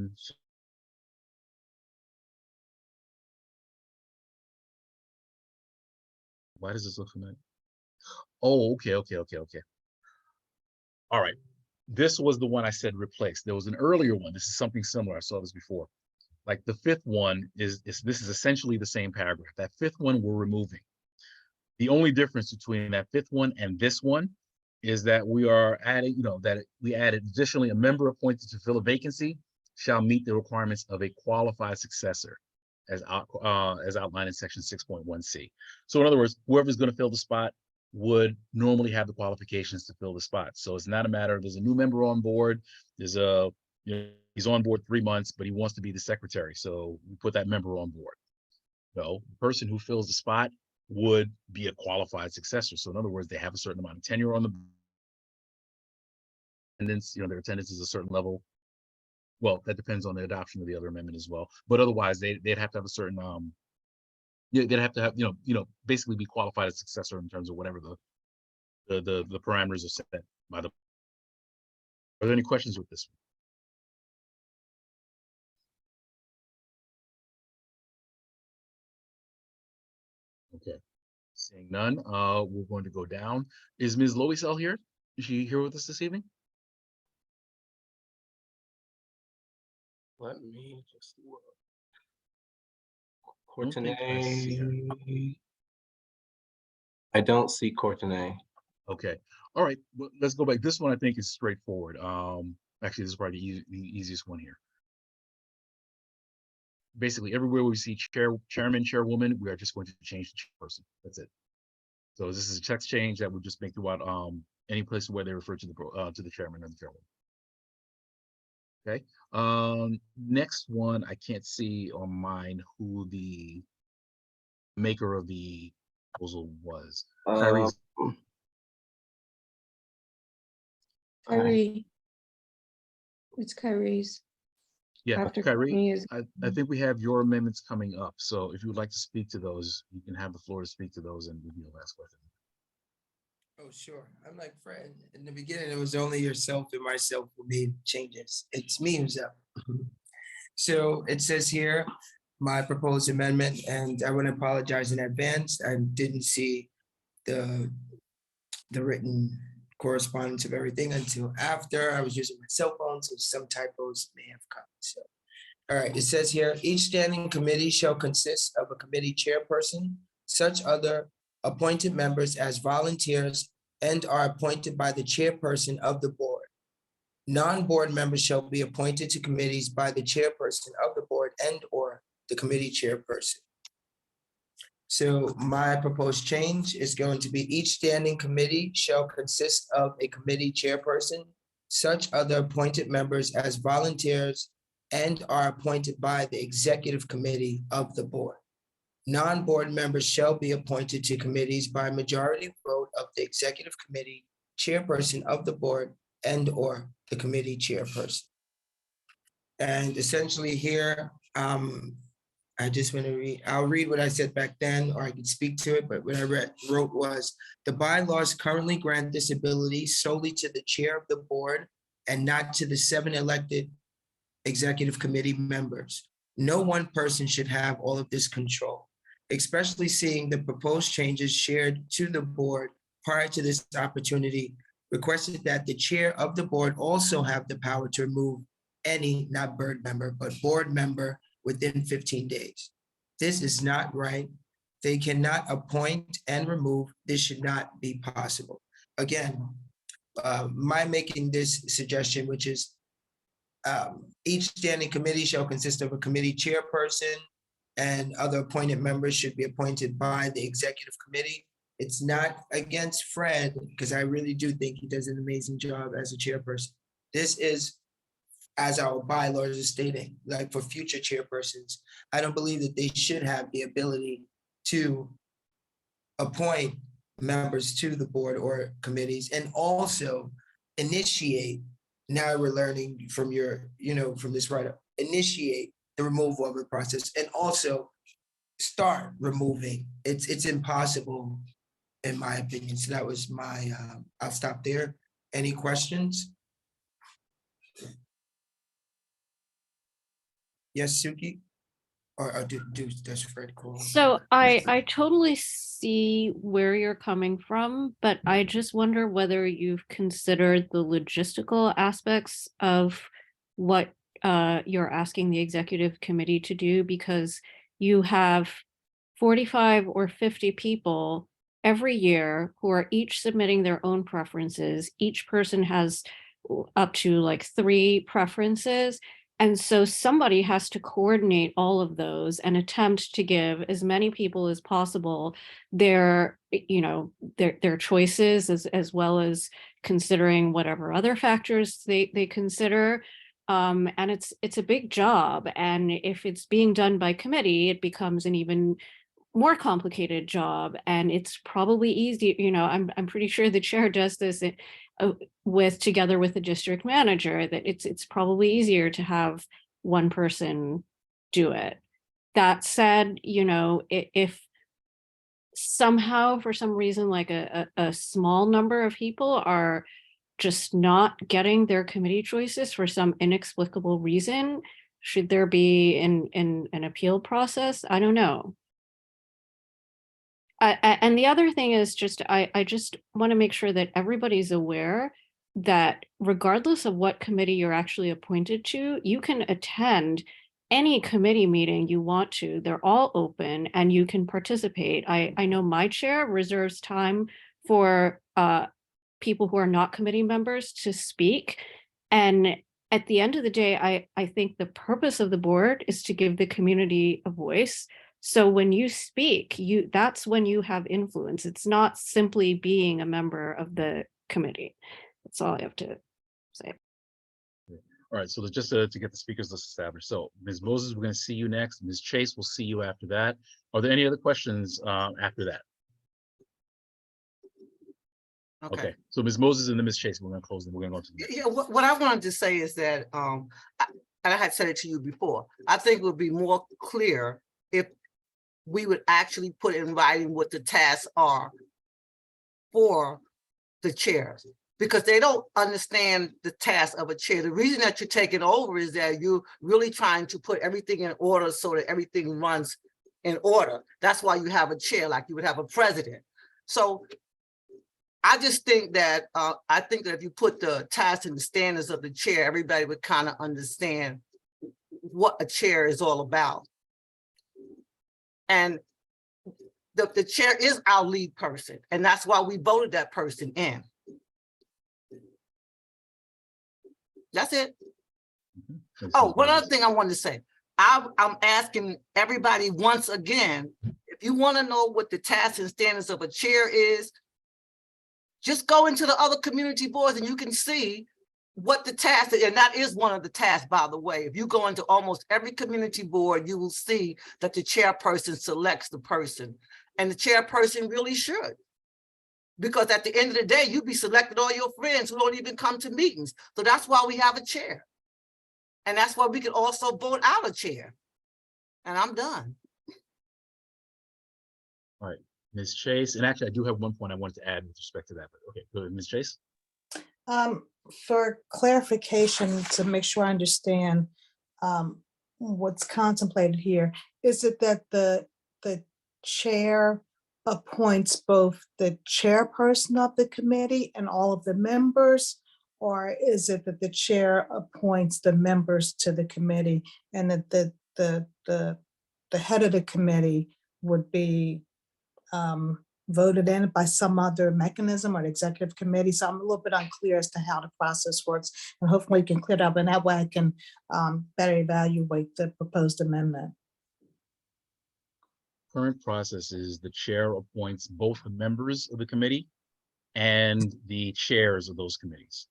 does this look familiar? Oh, okay. All right. This was the one I said replace. There was an earlier one. This is something similar. I saw this before. Like the fifth one is this is essentially the same paragraph. That fifth one we're removing. The only difference between that fifth one and this one is that we are adding, that we added additionally a member appointed to fill a vacancy shall meet the requirements of a qualified successor as outlined in section 6.1C. So in other words, whoever's going to fill the spot would normally have the qualifications to fill the spot. So it's not a matter of there's a new member on board, he's on board 3 months, but he wants to be the secretary. So we put that member on board. No, the person who fills the spot would be a qualified successor. So in other words, they have a certain amount of tenure on the attendance, their attendance is a certain level. Well, that depends on the adoption of the other amendment as well. But otherwise, they'd have to have a certain they'd have to have, basically be qualified as successor in terms of whatever the parameters are set by the. Are there any questions with this one? Okay. Seeing none, we're going to go down. Is Ms. Loisel here? Is she here with us this evening? Let me just look. Don't think I see her. Courtenay. I don't see Courtenay. Okay. All right. Well, let's go back. This one I think is straightforward. Actually, this is probably the easiest one here. Basically, everywhere we see chairman, chairwoman, we are just going to change the chairperson. That's it. So this is a text change that would just make throughout any place where they refer to the chairman or the chairwoman. Okay. Next one, I can't see on mine who the maker of the proposal was. Kyrie's. Kyrie. It's Kyrie's. Yeah, After Kyrie, Courtney is- I think we have your amendments coming up. So if you would like to speak to those, you can have the floor to speak to those and give me your last question. Oh, sure. I'm like Fred. In the beginning, it was only yourself and myself who made changes. It's me who's up. So it says here, my proposed amendment, and I want to apologize in advance. I didn't see the written correspondence of everything until after. I was using my cell phone, so some typos may have come. So, all right, it says here, each standing committee shall consist of a committee chairperson, such other appointed members as volunteers and are appointed by the chairperson of the board. Non-board members shall be appointed to committees by the chairperson of the board and/or the committee chairperson. So my proposed change is going to be each standing committee shall consist of a committee chairperson, such other appointed members as volunteers and are appointed by the executive committee of the board. Non-board members shall be appointed to committees by majority vote of the executive committee, chairperson of the board, and/or the committee chairperson. And essentially here, I just want to read, I'll read what I said back then, or I can speak to it, but what I wrote was, the bylaws currently grant this ability solely to the chair of the board and not to the 7 elected executive committee members. No one person should have all of this control, especially seeing the proposed changes shared to the board prior to this opportunity, requested that the chair of the board also have the power to remove any, not board member, but board member within 15 days. This is not right. They cannot appoint and remove. This should not be possible. Again, my making this suggestion, which is each standing committee shall consist of a committee chairperson and other appointed members should be appointed by the executive committee. It's not against Fred, because I really do think he does an amazing job as a chairperson. This is, as our bylaws are stating, like for future chairpersons, I don't believe that they should have the ability to appoint members to the board or committees and also initiate. Now we're learning from your, from this write-up, initiate the removal of a process and also start removing. It's impossible, in my opinion. So that was my, I'll stop there. Any questions? Yes, Suki? Or does Fred call? So I totally see where you're coming from, but I just wonder whether you've considered the logistical aspects of what you're asking the executive committee to do, because you have 45 or 50 people every year who are each submitting their own preferences. Each person has up to like 3 preferences. And so somebody has to coordinate all of those and attempt to give as many people as possible their, their choices, as well as considering whatever other factors they consider. And it's a big job. And if it's being done by committee, it becomes an even more complicated job. And it's probably easy, I'm pretty sure the chair does this together with the district manager, that it's probably easier to have one person do it. That said, if somehow for some reason like a small number of people are just not getting their committee choices for some inexplicable reason, should there be an appeal process? I don't know. And the other thing is I just want to make sure that everybody's aware that regardless of what committee you're actually appointed to, you can attend any committee meeting you want to. They're all open and you can participate. I know my chair reserves time for people who are not committee members to speak. And at the end of the day, I think the purpose of the board is to give the community a voice. So when you speak, that's when you have influence. It's not simply being a member of the committee. That's all I have to say. All right, so just to get the speakers list established. So Ms. Moses, we're going to see you next. Ms. Chase, we'll see you after that. Are there any other questions after that? Okay, so Ms. Moses and then Ms. Chase, we're going to close them. We're going to go to the Yeah, what I wanted to say is that, and I had said it to you before, I think it would be more clear if we would actually put in writing what the tasks are for the chairs, because they don't understand the task of a chair. The reason that you're taking over is that you're really trying to put everything in order so that everything runs in order. That's why you have a chair, like you would have a president. So I just think that if you put the tasks and the standards of the chair, everybody would kind of understand what a chair is all about. And the chair is our lead person, and that's why we voted that person in. That's it. Oh, one other thing I wanted to say. I'm asking everybody once again, if you want to know what the tasks and standards of a chair is, just go into the other community boards and you can see what the task is. And that is one of the tasks, by the way. If you go into almost every community board, you will see that the chairperson selects the person. And the chairperson really should. Because at the end of the day, you be selecting all your friends who don't even come to meetings. So that's why we have a chair. And that's why we can also vote out a chair. And I'm done. All right, Ms. Chase, and actually I do have one point I wanted to add with respect to that, but okay, go ahead, Ms. Chase. For clarification, to make sure I understand what's contemplated here, is it that the chair appoints both the chairperson of the committee and all of the members, or is it that the chair appoints the members to the committee and that the head of the committee would be voted in by some other mechanism or the executive committee? So I'm a little bit unclear as to how the process works, and hopefully you can clear it up, and that way I can better evaluate the proposed amendment. Current process is the chair appoints both the members of the committee and the chairs of those committees.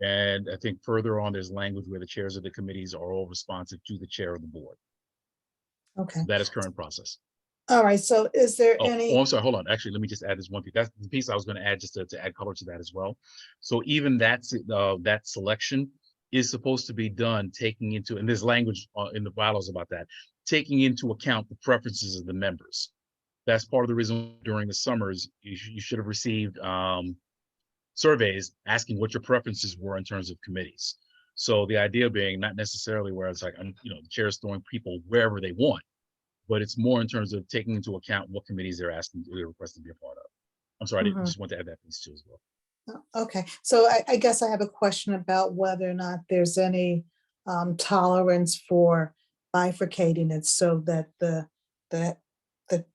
And I think further on, there's language where the chairs of the committees are all responsive to the chair of the board. Okay. That is current process. All right. So is there any? Oh, I'm sorry. Hold on. Actually, let me just add this one thing. That's the piece I was going to add, just to add color to that as well. So even that selection is supposed to be done taking into, and there's language in the bylaws about that, taking into account the preferences of the members. That's part of the reason during the summers, you should have received surveys asking what your preferences were in terms of committees. So the idea being not necessarily where it's like, the chair is throwing people wherever they want, but it's more in terms of taking into account what committees they're asking, they're requesting to be a part of. I'm sorry, I didn't just want to add that piece too as well. Okay, so I guess I have a question about whether or not there's any tolerance for bifurcating it so that the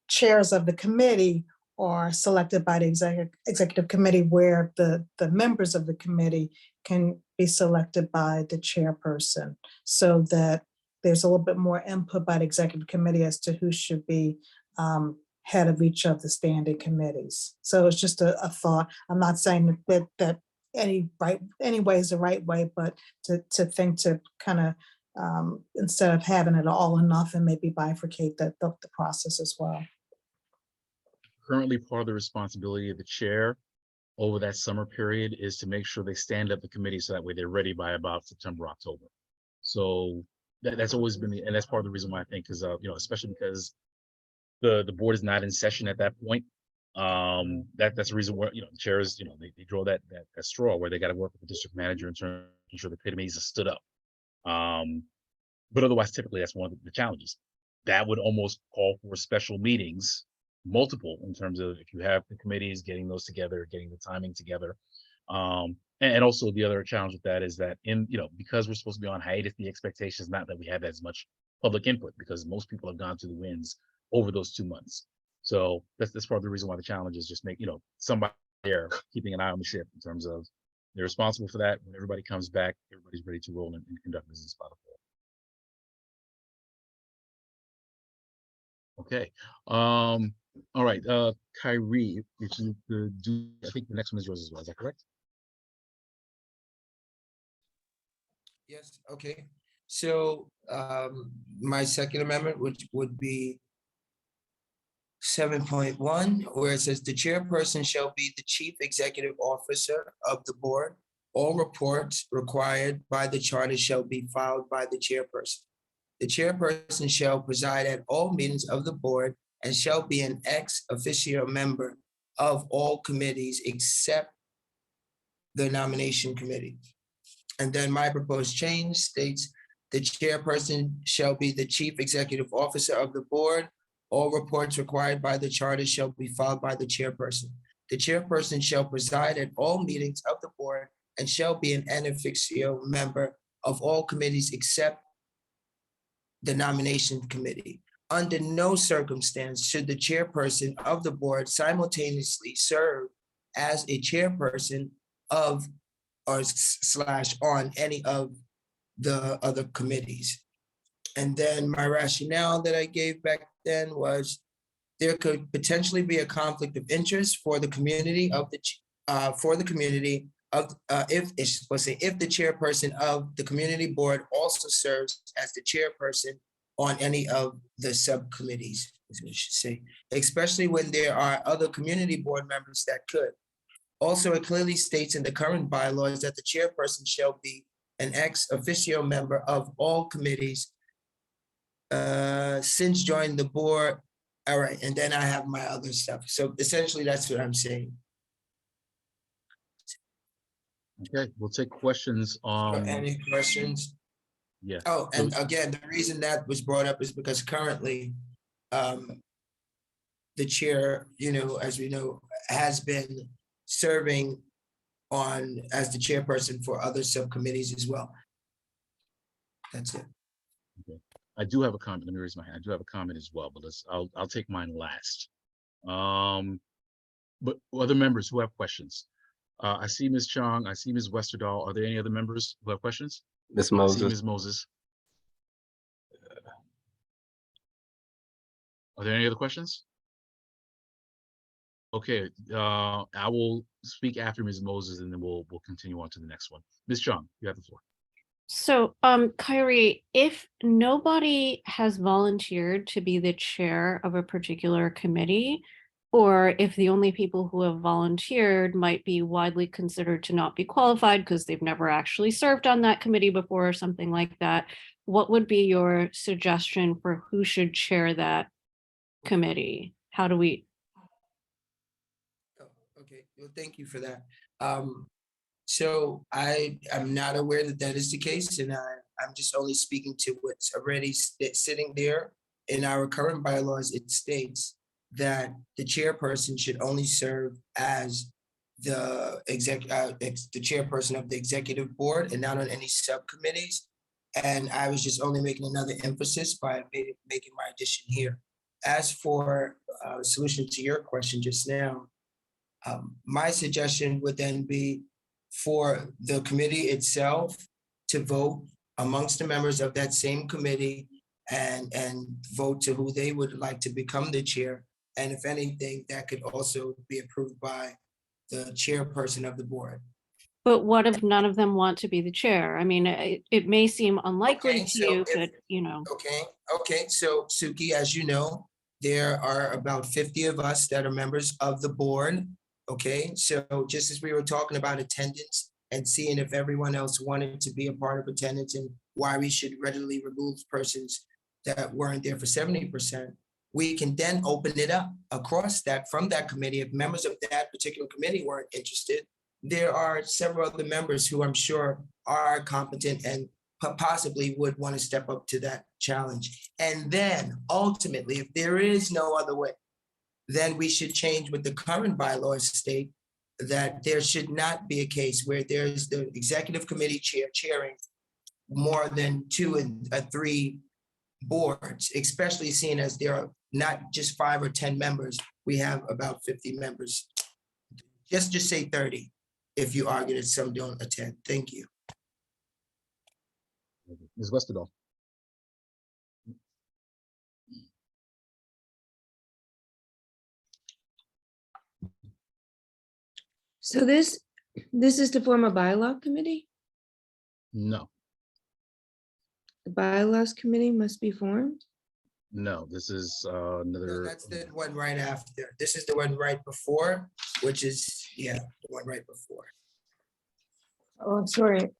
chairs of the committee are selected by the executive committee, where the members of the committee can be selected by the chairperson, so that there's a little bit more input by the executive committee as to who should be head of each of the standing committees. So it's just a thought. I'm not saying that any way is the right way, but to think to kind of instead of having it all or nothing, maybe bifurcate the process as well. Currently, part of the responsibility of the chair over that summer period is to make sure they stand up the committee so that way they're ready by about September, October. So that's always been and that's part of the reason why I think is especially because the board is not in session at that point. That's the reason where the chairs they draw that straw where they got to work with the district manager in terms of making sure the committees are stood up. But otherwise, typically that's one of the challenges. That would almost call for special meetings, multiple, in terms of if you have the committees, getting those together, getting the timing together. And also the other challenge with that is that because we're supposed to be on hiatus, the expectation is not that we have as much public input because most people have gone to the winds over those 2 months. So that's part of the reason why the challenge is just make, somebody there keeping an eye on the ship in terms of they're responsible for that. When everybody comes back, everybody's ready to roll and conduct business by the fall. Okay. All right. Kyrie, if you could do, I think the next one is yours as well. Is that correct? Yes, okay. So my second amendment, which would be 7.1, where it says the chairperson shall be the chief executive officer of the board. All reports required by the charter shall be filed by the chairperson. The chairperson shall preside at all meetings of the board and shall be an ex officio member of all committees except the nomination committee. And then my proposed change states the chairperson shall be the chief executive officer of the board. All reports required by the charter shall be filed by the chairperson. The chairperson shall preside at all meetings of the board and shall be an ex officio member of all committees except the nomination committee. Under no circumstance should the chairperson of the board simultaneously serve as a chairperson of or / on any of the other committees. And then my rationale that I gave back then was there could potentially be a conflict of interest for the community of the if the chairperson of the community board also serves as the chairperson on any of the subcommittees, as we should say, especially when there are other community board members that could. Also, it clearly states in the current bylaws that the chairperson shall be an ex officio member of all committees since joining the board. All right, and then I have my other stuff. So essentially, that's what I'm saying. Okay, we'll take questions on. Any questions? Yeah. Oh, and again, the reason that was brought up is because currently, the chair, as we know, has been serving on as the chairperson for other subcommittees as well. That's it. Okay. I do have a comment. Let me raise my hand. I do have a comment as well, but I'll take mine last. But other members who have questions. I see Ms. Chong, I see Ms. Westerdahl. Are there any other members who have questions? Ms. I see Moses. Ms. Moses. Are there any other questions? Okay, I will speak after Ms. Moses and then we'll continue on to the next one. Ms. Chong, you have the floor. So, Kyrie, if nobody has volunteered to be the chair of a particular committee, Or if the only people who have volunteered might be widely considered to not be qualified because they've never actually served on that committee before or something like that, what would be your suggestion for who should chair that committee? How do we? Oh, okay, well, thank you for that. So I am not aware that that is the case, and I'm just only speaking to what's already sitting there. In our current bylaws, it states that the chairperson should only serve as the the chairperson of the executive board and not on any subcommittees. And I was just only making another emphasis by making my addition here. As for solution to your question just now, my suggestion would then be for the committee itself to vote amongst the members of that same committee and vote to who they would like to become the chair. And if anything, that could also be approved by the chairperson of the board. But what if none of them want to be the chair? I mean, it may seem unlikely Okay, to so you, if- but you know. Okay, so Suki, as you know, there are about 50 of us that are members of the board. Okay, so just as we were talking about attendance and seeing if everyone else wanted to be a part of attendance and why we should readily remove persons that weren't there for 70%, we can then open it up across that from that committee. If members of that particular committee weren't interested, there are several other members who I'm sure are competent and possibly would want to step up to that challenge. And then ultimately, if there is no other way, then we should change what the current bylaws state, that there should not be a case where there's the executive committee chairing more than 2 and 3 boards, especially seeing as there are not just 5 or 10 members, we have about 50 members. Just say 30 if you argue that some don't attend. Thank you. Ms. Westerdahl. So this is to form a bylaw committee? No, The bylaws committee must be formed? no, this is No, another. that's the one right after. This is the one right before, which is, yeah, the one right before. Oh, I'm sorry.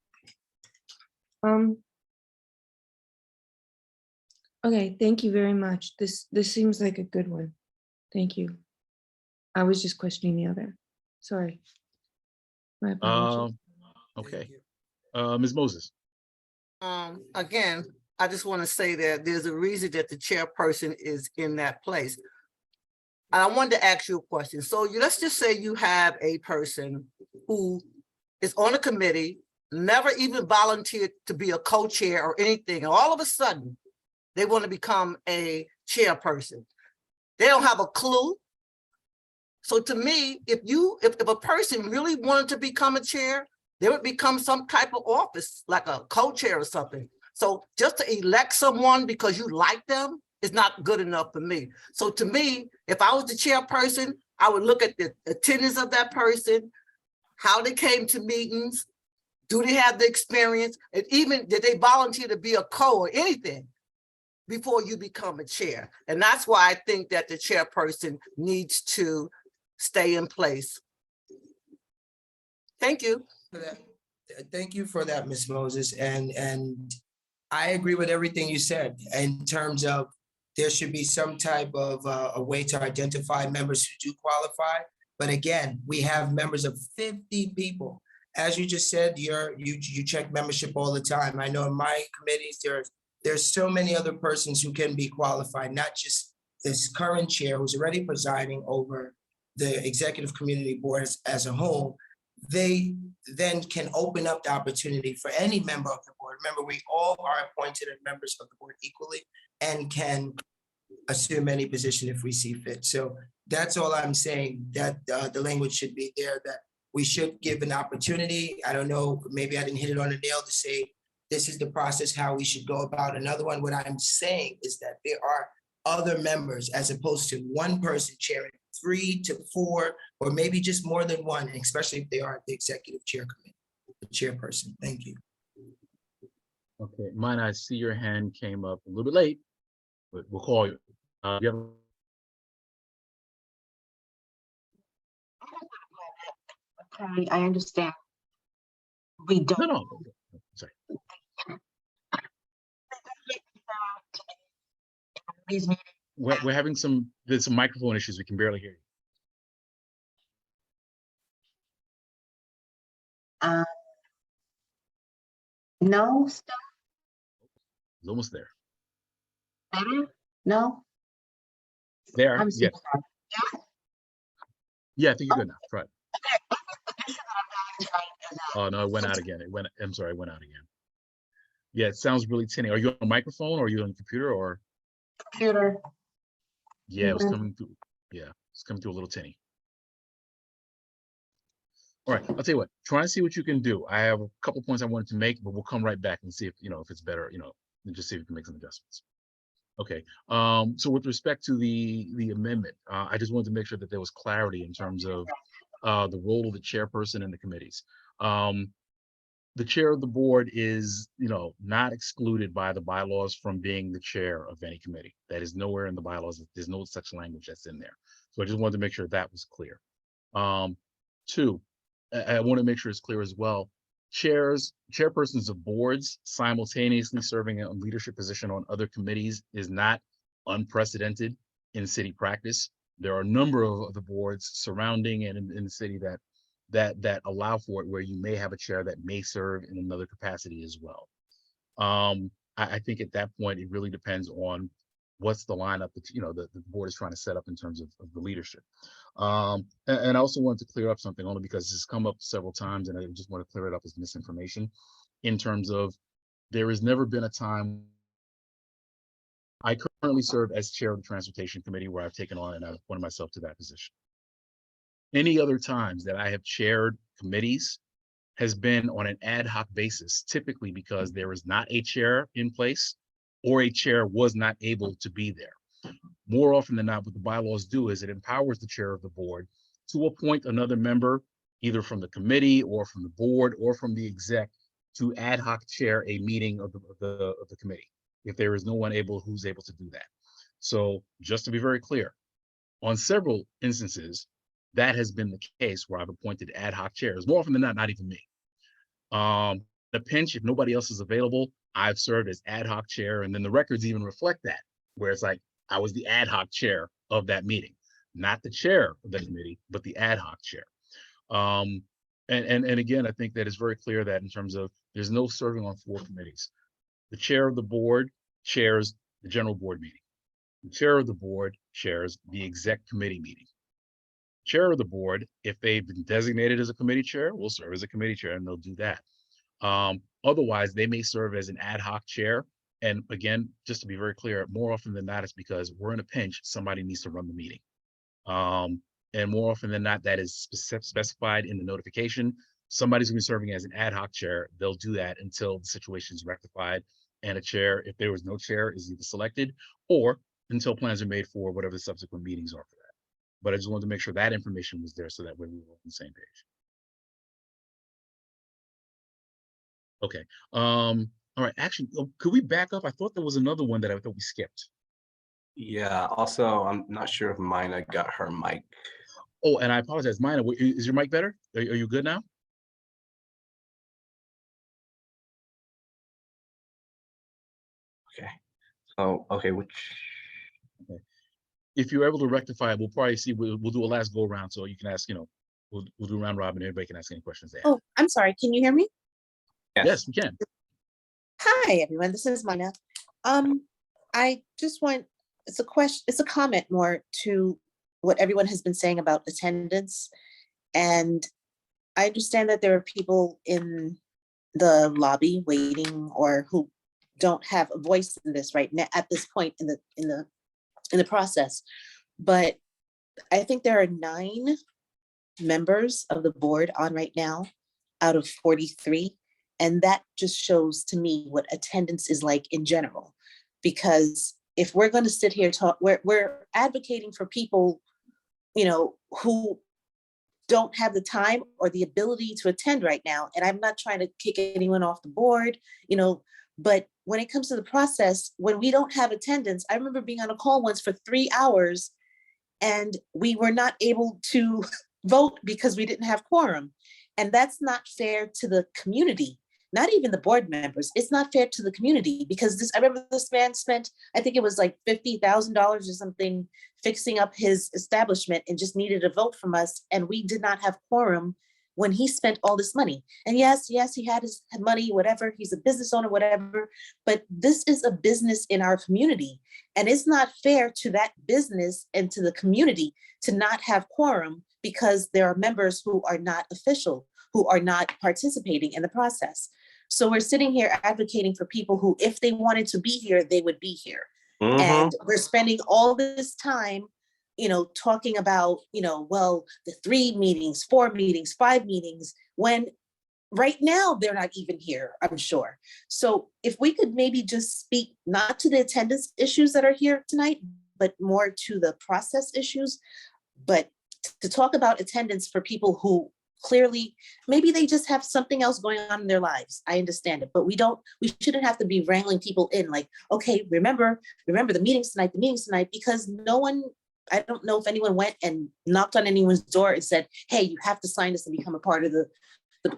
Okay, thank you very much. This seems like a good one. Thank you. I was just questioning the other. Sorry. My apologies. Thank Okay, you. Ms. Moses. Again, I just want to say that there's a reason that the chairperson is in that place. And I wanted to ask you a question. So let's just say you have a person who is on a committee, never even volunteered to be a co-chair or anything, and all of a sudden, they want to become a chairperson. They don't have a clue. So to me, if a person really wanted to become a chair, they would become some type of office, like a co-chair or something. So just to elect someone because you like them is not good enough for me. So to me, if I was the chairperson, I would look at the attendance of that person, how they came to meetings, do they have the experience, and even did they volunteer to be a co or anything before you become a chair. And that's why I think that the chairperson needs to stay in place. Thank you. For that. Thank you for that, Ms. Moses. And I agree with everything you said in terms of there should be some type of a way to identify members who do qualify. But again, we have members of 50 people. As you just said, you check membership all the time. I know in my committees, there's so many other persons who can be qualified, not just this current chair who's already presiding over the executive community board as a whole. They then can open up the opportunity for any member of the board. Remember, we all are appointed as members of the board equally and can assume any position if we see fit. So that's all I'm saying, that the language should be there, that we should give an opportunity. I don't know, maybe I didn't hit it on the nail to say, this is the process, how we should go about another one. What I'm saying is that there are other members as opposed to one person chairing 3 to 4, or maybe just more than one, especially if they are the executive chair committee, the chairperson. Thank you. Okay, mine, I see your hand came up a little bit late, but we'll call you. You have Okay, I understand. We don't. No, no, no, sorry. These meetings. We're having there's some microphone issues. We can barely hear you. No, still It's almost there. better? No? There, I'm so yeah, sorry. yeah, I think you're good now. Right. The issue that I'm having tonight is Oh, no, it went out again. I'm sorry, it went out again. Yeah, it sounds really tinny. Are you on a microphone or are you on a computer or? computer. Yeah, it was Mhm. coming through. Yeah, it's coming through a little tinny. All right, I'll tell you what, try and see what you can do. I have a couple points I wanted to make, but we'll come right back and see if, if it's better, and just see if we can make some adjustments. Okay, so with respect to the amendment, I just wanted to make sure that there was clarity in terms of the role of the chairperson and the committees. The chair of the board is, not excluded by the bylaws from being the chair of any committee. That is nowhere in the bylaws. There's no such language that's in there. So I just wanted to make sure that was clear. Two, I want to make sure it's clear as well. Chairpersons of boards simultaneously serving a leadership position on other committees is not unprecedented in city practice. There are a number of the boards surrounding and in the city that allow for it, where you may have a chair that may serve in another capacity as well. I think at that point, it really depends on what's the lineup that the board is trying to set up in terms of the leadership. And I also wanted to clear up something, only because this has come up several times, and I just want to clear it up as misinformation in terms of there has never been a time. I currently serve as chair of the Transportation Committee, where I've taken on and I've appointed myself to that position. Any other times that I have chaired committees has been on an ad hoc basis, typically because there is not a chair in place or a chair was not able to be there. More often than not, what the bylaws do is it empowers the chair of the board to appoint another member, either from the committee or from the board or from the exec, to ad hoc chair a meeting of the committee, if there is no one who's able to do that. So just to be very clear, on several instances, that has been the case where I've appointed ad hoc chairs. More often than not even me. The pinch, if nobody else is available, I've served as ad hoc chair, and then the records even reflect that, where it's like I was the ad hoc chair of that meeting, not the chair of the committee, but the ad hoc chair. And again, I think that it's very clear that in terms of there's no serving on 4 committees. The chair of the board chairs the general board meeting. The chair of the board chairs the exec committee meeting. Chair of the board, if they've been designated as a committee chair, will serve as a committee chair, and they'll do that. Otherwise, they may serve as an ad hoc chair. And again, just to be very clear, more often than not, it's because we're in a pinch, somebody needs to run the meeting. And more often than not, that is specified in the notification. Somebody's gonna be serving as an ad hoc chair. They'll do that until the situation is rectified. And a chair, if there was no chair, is either selected or until plans are made for whatever the subsequent meetings are for that. But I just wanted to make sure that information was there so that way we were on the same page. Okay. All right. Actually, could we back up? I thought there was another one that I thought we skipped. Yeah, also, I'm not sure if Mina got her mic. Oh, and I apologize. Mina, is your mic better? Are you good now? Okay. So, okay, which? Okay. If you're able to rectify it, we'll probably see. We'll do a last go around, so you can ask. We'll do round robin. Everybody can ask any questions they have. Oh, I'm sorry. Can you hear me? Yes, we can. Hi, everyone. This is Mina. I just want, it's a question, it's a comment more to what everyone has been saying about attendance. And I understand that there are people in the lobby waiting or who don't have a voice in this right now at this point in the process. But I think there are 9 members of the board on right now out of 43. And that just shows to me what attendance is like in general. Because if we're going to sit here talk, we're advocating for people, who don't have the time or the ability to attend right now. And I'm not trying to kick anyone off the board, but when it comes to the process, when we don't have attendance, I remember being on a call once for 3 hours and we were not able to vote because we didn't have quorum. And that's not fair to the community, not even the board members. It's not fair to the community because I remember this man spent, I think it was like $50,000 or something fixing up his establishment and just needed a vote from us. And we did not have quorum when he spent all this money. And yes, he had his money, whatever, he's a business owner, whatever, but this is a business in our community. And it's not fair to that business and to the community to not have quorum because there are members who are not official, who are not participating in the process. So we're sitting here advocating for people who, if they wanted to be here, they would be here. And we're spending all this time, talking about, well, the 3 meetings, 4 meetings, 5 meetings, when right now they're not even here, I'm sure. So if we could maybe just speak not to the attendance issues that are here tonight, but more to the process issues, but to talk about attendance for people who clearly, maybe they just have something else going on in their lives. I understand it, but we shouldn't have to be wrangling people in like, okay, remember the meetings tonight, because no one, I don't know if anyone went and knocked on anyone's door and said, hey, you have to sign this and become a part of the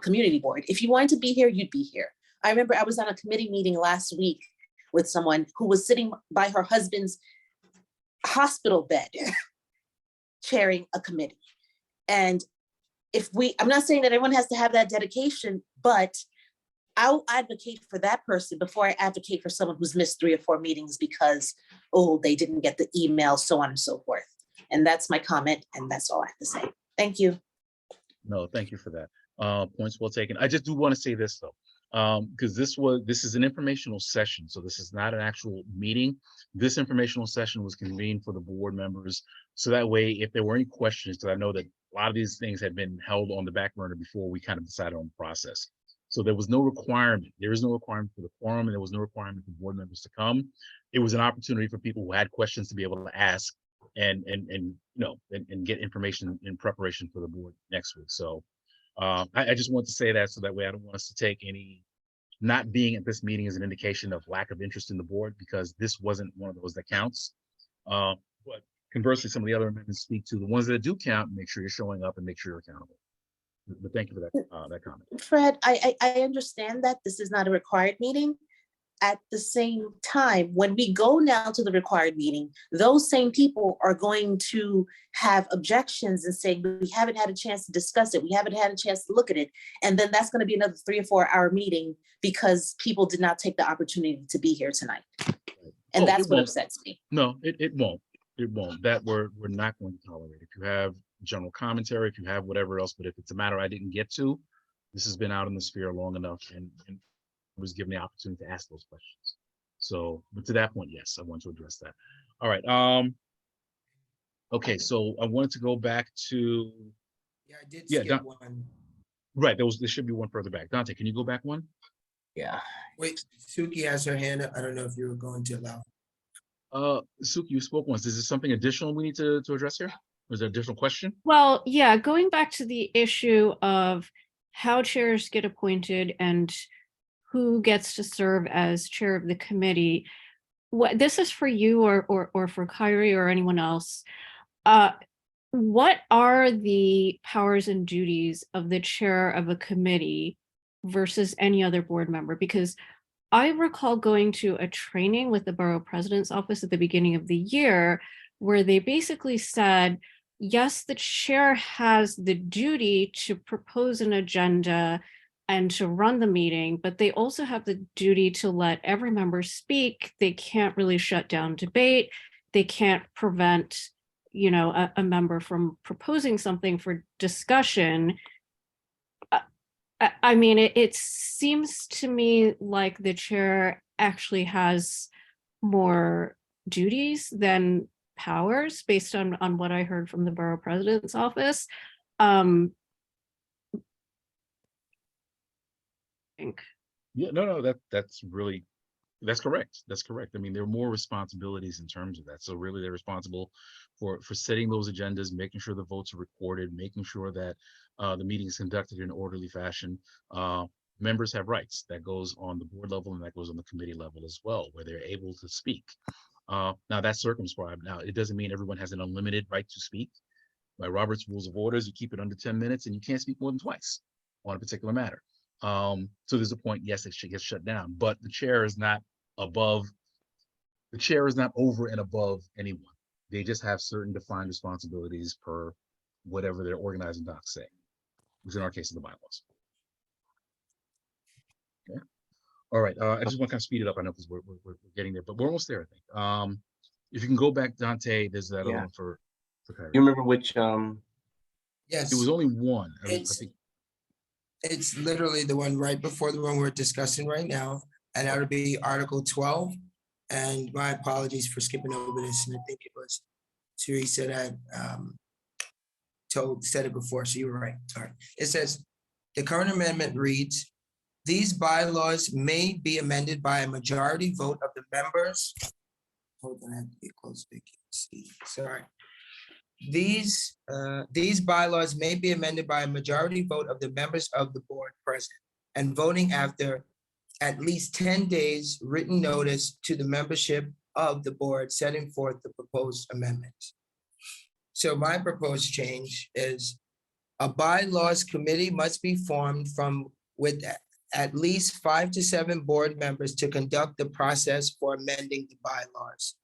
community board. If you wanted to be here, you'd be here. I remember I was on a committee meeting last week with someone who was sitting by her husband's hospital bed, chairing a committee. And I'm not saying that everyone has to have that dedication, but I'll advocate for that person before I advocate for someone who's missed 3 or 4 meetings because, they didn't get the email, so on and so forth. And that's my comment, and that's all I have to say. Thank you. No, thank you for that. Points well taken. I just do want to say this though, because this is an informational session, so this is not an actual meeting. This informational session was convened for the board members, so that way, if there were any questions, because I know that a lot of these things had been held on the back burner before we kind of decided on the process. So there was no requirement. There is no requirement for the quorum, and there was no requirement for board members to come. It was an opportunity for people who had questions to be able to ask and get information in preparation for the board next week. So I just want to say that so that way I don't want us to take any not being at this meeting as an indication of lack of interest in the board, because this wasn't one of those that counts. But conversely, some of the other amendments speak to the ones that do count, make sure you're showing up and make sure you're accountable. But thank you for that comment. Fred, I understand that this is not a required meeting. At the same time, when we go now to the required meeting, those same people are going to have objections and say, we haven't had a chance to discuss it. We haven't had a chance to look at it. And then that's going to be another 3 or 4 hour meeting because people did not take the opportunity to be here tonight. And that's what upsets me. No, it won't. It won't. That we're not going to tolerate. If you have general commentary, if you have whatever else, but if it's a matter I didn't get to, this has been out in the sphere long enough and was given the opportunity to ask those questions. So, but to that point, yes, I want to address that. All right. Okay, so I wanted to go back to. Yeah, I did skip one. Right, there should be one further back. Dante, can you go back one? Yeah. Wait, Suki has her hand up. I don't know if you were going to allow. Suki, you spoke once. Is there something additional we need to address here? Or is there an additional question? Well, yeah, going back to the issue of how chairs get appointed and who gets to serve as chair of the committee. This is for you or for Kyrie or anyone else. What are the powers and duties of the chair of a committee versus any other board member? Because I recall going to a training with the borough president's office at the beginning of the year where they basically said, yes, the chair has the duty to propose an agenda and to run the meeting, but they also have the duty to let every member speak. They can't really shut down debate. They can't prevent, a member from proposing something for discussion. I mean, it seems to me like the chair actually has more duties than powers based on what I heard from the borough president's office. Yeah, no, that's correct. That's correct. I mean, there are more responsibilities in terms of that. So really they're responsible for setting those agendas, making sure the votes are recorded, making sure that the meeting is conducted in an orderly fashion. Members have rights that goes on the board level and that goes on the committee level as well, where they're able to speak. Now that's circumscribed. Now, it doesn't mean everyone has an unlimited right to speak. By Robert's Rules of Orders, you keep it under 10 minutes and you can't speak more than twice on a particular matter. So there's a point, yes, it should get shut down, but the chair is not above, the chair is not over and above anyone. They just have certain defined responsibilities per whatever their organizing docs say, which in our case is the bylaws. Okay. All right. I just want to kind of speed it up. I know because we're getting there, but we're almost there, I think. If you can go back, Dante, there's that other Yeah. one for. Okay. You remember which, Yes. It was only one. I It's- think It's literally the one right before the one we're discussing right now, and that would be Article 12. And my apologies for skipping over this, and I think it was Teresa that said it before, so you were right. All right. It says, the current amendment reads, these bylaws may be amended by a majority vote of the members. Hold on, I have to get close so they can see. Sorry. These bylaws may be amended by a majority vote of the members of the board present and voting after at least 10 days written notice to the membership of the board setting forth the proposed amendments. So my proposed change is a bylaws committee must be formed with at least 5 to 7 board members to conduct the process for amending the bylaws.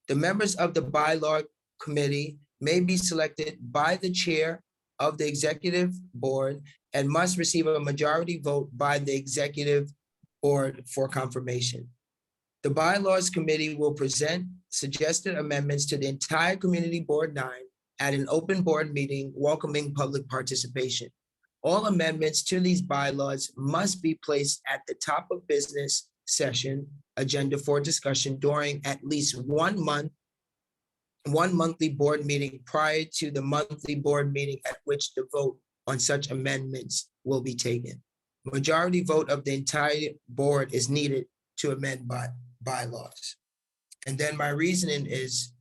The members of the bylaw committee may be selected by the chair of the executive board and must receive a majority vote by the executive board for confirmation. The bylaws committee will present suggested amendments to the entire community board 9 at an open board meeting welcoming public participation. All amendments to these bylaws must be placed at the top of business session agenda for discussion during at least 1 month, one monthly board meeting prior to the monthly board meeting at which the vote on such amendments will be taken. Majority vote of the entire board is needed to amend bylaws. And then my reasoning is,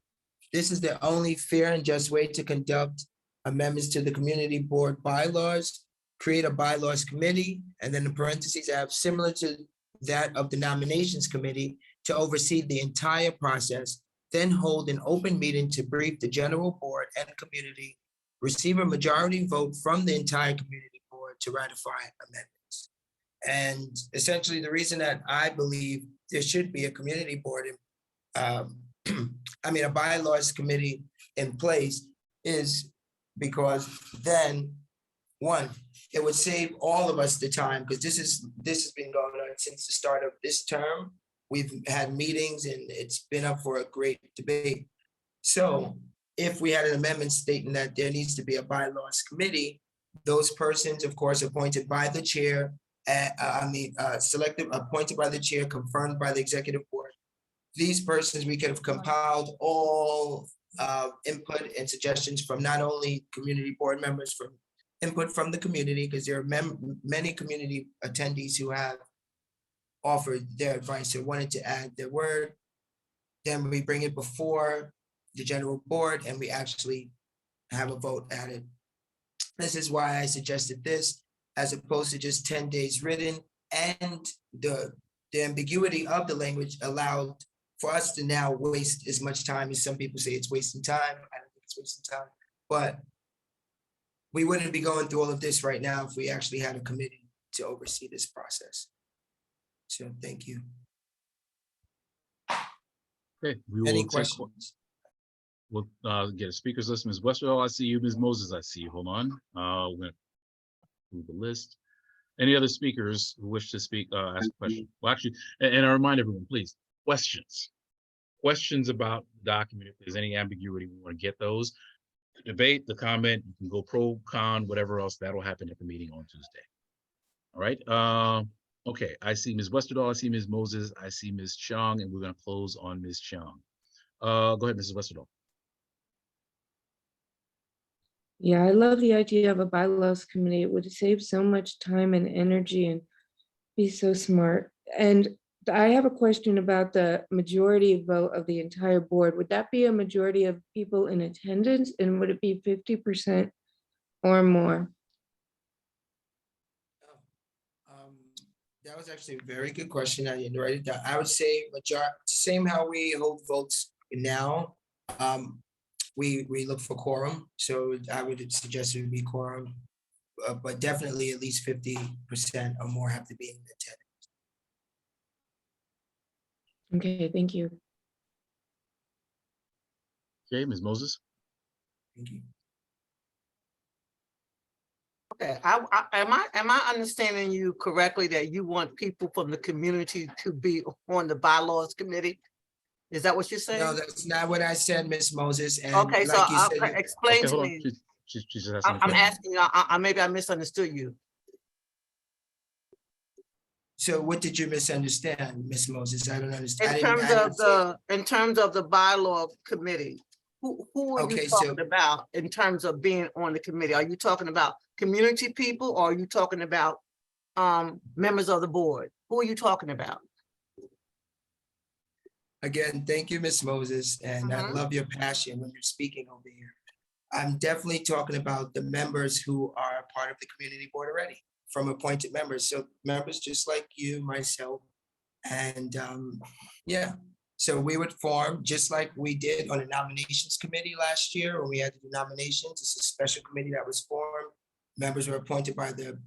this is the only fair and just way to conduct amendments to the community board bylaws, create a bylaws committee, and then in parentheses, I have similar to that of the nominations committee to oversee the entire process, then hold an open meeting to brief the general board and community, receive a majority vote from the entire community board to ratify amendments. And essentially the reason that I believe there should be a community board, a bylaws committee in place is because then, one, it would save all of us the time, because this has been going on since the start of this term. We've had meetings and it's been up for a great debate. So if we had an amendment stating that there needs to be a bylaws committee, those persons, of course, appointed by the chair, selected, appointed by the chair, confirmed by the executive board. These persons, we could have compiled all input and suggestions from not only community board members, from input from the community, because there are many community attendees who have offered their advice or wanted to add their word. Then we bring it before the general board and we actually have a vote added. This is why I suggested this, as opposed to just 10 days written, and the ambiguity of the language allowed for us to now waste as much time as some people say it's wasting time. I don't think it's wasting time, but we wouldn't be going through all of this right now if we actually had a committee to oversee this process. So thank you. okay, we will Any take questions? We'll get a speakers list. Ms. Westerdahl, I see you. Ms. Moses, I see you. Hold on. We're gonna move the list. Any other speakers who wish to speak, ask a question? Well, actually, and I remind everyone, please, questions. Questions about the document. If there's any ambiguity, we want to get those. The debate, the comment, you can go pro, con, whatever else. That'll happen at the meeting on Tuesday. All right. Okay, I see Ms. Westerdahl, I see Ms. Moses, I see Ms. Chung, and we're gonna close on Ms. Chung. Go ahead, Mrs. Westerdahl. Yeah, I love the idea of a bylaws committee. It would save so much time and energy and be so smart. And I have a question about the majority vote of the entire board. Would that be a majority of people in attendance, and would it be 50% or more? That was actually a very good question. I didn't write it down. I would say majority, same how we hold votes now. we look for quorum, so I would suggest it would be quorum. But definitely at least 50% or more have to be in attendance. Okay, thank you. Okay, Ms. Moses? Thank you. Okay, am I understanding you correctly that you want people from the community to be on the bylaws committee? Is that what you're saying? No, that's not what I said, Ms. Moses, and Okay, so like you said, explain Okay, to hold on. me. She's just asking a I'm question. asking you, maybe I misunderstood you. so what did you misunderstand, Ms. Moses? I don't understand. In terms of the bylaw committee, who are you Okay, so- talking about in terms of being on the committee? Are you talking about community people or are you talking about members of the board? Who are you talking about? Again, thank you, Ms. Moses, and I Mhm. love your passion when you're speaking over here. I'm definitely talking about the members who are part of the community board already, from appointed members. So members just like you, myself, and yeah. So we would form, just like we did on the nominations committee last year, when we had to do nominations. It's a special committee that was formed. Members were appointed by the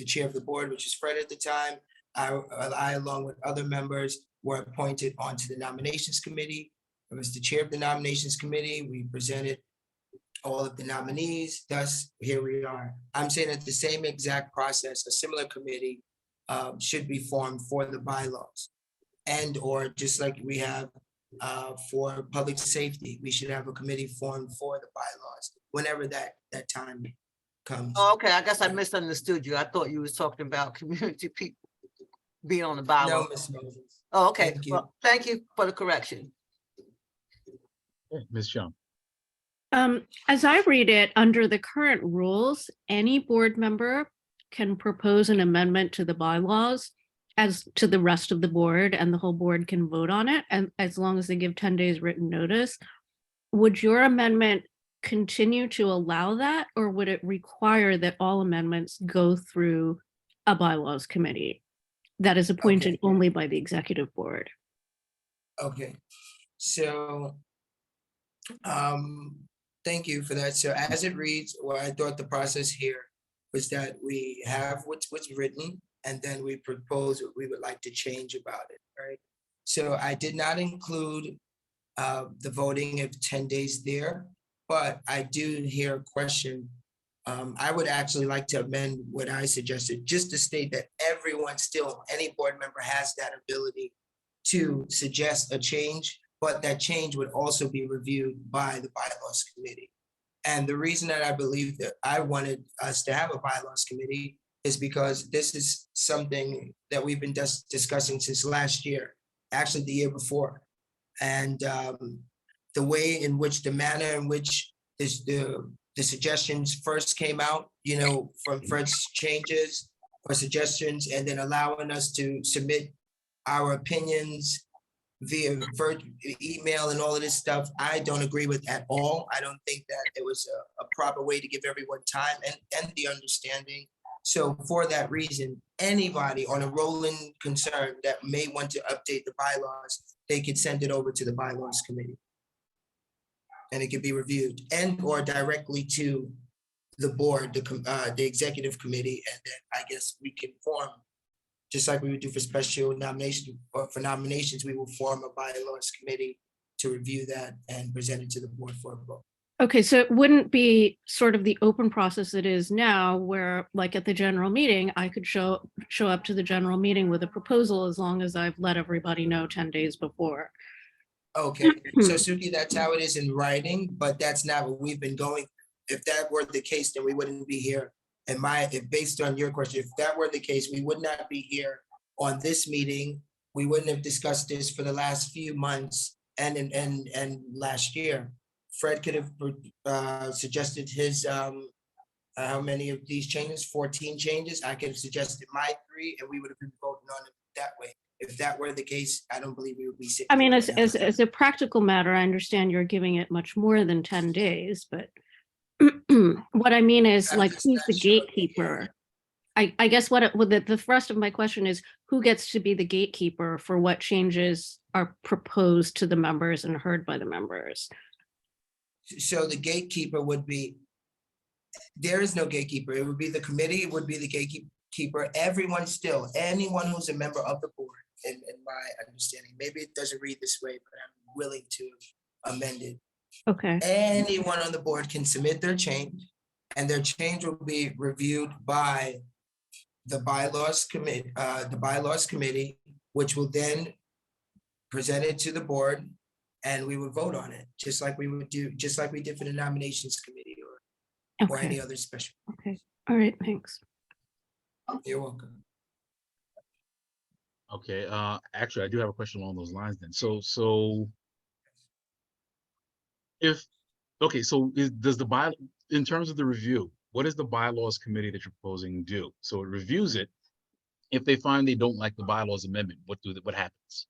chair of the board, which is Fred at the time. I, along with other members, were appointed onto the nominations committee. I was the chair of the nominations committee. We presented all of the nominees. Thus, here we are. I'm saying that the same exact process, a similar committee should be formed for the bylaws. And or just like we have for public safety, we should have a committee formed for the bylaws whenever that time comes. Oh, okay, I guess I misunderstood you. I thought you was talking about community people being on the bylaw. No, Ms. Moses. Oh, okay, Thank you. well, thank you for the correction. Okay, Ms. Young? As I read it, under the current rules, any board member can propose an amendment to the bylaws as to the rest of the board, and the whole board can vote on it, and as long as they give 10 days written notice. Would your amendment continue to allow that, or would it require that all amendments go through a bylaws committee that is appointed Okay. only by the executive board? Okay, so thank you for that. So as it reads, what I thought the process here was that we have what's written, and then we propose what we would like to change about it, right? So I did not include the voting of 10 days there, but I do hear a question. I would actually like to amend what I suggested, just to state that everyone still, any board member has that ability to suggest a change, but that change would also be reviewed by the bylaws committee. And the reason that I believe that I wanted us to have a bylaws committee is because this is something that we've been discussing since last year, actually the year before. And the way in which, the manner in which the suggestions first came out, you know, from Fred's changes or suggestions, and then allowing us to submit our opinions via email and all of this stuff, I don't agree with at all. I don't think that it was a proper way to give everyone time and the understanding. So for that reason, anybody on a rolling concern that may want to update the bylaws, they could send it over to the bylaws committee. And it could be reviewed and or directly to the board, the executive committee, and then I guess we can form, just like we would do for special nomination, or for nominations, we will form a bylaws committee to review that and present it to the board for a vote. Okay, so it wouldn't be sort of the open process it is now, where like at the general meeting, I could show up to the general meeting with a proposal as long as I've let everybody know 10 days before. Okay, so Suki, that's how it is in writing, but that's not what we've been going. If that were the case, then we wouldn't be here. And if based on your question, if that were the case, we would not be here on this meeting. We wouldn't have discussed this for the last few months and last year. Fred could have suggested his how many of these changes? 14 changes. I could have suggested my 3, and we would have been voting on it that way. If that were the case, I don't believe we would be sitting. I mean, here as right now. as a practical matter, I understand you're giving it much more than 10 days, but what I mean is, I'm like, just who's not the sure. gatekeeper? I guess the thrust of my question is, who gets to be the gatekeeper for what changes are proposed to the members and heard by the members? So the gatekeeper would be, there is no gatekeeper. It would be the committee, it would be the gatekeeper. Everyone still, anyone who's a member of the board, in my understanding, maybe it doesn't read this way, but I'm willing to amend it. Okay, Anyone on the board can submit their change, and their change will be reviewed by the bylaws committee, which will then present it to the board, and we would vote on it, just like we did for the nominations committee or any okay, other special. okay. All right, thanks. You're welcome. Okay, actually, I do have a question along those lines then. So if, okay, so does the in terms of the review, what does the bylaws committee that you're proposing do? So it reviews it. If they find they don't like the bylaws amendment, what happens?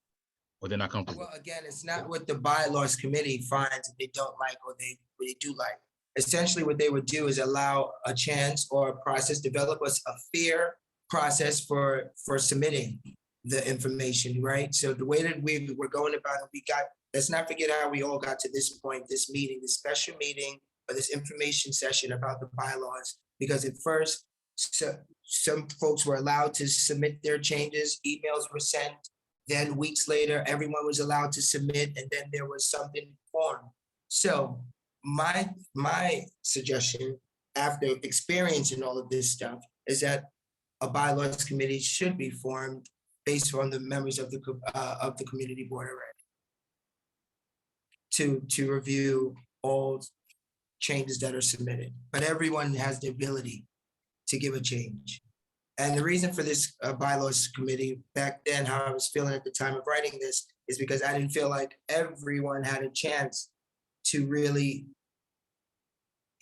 Or they're not comfortable? Well, again, it's not what the bylaws committee finds that they don't like or they do like. Essentially, what they would do is allow a chance or a process, develop a fair process for submitting the information, right? So the way that we're going about it, let's not forget how we all got to this point, this meeting, this special meeting, or this information session about the bylaws, because at first, some folks were allowed to submit their changes, emails were sent, then weeks later, everyone was allowed to submit, and then there was something formed. So my suggestion, after experiencing all of this stuff, is that a bylaws committee should be formed based on the members of the community board already, to review all changes that are submitted. But everyone has the ability to give a change. And the reason for this bylaws committee back then, how I was feeling at the time of writing this, is because I didn't feel like everyone had a chance to really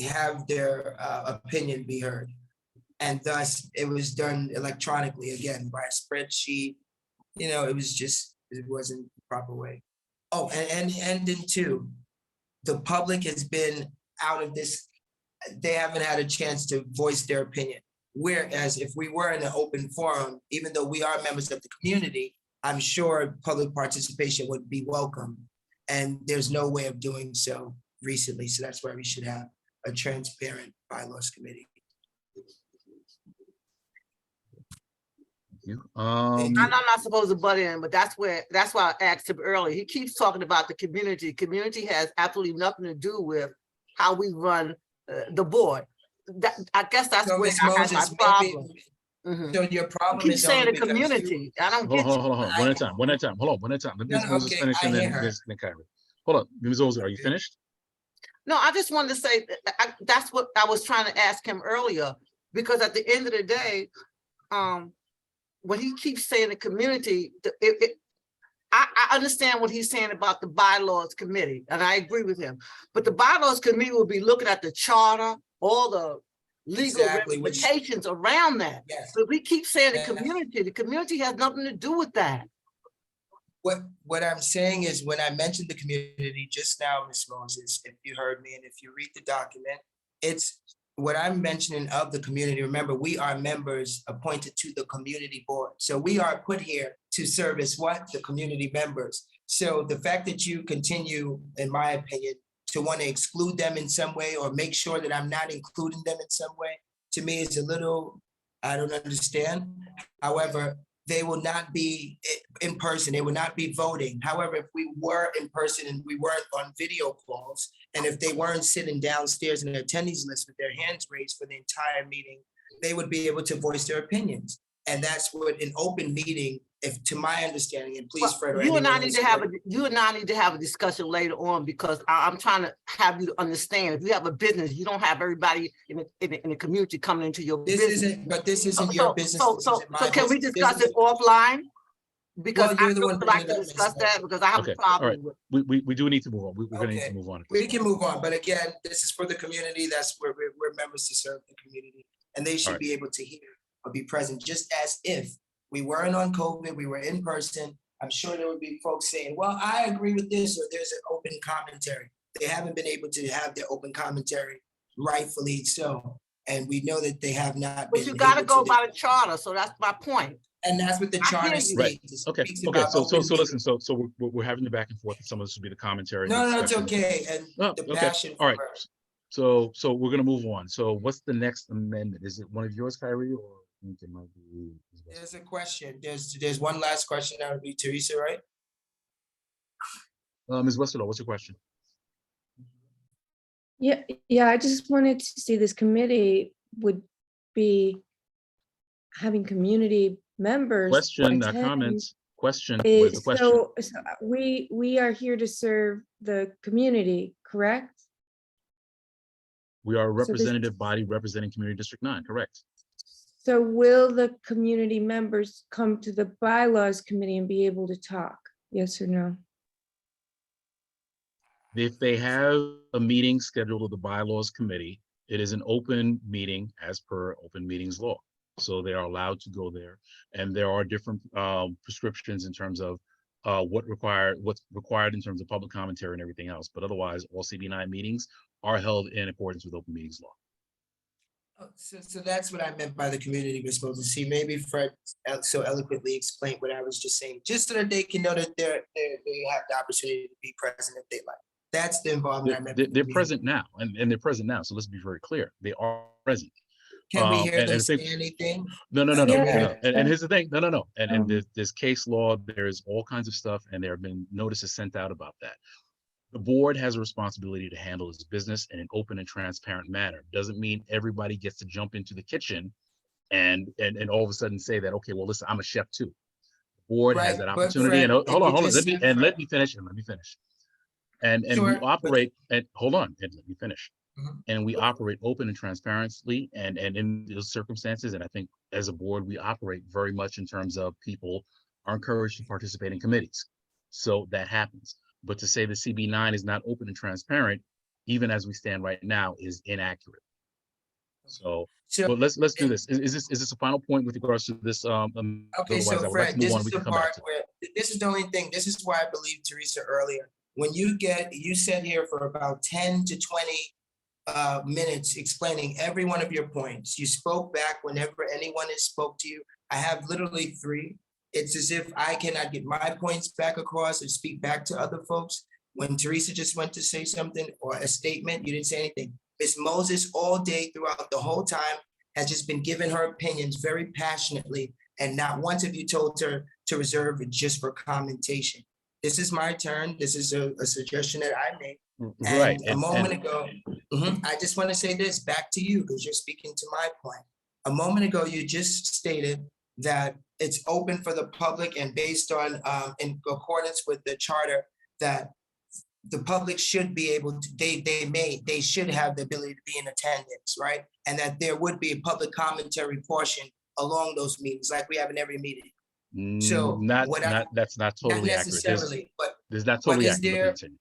have their opinion be heard. And thus it was done electronically, again, by a spreadsheet. It wasn't the proper way. Oh, and then two, the public has been out of this. They haven't had a chance to voice their opinion. Whereas if we were in an open forum, even though we are members of the community, I'm sure public participation would be welcome. And there's no way of doing so recently. So that's why we should have a transparent bylaws committee. I'm not supposed to butt in, but that's why I asked him earlier. He keeps talking about the community. Community has absolutely nothing to do with how we run the board. I guess that's So, where Ms. I have my Moses, problem. So your problem Keep is saying only the because community. I don't get Hold you. on, one at a time. Hold on, one at a time. Let Ms. No, Moses okay, finish I and hear then her. Kyrie. Hold on, Ms. Moses, are you finished? No, I just wanted to say that's what I was trying to ask him earlier, because at the end of the day, when he keeps saying the community, I understand what he's saying about the bylaws committee, and I agree with him. But the bylaws committee will be looking at the charter, all the legal Exactly, which- ramifications around that. Yes. So we keep saying Yeah. the community has nothing to do with that. What I'm saying is, when I mentioned the community just now, Ms. Moses, if you heard me and if you read the document, it's what I'm mentioning of the community. Remember, we are members appointed to the community board. So we are put here to service what? The community members. So the fact that you continue, in my opinion, to want to exclude them in some way or make sure that I'm not including them in some way, to me is a little, I don't understand. However, they will not be in person. They will not be voting. However, if we were in person and we weren't on video calls, and if they weren't sitting downstairs in the attendees list with their hands raised for the entire meeting, they would be able to voice their opinions. And that's what an open meeting, if to my understanding, and please, Fred, or You and I anyone need else- to have a discussion later on, because I'm trying to have you to understand, if you have a business, you don't have everybody in the community coming into your This business. isn't your business. This So isn't my can we business. discuss This it offline? Because Well, I you're the one would like bringing to it up, Ms. discuss that, Moses. because I have Okay, a all right. problem with. We do need to move on. We're gonna need to Okay. move on. We can move on, but again, this is for the community. That's where we're members to serve the community. And they should Alright. be able to hear or be present, just as if we weren't on COVID, we were in person. I'm sure there would be folks saying, well, I agree with this, or there's an open commentary. They haven't been able to have their open commentary, rightfully so. And we know that they have not been. But you gotta able go to- by the charter, so that's my point. And that's what the I hear charter you. states. It Okay, speaks okay, about so open listen, meeting. so we're having the back and forth, and some of this will be the commentary. and the No, it's discussion. okay, and Oh, the okay, passion all for right. it. So we're gonna move on. So what's the next amendment? Is it one of yours, Kyrie, or I think it might be? There's a question, there's one last question, that would be Teresa, right? Ms. Westerlo, what's your question? Yeah, I just wanted to see this committee would be having community members. Question, not attend. comments. Question, what is the question? So we are here to serve the community, correct? We are a this- representative body representing Community District 9, correct? So will the community members come to the bylaws committee and be able to talk? Yes or no? If they have a meeting scheduled with the bylaws committee, it is an open meeting as per open meetings law. So they are allowed to go there, and there are different prescriptions in terms of what's required in terms of public commentary and everything else. But otherwise, all CB9 meetings are held in accordance with open meetings law. So that's what I meant by the community we're supposed to see. Maybe Fred so eloquently explained what I was just saying, just so that they can know that they have the opportunity to be present if they like. That's the involvement I meant. They're with the community. present now, and they're present now. So let's be very clear. They are present. Can we hear and them I say think- anything? No. Yeah. And here's the thing. No. And Um, there's case law, there's all kinds of stuff, and there have been notices sent out about that. The board has a responsibility to handle its business in an open and transparent manner. Doesn't mean everybody gets to jump into the kitchen and all of a sudden say that, okay, well, listen, I'm a chef too. The board has Right, that but opportunity. Fred, And hold if on, you just let me said, Fred- let me finish. And we Sure, but- operate, and hold on, and let me finish. Mhm. And we operate open and transparently, and in those circumstances, and I think as a board, we operate very much in terms of people are encouraged to participate in committees. So that happens. But to say the CB9 is not open and transparent, even as we stand right now, is inaccurate. So, So, but let's do this. Is this a final point with regards to this? okay, Otherwise, I so would like Fred, to move this on. is We the can come back part to it. where, this is the only thing, this is why I believe Teresa earlier. When you sat here for about 10 to 20 minutes explaining every one of your points. You spoke back whenever anyone has spoke to you. I have literally 3. It's as if I cannot get my points back across or speak back to other folks. When Teresa just went to say something or a statement, you didn't say anything. Ms. Moses all day throughout the whole time has just been giving her opinions very passionately, and not once have you told her to reserve it just for commentation. This is my turn. This is a suggestion that I made. Right. And a moment ago, I just want to say this back to you because you're speaking to my point. A moment ago, you just stated that it's open for the public and based on, in accordance with the charter, that the public should be able to, they should have the ability to be in attendance, right? And that there would be a public commentary portion along those meetings, like we have in every meeting. So That's not Not totally accurate. necessarily, but There's not totally is accurate. Let me there- continue.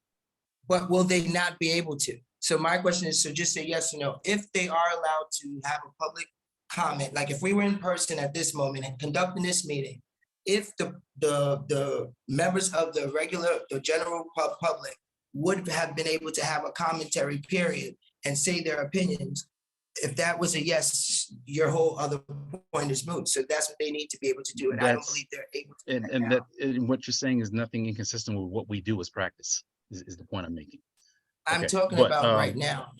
But will they not be able to? So my question is, so just say yes or no. If they are allowed to have a public comment, like if we were in person at this moment and conducting this meeting, if the members of the general public would have been able to have a commentary period and say their opinions, if that was a yes, your whole other point is moot. So that's what they need to be able to do. And I don't That's- believe they're able to. And right and now. that and what you're saying is nothing inconsistent with what we do as practice, is the point I'm making. I'm okay, talking but, about right now.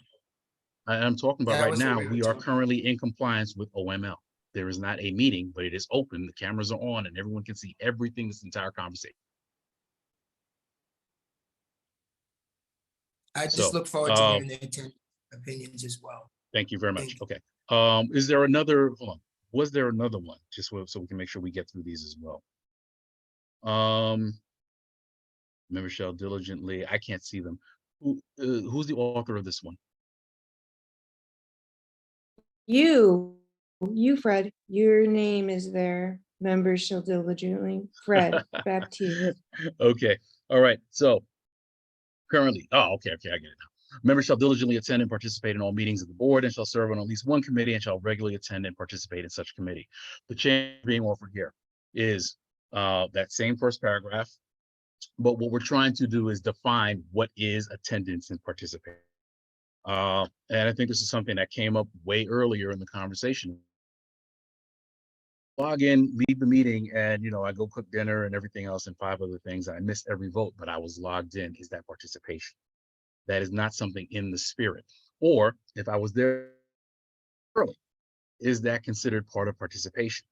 I'm talking about That right was what now, we were we are talking- currently in compliance with OML. There is not a meeting, but it is open, the cameras are on, and everyone can see everything, this entire conversation. I just So, look forward to hearing their opinions as well. Thank you very much. Thank Okay. Is there another, hold on, was there another one? Just so we can make sure we get through these as well. Members shall diligently, I can't see them. Who's the author of this one? You, Fred, your name is there. Members shall diligently. Fred, back to you. Okay, all right, so currently, okay, I get it now. Members shall diligently attend and participate in all meetings of the board and shall serve on at least one committee and shall regularly attend and participate in such committee. The change being offered here is that same first paragraph, but what we're trying to do is define what is attendance and participation. And I think this is something that came up way earlier in the conversation. log in, leave the meeting, and I go cook dinner and everything else and 5 other things. I missed every vote, but I was logged in. Is that participation? That is not something in the spirit. Or if I was there early, is that considered part of participation?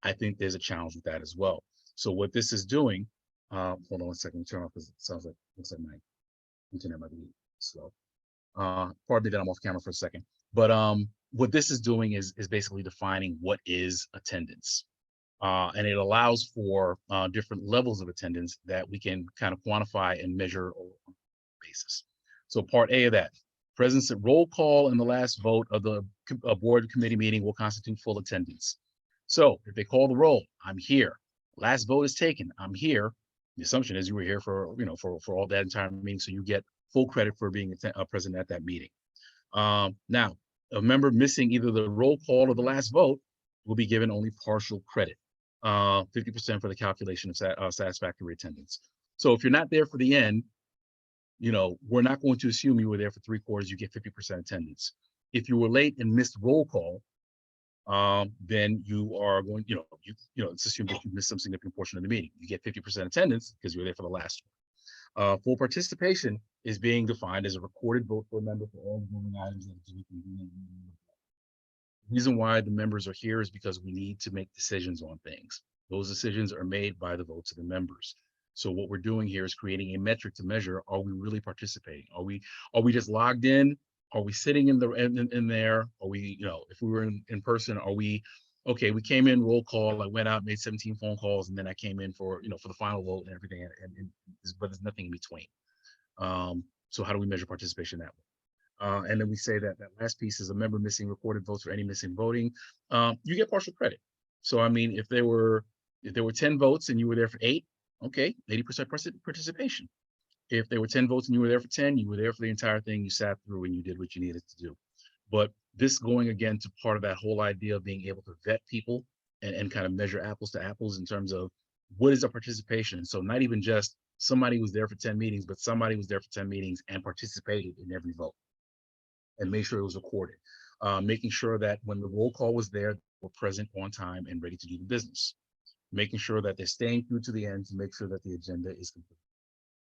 I think there's a challenge with that as well. So what this is doing, hold on 1 second, turn off because it sounds like, looks like my internet might be slow. Pardon me that I'm off camera for a second. But what this is doing is basically defining what is attendance. And it allows for different levels of attendance that we can kind of quantify and measure on a basis. So part A of that, presence at roll call and the last vote of the board committee meeting will constitute full attendance. So if they call the roll, I'm here. Last vote is taken, I'm here. The assumption is you were here for, for all that entire meeting, so you get full credit for being present at that meeting. Now, a member missing either the roll call or the last vote will be given only partial credit, 50% for the calculation of satisfactory attendance. So if you're not there for the end, we're not going to assume you were there for 3/4, you get 50% attendance. If you were late and missed roll call, then you are going, it's assumed that you missed some significant portion of the meeting. You get 50% attendance because you were there for the last one. Full participation is being defined as a recorded vote for a member for all the voting items that are convened. The reason why the members are here is because we need to make decisions on things. Those decisions are made by the votes of the members. So what we're doing here is creating a metric to measure, are we really participating? Are we just logged in? Are we sitting in there? Are we, if we were in person, are we, okay, we came in, roll call, I went out, made 17 phone calls, and then I came in for, for the final vote and everything, but there's nothing in between. So how do we measure participation that way? And then we say that last piece is a member missing recorded votes or any missing voting, you get partial credit. So, I mean, if there were 10 votes and you were there for 8, okay, 80% participation. If there were 10 votes and you were there for 10, you were there for the entire thing, you sat through and you did what you needed to do. But this going again to part of that whole idea of being able to vet people and kind of measure apples to apples in terms of what is a participation. So not even just somebody was there for 10 meetings, but somebody was there for 10 meetings and participated in every vote and made sure it was recorded. Making sure that when the roll call was there, we're present on time and ready to do the business. Making sure that they're staying through to the end to make sure that the agenda is complete.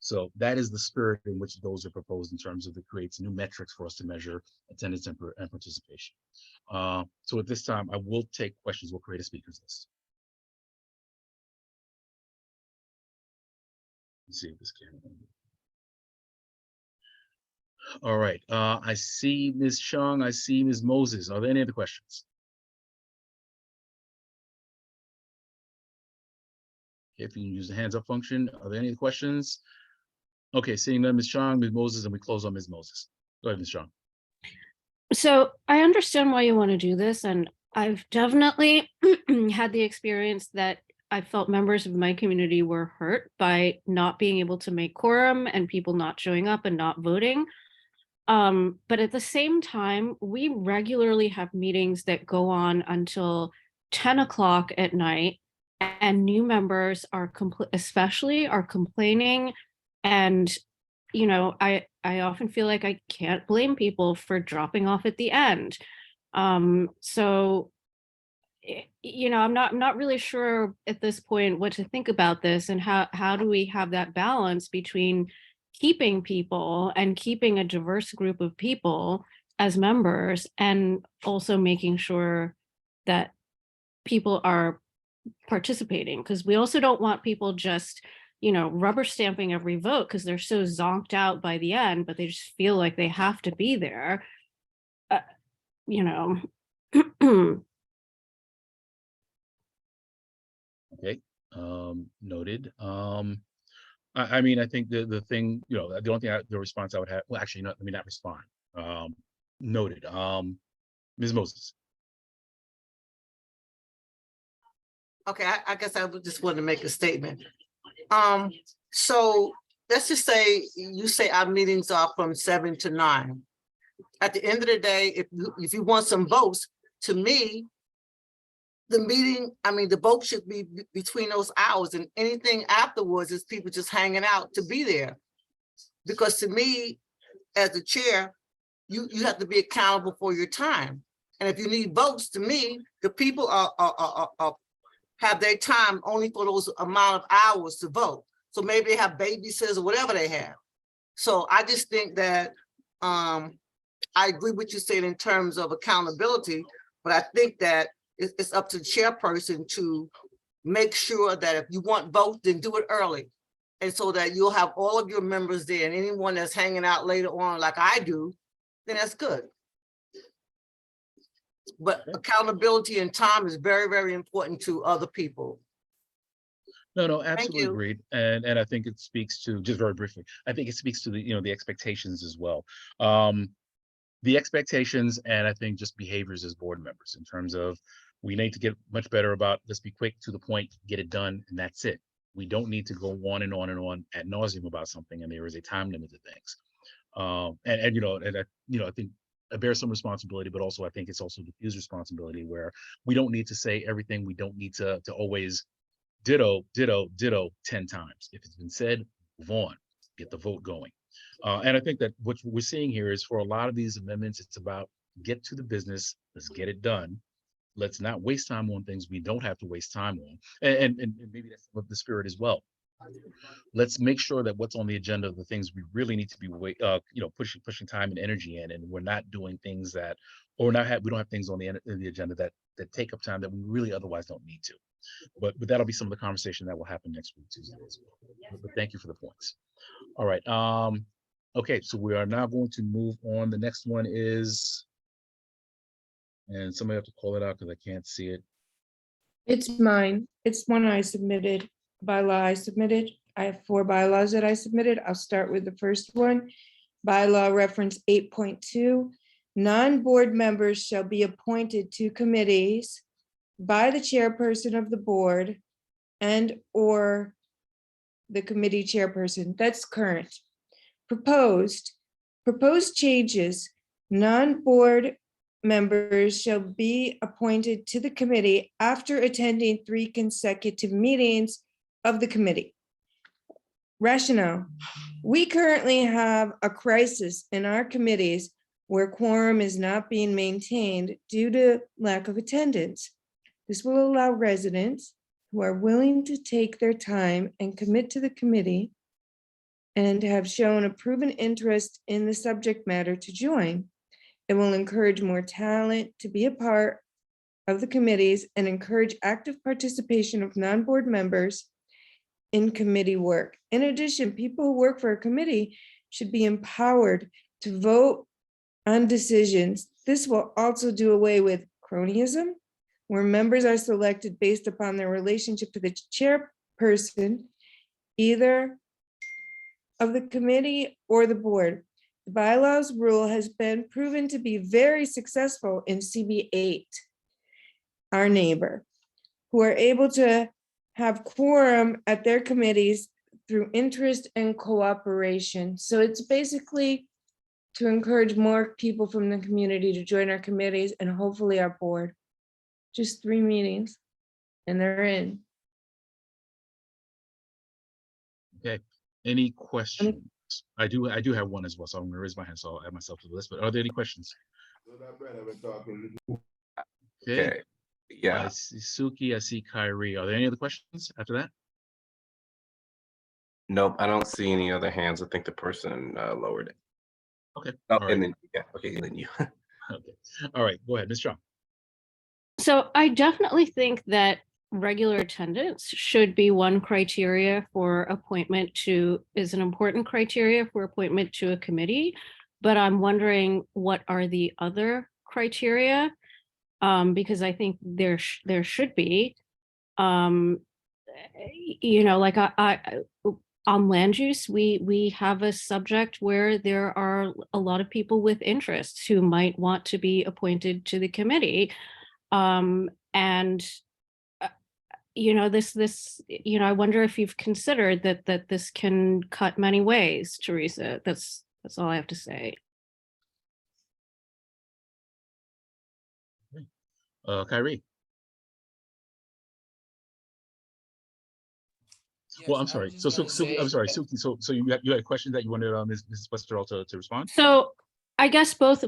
So that is the spirit in which those are proposed in terms of it creates new metrics for us to measure attendance and participation. So at this time, I will take questions. We'll create a speakers list. Let's see if this can. All right. I see Ms. Chung. I see Ms. Moses. Are there any other questions? If you can use the hands up function, are there any questions? Okay, seeing none, Ms. Chung, Ms. Moses, and we close on Ms. Moses. Go ahead, Ms. Chung. So I understand why you want to do this, and I've definitely had the experience that I felt members of my community were hurt by not being able to make quorum and people not showing up and not voting. But at the same time, we regularly have meetings that go on until 10 o'clock at night, and new members are especially complaining. And, I often feel like I can't blame people for dropping off at the end. So, I'm not really sure at this point what to think about this and how do we have that balance between keeping people and keeping a diverse group of people as members and also making sure that people are participating, because we also don't want people just rubber stamping every vote because they're so zonked out by the end, but they just feel like they have to be there. Okay, noted. I mean, I think the thing, the only thing, the response I would have, well, actually, let me not respond. Noted. Ms. Moses. Okay, I guess I just wanted to make a statement. So let's just say you say our meetings are from 7 to 9. At the end of the day, if you want some votes, to me, the vote should be between those hours, and anything afterwards is people just hanging out to be there. Because to me, as the chair, you have to be accountable for your time. And if you need votes, to me, the people are have their time only for those amount of hours to vote. So maybe they have babysitters or whatever they have. So I just think that, I agree with you saying in terms of accountability, but I think that it's up to the chairperson to make sure that if you want votes, then do it early. And so that you'll have all of your members there, and anyone that's hanging out later on like I do, then that's good. But accountability and time is very, very important to other people. No, absolutely you. agreed. And I think it speaks to, just very briefly, I think it speaks to the, the expectations as well. The expectations, and I think just behaviors as board members in terms of, we need to get much better about, let's be quick to the point, get it done, and that's it. We don't need to go on and on and on ad nauseum about something, and there is a time limit to things. I think I bear some responsibility, but also I think it's also the responsibility where we don't need to say everything. We don't need to always ditto 10 times. If it's been said, move on, get the vote going. And I think that what we're seeing here is, for a lot of these amendments, it's about get to the business, let's get it done. Let's not waste time on things we don't have to waste time on. And maybe that's what the spirit as well. Let's make sure that what's on the agenda are the things we really need to be pushing time and energy in, and we're not doing things that, or we don't have things on the agenda that take up time that we really otherwise don't need to. But that'll be some of the conversation that will happen next week, Tuesday as well. But thank you for the points. All right. Okay, so we are now going to move on. The next one is, and somebody have to call it out because I can't see it. It's mine. It's one I submitted, bylaw I submitted. I have 4 bylaws that I submitted. I'll start with the first one. Bylaw reference 8.2. Non-board members shall be appointed to committees by the chairperson of the board and or the committee chairperson. That's current. Proposed changes. Non-board members shall be appointed to the committee after attending 3 consecutive meetings of the committee. Rationale: we currently have a crisis in our committees where quorum is not being maintained due to lack of attendance. This will allow residents who are willing to take their time and commit to the committee and have shown a proven interest in the subject matter to join. It will encourage more talent to be a part of the committees and encourage active participation of non-board members in committee work. In addition, people who work for a committee should be empowered to vote on decisions. This will also do away with cronyism, where members are selected based upon their relationship to the chairperson, either of the committee or the board. The bylaws rule has been proven to be very successful in CB8, our neighbor, who are able to have quorum at their committees through interest and cooperation. So it's basically to encourage more people from the community to join our committees and hopefully our board. Just 3 meetings and they're in. Okay. Any questions? I do have one as well, so I'm gonna raise my hand, so I'll add myself to the list. But are there any questions? Okay, yeah. I see Suki, I see Kyrie. Are there any other questions after that? Nope, I don't see any other hands. I think the person lowered it. Okay. Oh, All right. and then, yeah, okay, and then you. Okay. All right. Go ahead, Ms. Strong. So I definitely think that regular attendance should be one criteria for appointment to, is an important criteria for appointment to a committee. But I'm wondering, what are the other criteria? Because I think there should be, like on land use, we have a subject where there are a lot of people with interests who might want to be appointed to the committee. I wonder if you've considered that this can cut many ways, Teresa. That's all I have to say. Kyrie. Well, I'm sorry. So, I'm sorry, Suki. So you had a question that you wanted Mrs. Westerdahl to respond? So I guess both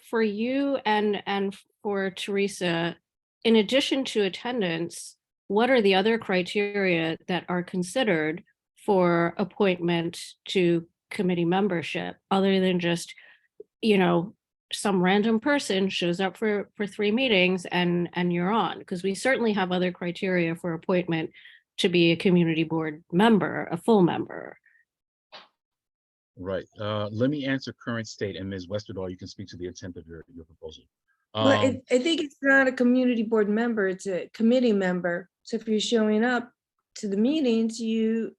for you and for Teresa, in addition to attendance, what are the other criteria that are considered for appointment to committee membership, other than just, you know, some random person shows up for 3 meetings and you're on? Because we certainly have other criteria for appointment to be a community board member, a full member. Right. Let me answer current state, and Ms. Westerdahl, you can speak to the intent of your proposal. Well, I think it's not a community board member, it's a committee member. So if you're showing up to the meetings, you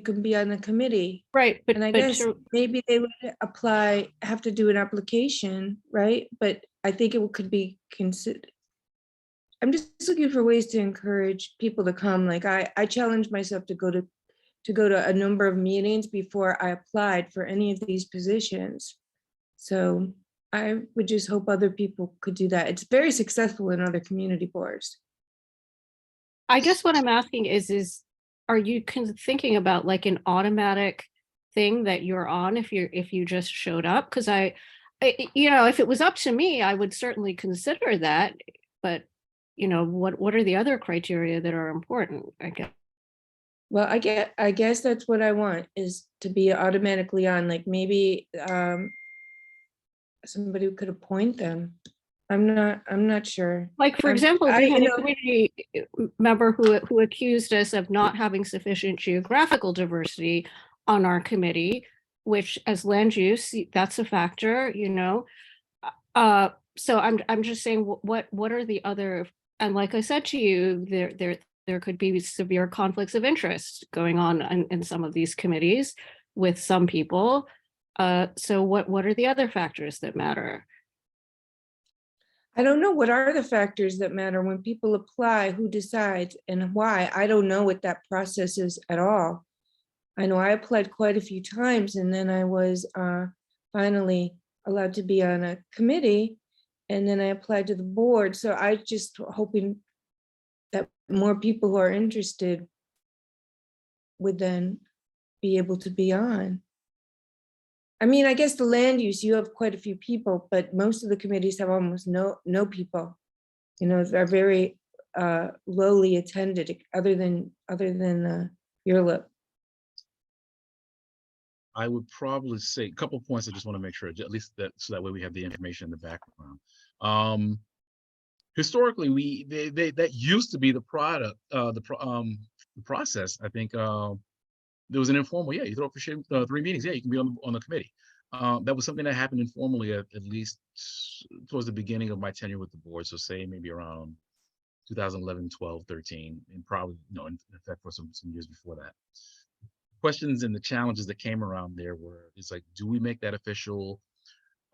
can be on the committee. Right, but And I but guess to- maybe they would have to do an application, right? But I think it could be considered. I'm just looking for ways to encourage people to come. Like I challenged myself to go to a number of meetings before I applied for any of these positions. So I would just hope other people could do that. It's very successful in other community boards. I guess what I'm asking is are you thinking about like an automatic thing that you're on if you just showed up? Because I, you know, if it was up to me, I would certainly consider that. But, you know, what are the other criteria that are important, I guess? Well, I guess that's what I want, is to be automatically on, like maybe somebody who could appoint them. I'm not sure. Like, for I'm- example, I- we you had a know- community member who accused us of not having sufficient geographical diversity on our committee, which as land use, that's a factor, you know. So I'm just saying, what are the other, and like I said to you, there could be severe conflicts of interest going on in some of these committees with some people. So what are the other factors that matter? I don't know, what are the factors that matter when people apply, who decides and why? I don't know what that process is at all. I know I applied quite a few times and then I was finally allowed to be on a committee, and then I applied to the board. So I just hoping that more people who are interested would then be able to be on. I mean, I guess the land use, you have quite a few people, but most of the committees have almost no people. You know, they're very lowly attended, other than URLIP. I would probably say a couple of points. I just want to make sure, at least that, so that way we have the information in the background. Historically, that used to be the product, the process. I think there was an informal, yeah, you throw up for 3 meetings, yeah, you can be on the committee. That was something that happened informally at least towards the beginning of my tenure with the board. So say maybe around 2011, 12, 13, and probably, you know, in fact, for some years before that. Questions and the challenges that came around there were, it's like, do we make that official?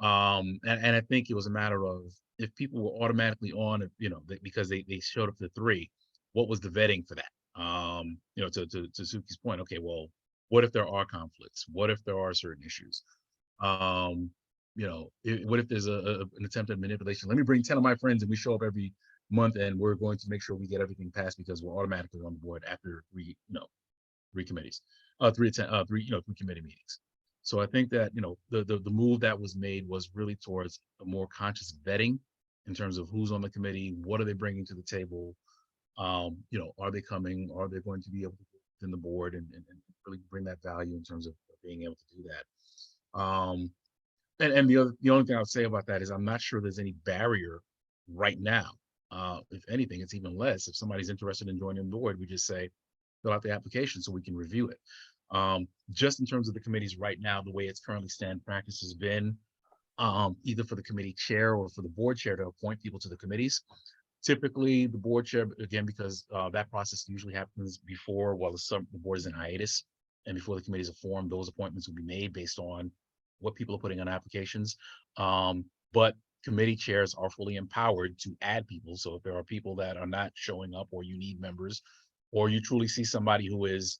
And I think it was a matter of, if people were automatically on, you know, because they showed up to 3, what was the vetting for that? You know, to Suki's point, okay, well, what if there are conflicts? What if there are certain issues? You know, what if there's an attempt at manipulation? Let me bring 10 of my friends and we show up every month and we're going to make sure we get everything passed because we're automatically on the board after 3 committees, 3 committee meetings. So I think that, you know, the move that was made was really towards a more conscious vetting in terms of who's on the committee, what are they bringing to the table, you know, are they coming, are they going to be able to get in the board and really bring that value in terms of being able to do that. And the only thing I would say about that is I'm not sure there's any barrier right now. If anything, it's even less. If somebody's interested in joining the board, we just say, fill out the application so we can review it. Just in terms of the committees right now, the way it's currently stand practice has been either for the committee chair or for the board chair to appoint people to the committees. Typically, the board chair, again, because that process usually happens before, while the board is in hiatus, and before the committees are formed, those appointments will be made based on what people are putting on applications. But committee chairs are fully empowered to add people. So if there are people that are not showing up, or you need members, or you truly see somebody who is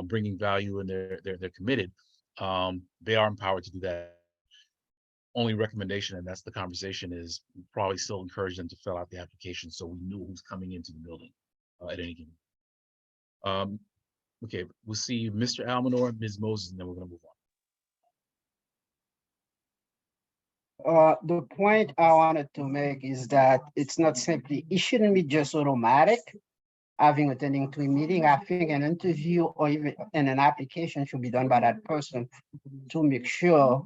bringing value and they're committed, they are empowered to do that. Only recommendation, and that's the conversation, is probably still encourage them to fill out the application so we knew who's coming into the building at any given. Okay, we'll see Mr. Almanor, Ms. Moses, and then we're going to move on. The point I wanted to make is that it's not simply, it shouldn't be just automatic. attending to a meeting, I think an interview or even an application should be done by that person to make sure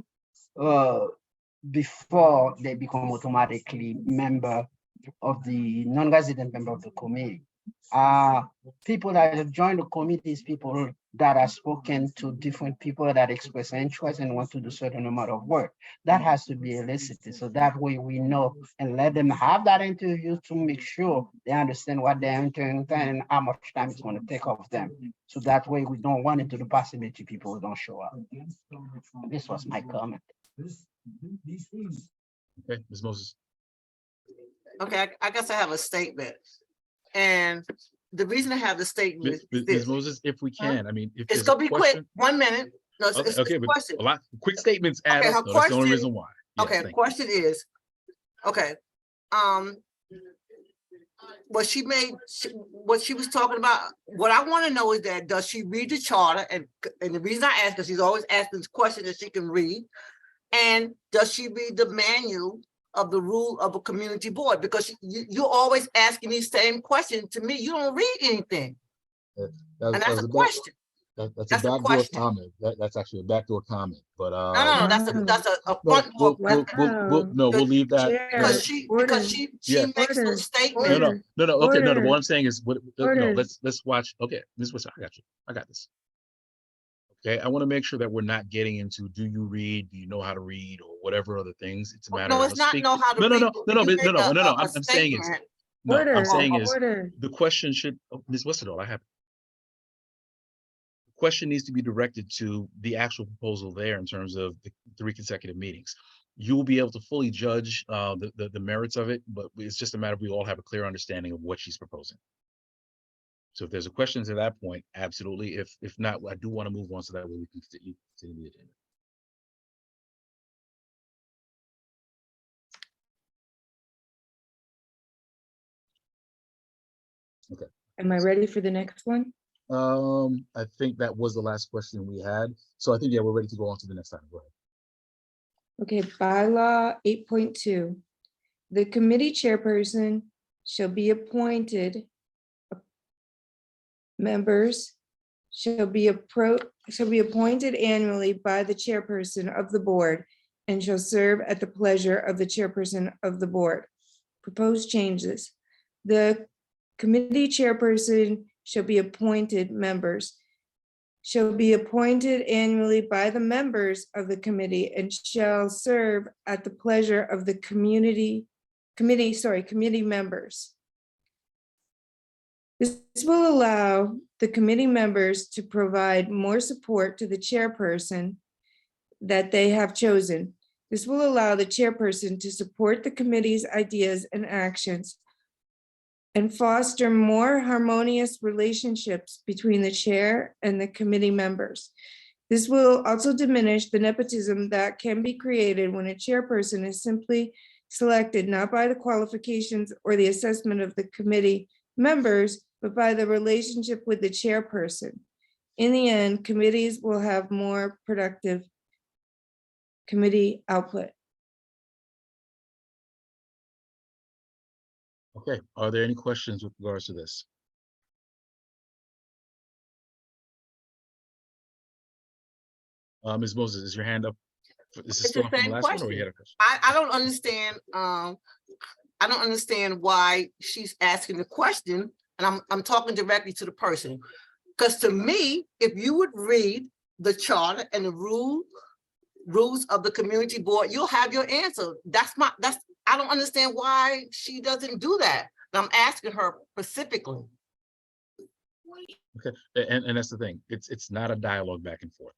before they become automatically member of the non-resident member of the committee. People that have joined the committee is people that have spoken to different people that express interest and want to do certain amount of work. That has to be elicited. So that way we know and let them have that interview to make sure they understand what they're entering and how much time it's going to take off them. So that way we don't run into the possibility people don't show up. This was my comment. Okay, Ms. Moses. Okay, I guess I have a statement. And the reason I have the statement is Ms. this. Moses, if we can, I mean, if It's there's gonna a be quick, question. 1 minute. No, it's Okay, a but question. a lot, quick statements add Okay, her up, though. That's the only question- reason why. Yes, Okay, thank you. question is, okay, what she was talking about, what I want to know is that, does she read the charter? And the reason I ask, because she's always asking this question that she can read. And does she read the manual of the rule of a community board? Because you're always asking these same questions to me. You don't read anything. And that's a question. That's a That's a backdoor question. comment. That's actually a backdoor comment, but No, that's a No, front door. we'll leave that. Because she Yeah. makes Order. those statements. No, okay, no, Order. what I'm saying is, no, Order. let's watch, okay, Ms. West, I got you, I got this. Okay, I want to make sure that we're not getting into, do you read, do you know how to read, or whatever other things, it's a matter of. No, it's not know how to No, read. no, I'm saying is, no, Order. I'm saying is, Order. the question should, Ms. Westerdahl, I have. The question needs to be directed to the actual proposal there in terms of the 3 consecutive meetings. You will be able to fully judge the merits of it, but it's just a matter of we all have a clear understanding of what she's proposing. So if there's a question to that point, absolutely. If not, I do want to move on so that way we can continue the agenda. Okay. Am I ready for the next one? I think that was the last question we had. So I think, yeah, we're ready to go on to the next item. Go ahead. Okay, bylaw 8.2. The committee chairperson shall be appointed. Members shall be appointed annually by the chairperson of the board and shall serve at the pleasure of the chairperson of the board. Proposed changes. The committee chairperson shall be appointed members, shall be appointed annually by the members of the committee and shall serve at the pleasure of the committee members. This will allow the committee members to provide more support to the chairperson that they have chosen. This will allow the chairperson to support the committee's ideas and actions and foster more harmonious relationships between the chair and the committee members. This will also diminish the nepotism that can be created when a chairperson is simply selected not by the qualifications or the assessment of the committee members, but by the relationship with the chairperson. In the end, committees will have more productive committee output. Okay, are there any questions with regards to this? Ms. Moses, is your hand up? Is this It's the still from the same last one, or you question. had a question? I don't understand, I don't understand why she's asking the question, and I'm talking directly to the person. Because to me, if you would read the charter and the rules of the community board, you'll have your answer. I don't understand why she doesn't do that. And I'm asking her specifically. Okay, and that's the thing. It's not a dialogue back and forth.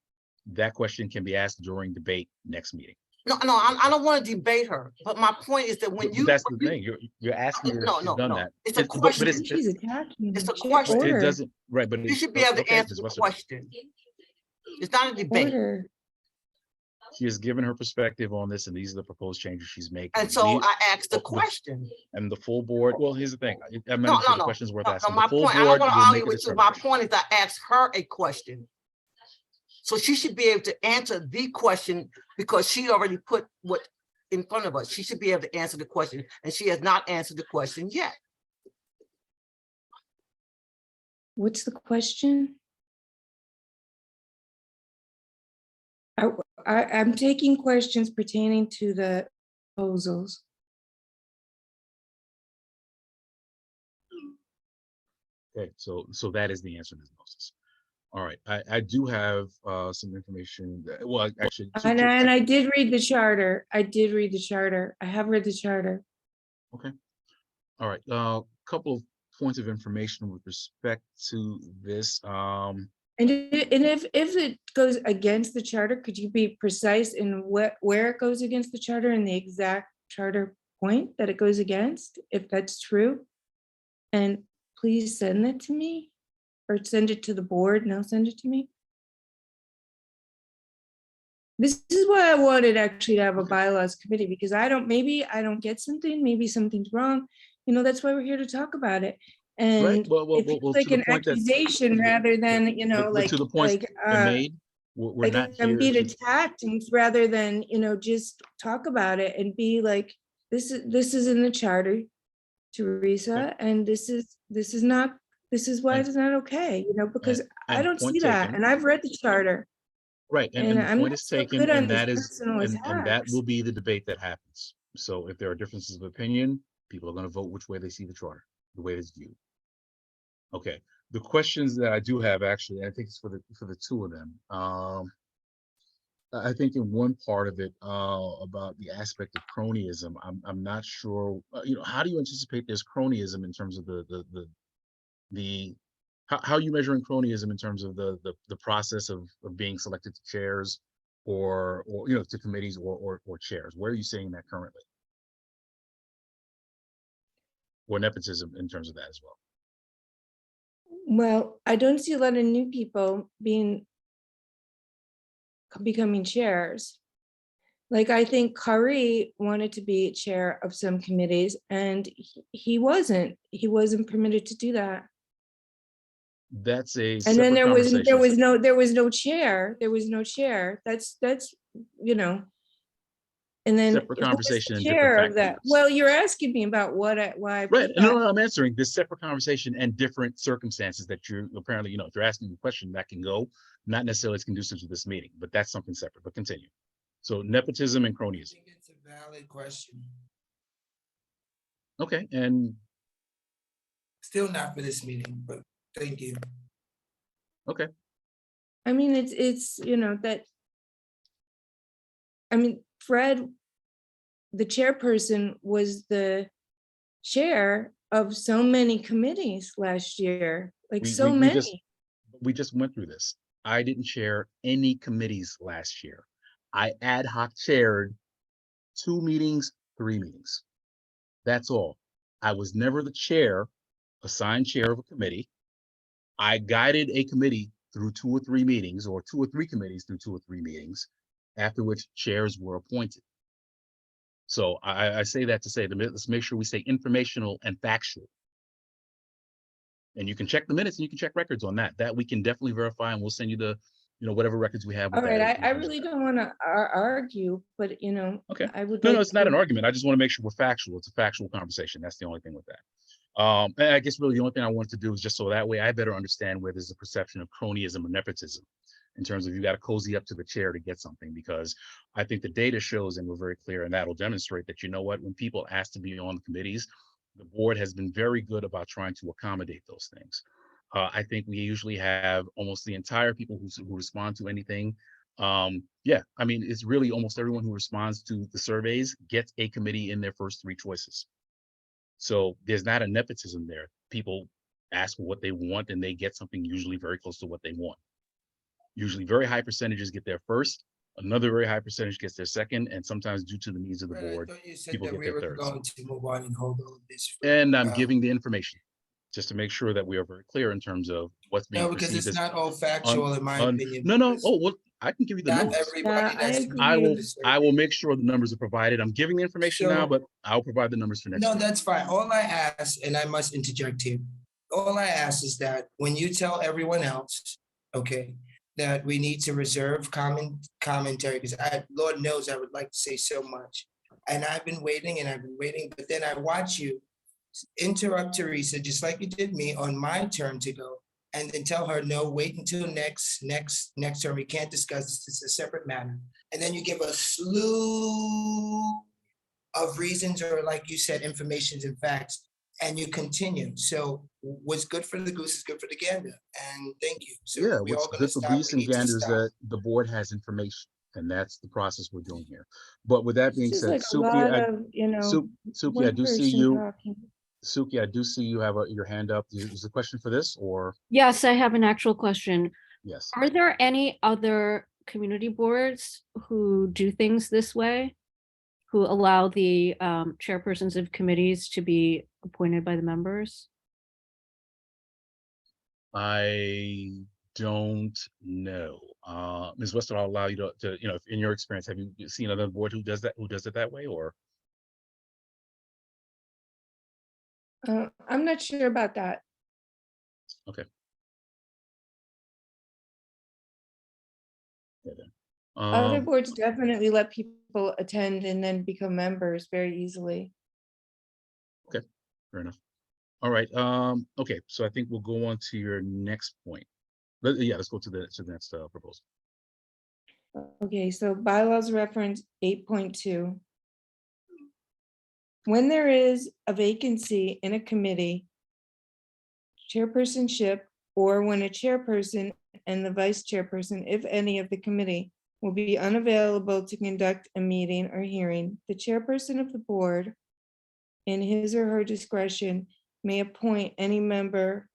That question can be asked during debate next meeting. No, I don't want to debate her, but my point is that when But you. that's the thing. You're asking her if No, she's no, done no. that. It's a But question. She's attacking. It's a Chair question. It order. doesn't, right, but. You should be able to okay, answer Ms. the Westerdahl. question. It's not a debate. Order. She has given her perspective on this, and these are the proposed changes she's making. And so We- I asked the question. And the full board, well, here's the thing. I'm No, not sure no, the no. question's worth No, asking. my The full point, I don't board want to will make argue a with you. My determination. point is I asked her a question. So she should be able to answer the question because she already put what in front of us. She should be able to answer the question, and she has not answered the question yet. What's the question? I'm taking questions pertaining to the proposals. Okay, so that is the answer, Ms. Moses. All right, I do have some information, well, actually. And I did read the charter. I did read the charter. I have read the charter. Okay. All right, couple of points of information with respect to this. And if it goes against the charter, could you be precise in where it goes against the charter and the exact charter point that it goes against, if that's true? And please send that to me, or send it to the board and I'll send it to me. This is why I wanted actually to have a bylaws committee, because maybe I don't get something, maybe something's wrong. You know, that's why we're here to talk about it. And Well, if it's like an accusation rather than, you know, but like, to the point made, we're not I'm here being to. attacked, and rather than, you know, just talk about it and be like, this is in the charter, Teresa, and this is why And- it's not okay, you know, because I and don't point see that, taken. and I've read the charter. Right, and And the I'm point not is so taken, good on and these that is, personal and that attacks. will be the debate that happens. So if there are differences of opinion, people are gonna vote which way they see the charter, the way it's viewed. Okay, the questions that I do have, actually, I think it's for the two of them. I think in one part of it, about the aspect of cronyism, I'm not sure, you know, how do you anticipate there's cronyism in terms of how are you measuring cronyism in terms of the process of being selected to chairs or you know, to committees or chairs? Where are you seeing that currently? Or nepotism in terms of that as well? Well, I don't see a lot of new people becoming chairs. Like, I think Curry wanted to be chair of some committees, and he wasn't permitted to do that. That's a And then separate conversation. there was no chair. That's, you know. And then Separate who was conversation the and different chair of that? factors. Well, you're asking me about why I Right, put no, that. no, I'm answering this separate conversation and different circumstances that you're apparently, you know, if you're asking a question that can go, not necessarily as conducive to this meeting, but that's something separate, but continue. So nepotism and I cronyism. think it's a valid question. Okay, and Still not for this meeting, but thank you. okay, I mean, it's, you know, that, I mean, Fred, the chairperson, was the chair of so many committees last year, like We- so we just- many. we just went through this. I didn't chair any committees last year. I ad hoc chaired 2 meetings, 3 meetings. That's all. I was never the chair, assigned chair of a committee. I guided a committee through 2 or 3 meetings, or 2 or 3 committees through 2 or 3 meetings, after which chairs were appointed. So I say that to say, let's make sure we stay informational and factual. And you can check the minutes and you can check records on that. That we can definitely verify, and we'll send you the, you know, whatever records we have with All that. right, in I terms of really that. don't want to argue, but, you know, Okay. I would No, like no, it's not an to- argument. I just want to make sure we're factual. It's a factual conversation. That's the only thing with that. And I guess really the only thing I wanted to do is just so that way I better understand where there's a perception of cronyism or nepotism in terms of you got to cozy up to the chair to get something, because I think the data shows, and we're very clear, and that'll demonstrate that, you know what, when people ask to be on the committees, the board has been very good about trying to accommodate those things. I think we usually have almost the entire people who respond to anything. Yeah, I mean, it's really almost everyone who responds to the surveys gets a committee in their first 3 choices. So there's not a nepotism there. People ask for what they want and they get something usually very close to what they want. Usually very high percentages get their first, another very high percentage gets their second, and sometimes due to the needs of the Fred, I board, thought you said people that get we their were thirds. going to move on and hold all of this. for, And I'm uh, giving the information just to make sure that we are very clear in terms of what's being No, because perceived it's as not all factual in my opinion. no, no. because Oh, well, I can give you the Not numbers. everybody Yeah, I that's. agree. I will, the survey. I will make sure the numbers are provided. I'm giving the information now, So- but I'll provide the numbers for next No, week. that's fine. All I ask, and I must interject here, all I ask is that when you tell everyone else, okay, that we need to reserve commentary, because Lord knows I would like to say so much. And I've been waiting, but then I watch you interrupt Teresa, just like you did me on my turn to go. and then tell her, no, wait until next term. We can't discuss this. It's a separate matter. And then you give a slew of reasons, or like you said, informations and facts, and you continue. So what's good for the goose is good for the gander. And thank you. So Yeah, we all what's gonna good for stop. Greece We and need to Gander is stop. that the board has information, and that's the process we're doing here. But with that being It's just said, like a Suki, lot of, you know, Suki, I one do see person you. talking. Suki, I do see you have your hand up. Is the question for this or Yes, I have an actual question. yes? Are there any other community boards who do things this way? Who allow the chairpersons of committees to be appointed by the members? I don't know. Ms. Wester, I'll allow you to, you know, in your experience, have you seen another board who does it that way, or? I'm not sure about that. Okay. Yeah, then. Other boards definitely let people attend and then become members very easily. Fair enough. All right. Okay. So I think we'll go on to your next point. Let's go to the next proposal. Okay, so bylaws reference 8.2. When there is a vacancy in a committee, chairpersonship, or when a chairperson and the vice chairperson, if any of the committee, will be unavailable to conduct a meeting or hearing, the chairperson of the board, in his or her discretion, may appoint any member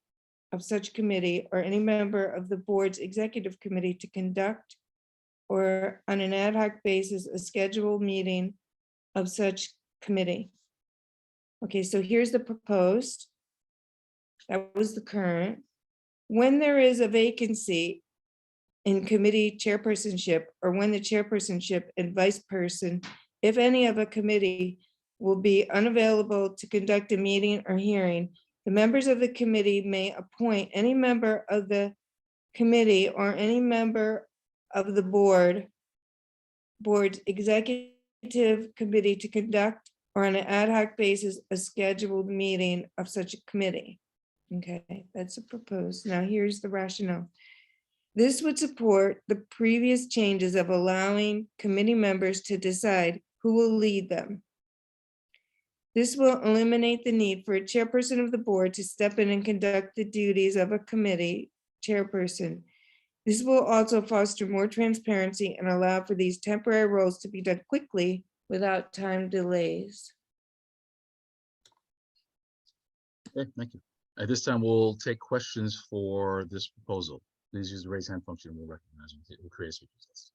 of such committee or any member of the board's executive committee to conduct or on an ad hoc basis, a scheduled meeting of such committee. Okay, so here's the proposed. That was the current. When there is a vacancy in committee chairpersonship, or when the chairpersonship and vice person, if any of a committee, will be unavailable to conduct a meeting or hearing, the members of the committee may appoint any member of the committee or any member of the board's executive committee to conduct or on an ad hoc basis, a scheduled meeting of such a committee. Okay, that's a proposed. Now here's the rationale. This would support the previous changes of allowing committee members to decide who will lead them. This will eliminate the need for a chairperson of the board to step in and conduct the duties of a committee chairperson. This will also foster more transparency and allow for these temporary roles to be done quickly without time delays. Okay, thank you. At this time, we'll take questions for this proposal. Please use the raise hand function. We'll recognize you. We'll create a speaker's list.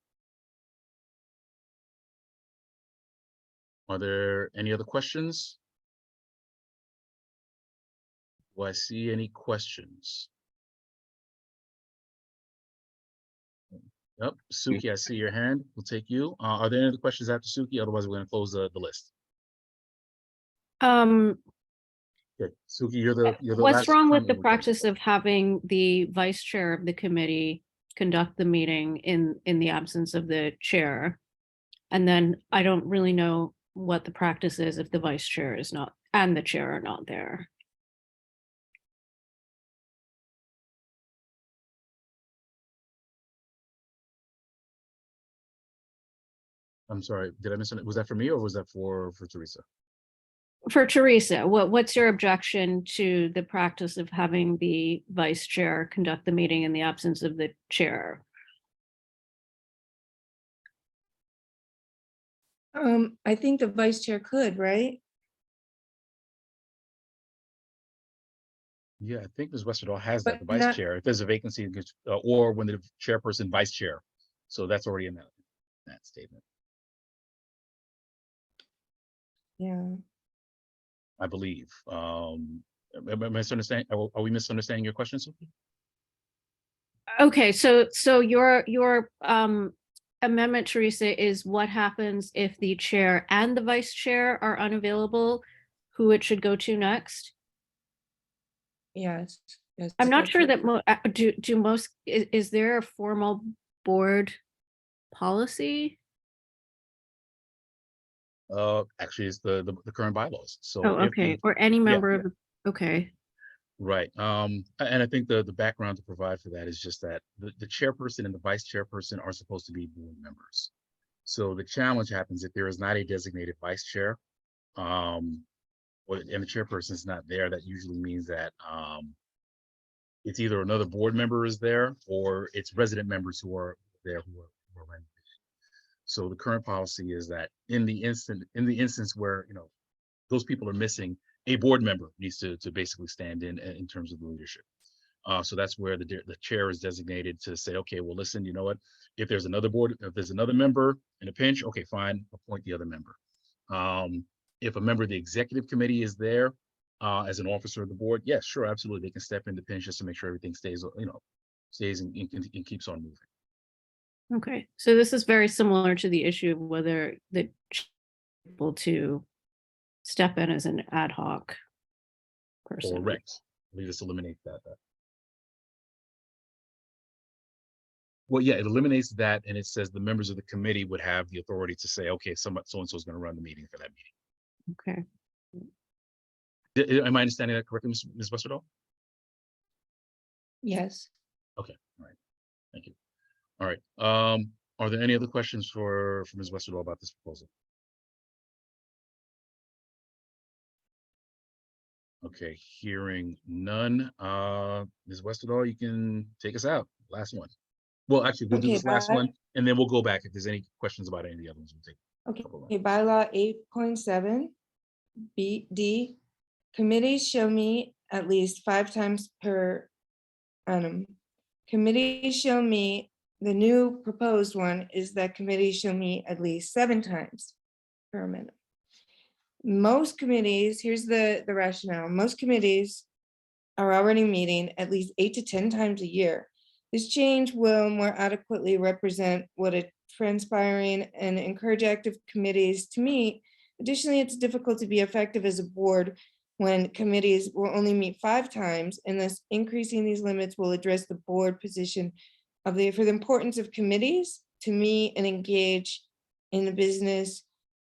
Are there any other questions? Do I see any questions? Yep, Suki, I see your hand. We'll take you. Are there any other questions after Suki? Otherwise, we're going to close the list. Okay, Suki, you're the What's last wrong with comment the we're done. practice of having the vice chair of the committee conduct the meeting in the absence of the chair? And then I don't really know what the practice is if the vice chair is not, and the chair are not there. I'm sorry, did I miss it? Was that for me or was that for Teresa? For Teresa, what's your objection to the practice of having the vice chair conduct the meeting in the absence of the chair? I think the vice chair could, right? Yeah, I think Ms. Westerdahl has that, the But vice not- chair, if there's a vacancy, or when the chairperson, vice chair. So that's already in that statement, Yeah. I believe. Am I misunderstanding? Are we misunderstanding your question, Sophie? Okay, so your amendment, Teresa, is what happens if the chair and the vice chair are unavailable, who it should go to next? Yes. Yes, I'm not that's sure what- that do most, is there a formal board policy? Actually, it's the current bylaws. So Oh, if okay, the- or any yeah, member of, okay. Right. And I think the background to provide for that is just that the chairperson and the vice chairperson are supposed to be board members. So the challenge happens if there is not a designated vice chair, and the chairperson is not there. That usually means that it's either another board member is there or it's resident members who are there who are running. So the current policy is that in the instance where those people are missing, a board member needs to basically stand in terms of the leadership. So that's where the chair is designated to say, okay, well, listen, you know what? If there's another member in a pinch, okay, fine, appoint the other member. If a member of the executive committee is there as an officer of the board, yes, sure, absolutely, they can step in the pinch just to make sure everything stays and keeps on moving. Okay, so this is very similar to the issue of whether the able to step in as an ad hoc person. Correct. We just eliminate that. Well, yeah, it eliminates that, and it says the members of the committee would have the authority to say, okay, so and so is going to run the meeting for that meeting. Okay. Am I understanding that correctly, Ms. Westerdahl? Yes. Okay, all right, thank you. All right, are there any other questions for Ms. Westerdahl about this proposal? Okay, hearing none. Ms. Westerdahl, you can take us out. Last one. Well, actually, we'll do Okay, this last bye. one, and then we'll go back. If there's any questions about any of the other ones, we'll take. Okay, bylaw 8.7, D, committees shall meet at least 5 times per annum. Committees shall meet, the new proposed one is that committees shall meet at least 7 times per annum. Most committees, here's the rationale, most committees are already meeting at least 8 to 10 times a year. This change will more adequately represent what is transpiring and encourage active committees to meet. Additionally, it's difficult to be effective as a board when committees will only meet 5 times, and thus increasing these limits will address the board position for the importance of committees to meet and engage in the business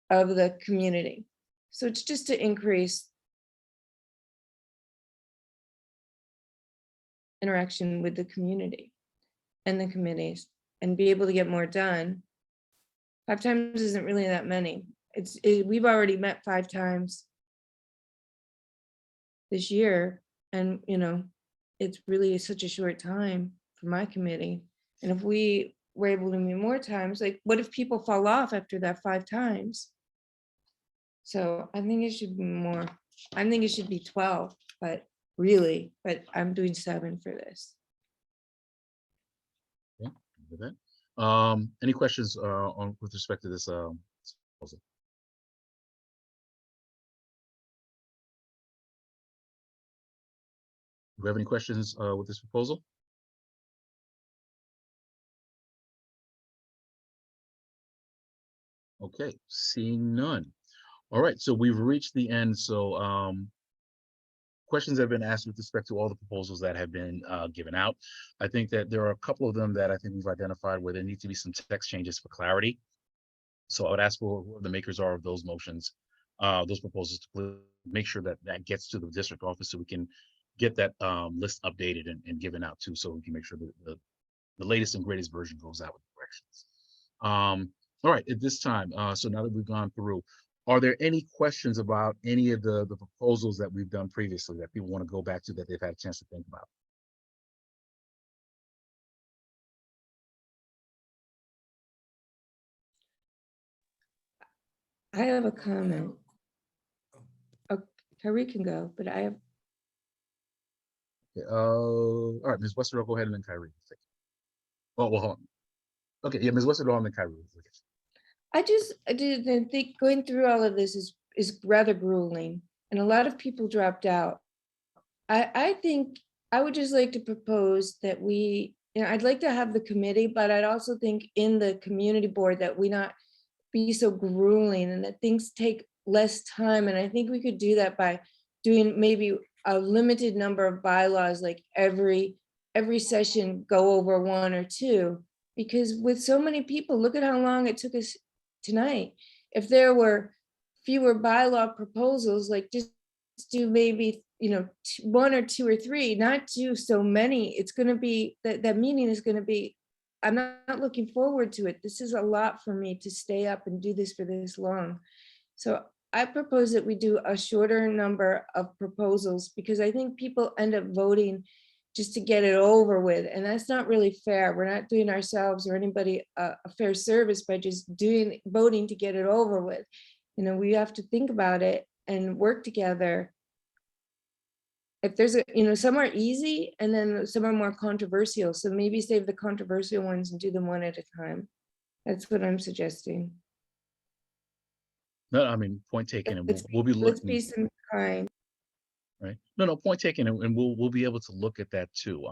of the community. So it's just to increase interaction with the community and the committees and be able to get more done. 5 times isn't really that many. We've already met 5 times this year, and it's really such a short time for my committee. And if we were able to meet more times, like what if people fall off after that 5 times? So I think it should be more. I think it should be 12, but I'm doing 7 for this. Yeah, with that. Any questions with respect to this proposal? Do we have any questions with this proposal? Okay, seeing none. All right, so we've reached the end. So questions have been asked with respect to all the proposals that have been given out. I think that there are a couple of them that I think we've identified where there need to be some text changes for clarity. So I would ask for who the makers are of those motions, those proposals, to make sure that that gets to the district office so we can get that list updated and given out too, so we can make sure that the latest and greatest version goes out with corrections. All right, at this time, so now that we've gone through, are there any questions about any of the proposals that we've done previously that people want to go back to that they've had a chance to think about? I have a comment. Oh, Kyrie can go, but I have. Okay, all right, Ms. Westerdahl, go ahead, and then Kyrie. Oh, well, hold on. Okay, yeah, Ms. Westerdahl and then Kyrie. I didn't think going through all of this is rather grueling, and a lot of people dropped out. I think I would just like to propose that I'd like to have the committee, but I'd also think in the community board that we not be so grueling and that things take less time. And I think we could do that by doing maybe a limited number of bylaws, like every session go over 1 or 2, because with so many people, look at how long it took us tonight. If there were fewer bylaw proposals, like just do maybe one or two or three, not do so many. It's gonna be, that meeting is gonna be, I'm not looking forward to it. This is a lot for me to stay up and do this for this long. So I propose that we do a shorter number of proposals, because I think people end up voting just to get it over with, and that's not really fair. We're not doing ourselves or anybody a fair service by just voting to get it over with. We have to think about it and work together. If there's some are easy and then some are more controversial, so maybe save the controversial ones and do them one at a time. That's what I'm suggesting. No, I mean, point taken, and Let's we'll be Let's looking. be some kind. Right. No, point taken, and we'll be able to look at that too.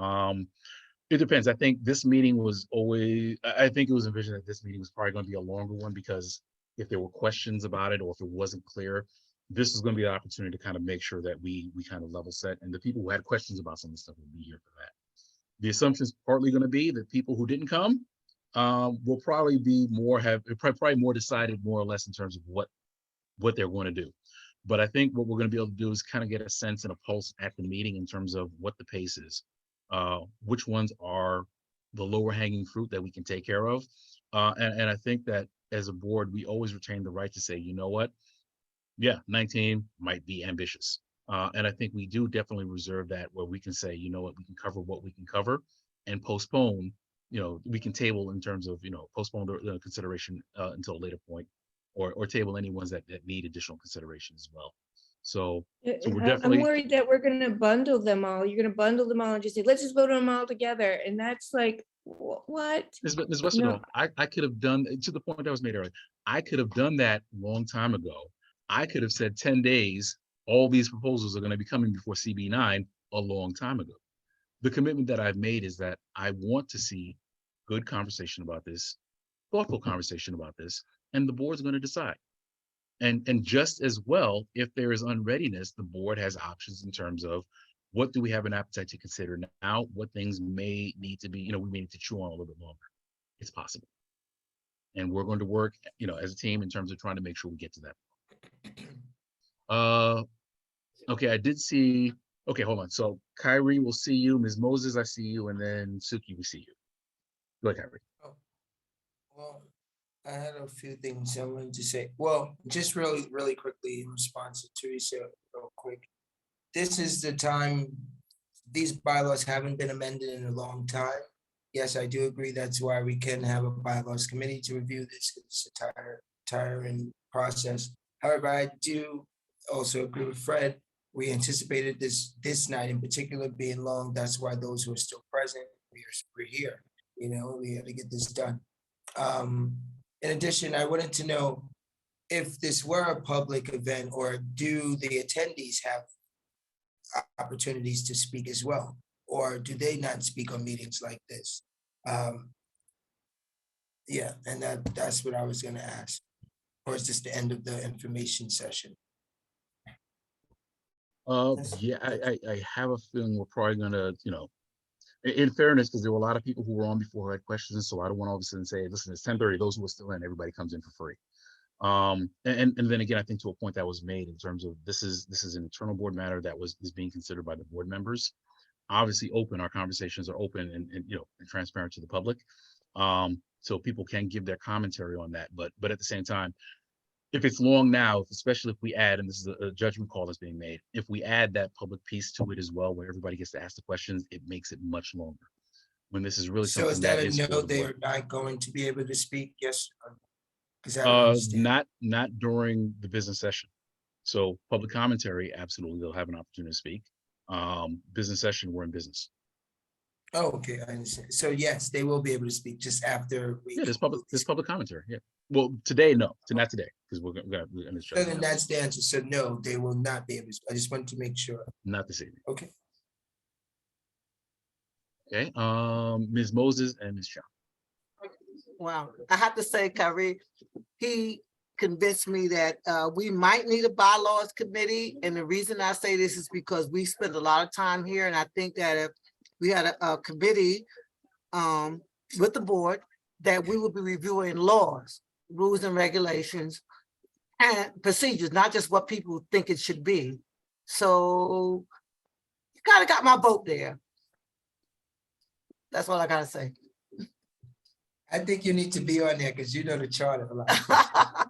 It depends. I think this meeting was always, I think it was envisioned that this meeting was probably going to be a longer one, because if there were questions about it or if it wasn't clear, this is going to be an opportunity to kind of make sure that we kind of level set, and the people who had questions about some of the stuff will be here for that. The assumption is partly going to be that people who didn't come will probably be probably more decided more or less in terms of what they're going to do. But I think what we're going to be able to do is kind of get a sense and a pulse at the meeting in terms of what the pace is, which ones are the lower hanging fruit that we can take care of. And I think that as a board, we always retain the right to say, you know what? Yeah, 19 might be ambitious. And I think we do definitely reserve that, where we can say, you know what we can cover and postpone, we can table in terms of, postpone the consideration until a later point. Or table any ones that need additional consideration as well. So we're definitely. I'm worried that we're gonna bundle them all. You're gonna bundle them all and just say, let's just vote on them all together. And that's like, what? Ms. Westervelt, I could have done, to the point that was made earlier, I could have done that a long time ago. I could have said 10 days, all these proposals are gonna be coming before CB9 a long time ago. The commitment that I've made is that I want to see good conversation about this, thoughtful conversation about this, and the board's going to decide. And just as well, if there is unreadiness, the board has options in terms of what do we have an appetite to consider now, what things may need to be, we may need to chew on a little bit longer. It's possible. And we're going to work, as a team in terms of trying to make sure we get to that. Okay, I did see, okay, hold on. So Kyrie, we'll see you. Ms. Moses, I see you. And then Suki, we see you. Go ahead, Kyrie. Well, I had a few things I wanted to say. Well, just really quickly in response to Teresa, real quick. This is the time, these bylaws haven't been amended in a long time. Yes, I do agree. That's why we can have a bylaws committee to review this. It's a tiring process. However, I do also agree with Fred. We anticipated this night in particular being long. That's why those who are still present, we're here. We had to get this done. In addition, I wanted to know if this were a public event, or do the attendees have opportunities to speak as well? Or do they not speak on meetings like this? Yeah, and that's what I was gonna ask. Or is this the end of the information session? Yeah, I have a feeling we're probably gonna, in fairness, because there were a lot of people who were on before who had questions, so I don't want all of a sudden say, listen, it's 10:30, those who are still in, everybody comes in for free. And then again, I think to a point that was made in terms of this is an internal board matter that is being considered by the board members. Obviously open, our conversations are open and transparent to the public. So people can give their commentary on that, but at the same time, if it's long now, especially if we add, and this is a judgment call that's being made, if we add that public piece to it as well, where everybody gets to ask the questions, it makes it much longer. When this is really So is something that that a is for no, the they board. are not going to be able to speak? Yes. Because I don't understand. Not during the business session. So public commentary, absolutely, they'll have an opportunity to speak. Business session, we're in business. Oh, okay, I understand. So yes, they will be able to speak just after we. Yeah, there's public commentary. Yeah. Well, today, no, not today, because we're gonna. So then that's the answer. So no, they will not be able to. I just want to make sure. Not this evening. Okay. Okay. Ms. Moses and Ms. Chow. Wow, I have to say, Kyrie, he convinced me that we might need a bylaws committee. And the reason I say this is because we spend a lot of time here. And I think that if we had a committee with the board, that we would be reviewing laws, rules and regulations and procedures, not just what people think it should be. So kind of got my vote there. That's all I gotta say. I think you need to be on there because you know the charter a lot.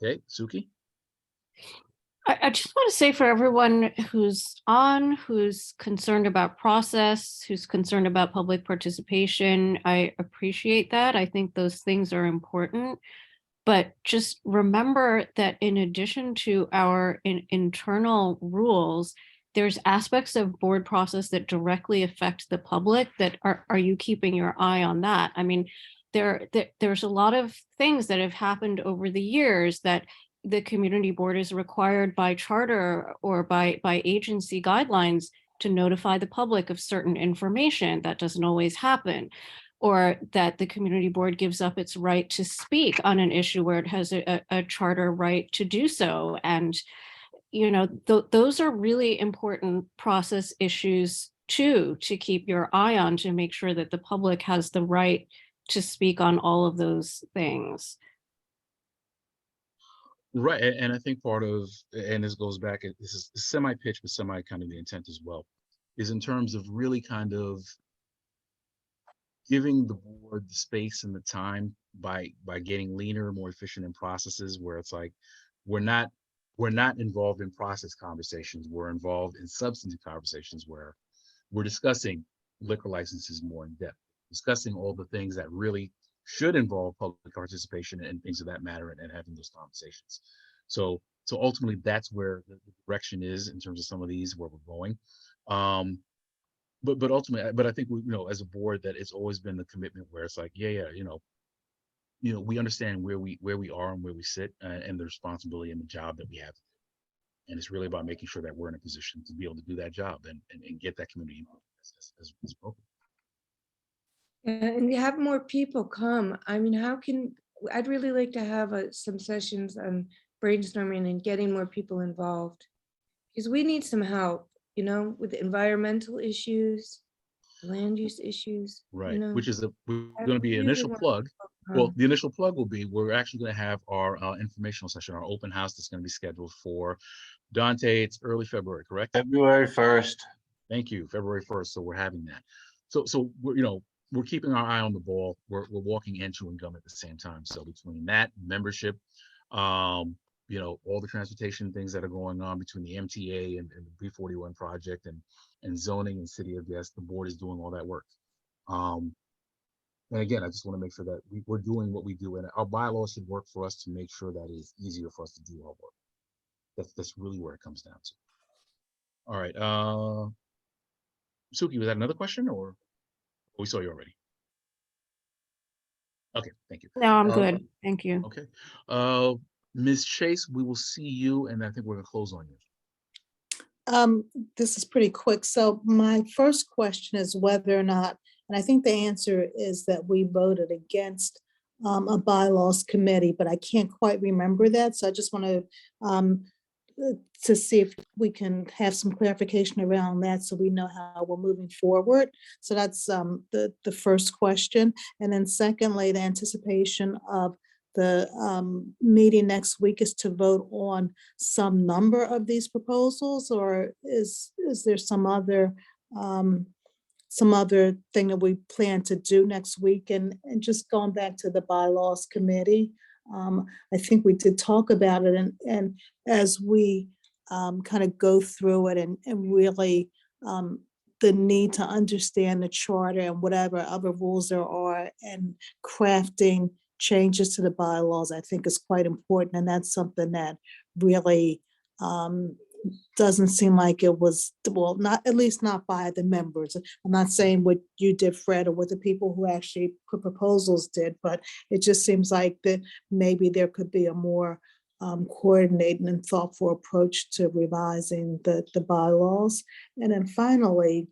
Okay, Suki? I just want to say for everyone who's on, who's concerned about process, who's concerned about public participation, I appreciate that. I think those things are important. But just remember that in addition to our internal rules, there's aspects of board process that directly affect the public. That are you keeping your eye on that? I mean, there's a lot of things that have happened over the years that the community board is required by charter or by agency guidelines to notify the public of certain information. That doesn't always happen. Or that the community board gives up its right to speak on an issue where it has a charter right to do so. And, you know, those are really important process issues too, to keep your eye on, to make sure that the public has the right to speak on all of those things. Right, and I think part of, and this goes back, this is semi-pitch, but semi kind of the intent as well, is in terms of really kind of giving the board the space and the time by getting leaner, more efficient in processes where it's like, we're not involved in process conversations, we're involved in substantive conversations where we're discussing liquor licenses more in depth, discussing all the things that really should involve public participation and things of that matter, and having those conversations. So ultimately that's where the direction is in terms of some of these, where we're going. But ultimately, but I think we, you know, as a board, that it's always been the commitment where it's like, yeah, you know, we understand where we are and where we sit, and the responsibility and the job that we have. And it's really about making sure that we're in a position to be able to do that job and get that community input as appropriate. And you have more people come. I mean, I'd really like to have some sessions on brainstorming and getting more people involved. Because we need some help, you know, with environmental issues, land use issues. Right, you know. which is going I to be an really initial want plug. people to Well, come. the initial plug will be, we're actually going to have our informational session, our open house that's going to be scheduled for Dante. It's early February, correct? February 1st. Thank you, February 1st. So we're having that. So we're, you know, we're keeping our eye on the ball. We're walking and chewing gum at the same time. So between that membership, you know, all the transportation things that are going on between the MTA and the B41 project and zoning and city of yes, the board is doing all that work. And again, I just want to make sure that we're doing what we do, and our bylaws should work for us to make sure that it's easier for us to do our work. That's really where it comes down to. All right, Suki, was that another question, or we saw you already? Okay, thank you. No, I'm good. Thank you. Okay, Ms. Chase, we will see you, and I think we're gonna close on you. This is pretty quick. So my first question is whether or not, and I think the answer is that we voted against a bylaws committee, but I can't quite remember that. So I just want to see if we can have some clarification around that so we know how we're moving forward. So that's the first question. And then secondly, the anticipation of the meeting next week is to vote on some number of these proposals, or is there some other thing that we plan to do next week? And just going back to the bylaws committee, I think we did talk about it, and as we kind of go through it and really the need to understand the charter and whatever other rules there are, and crafting changes to the bylaws, I think is quite important. And that's something that really doesn't seem like it was, well, not, at least not by the members. I'm not saying what you did, Fred, or what the people who actually put proposals did, but it just seems like that maybe there could be a more coordinated and thoughtful approach to revising the bylaws. And then finally,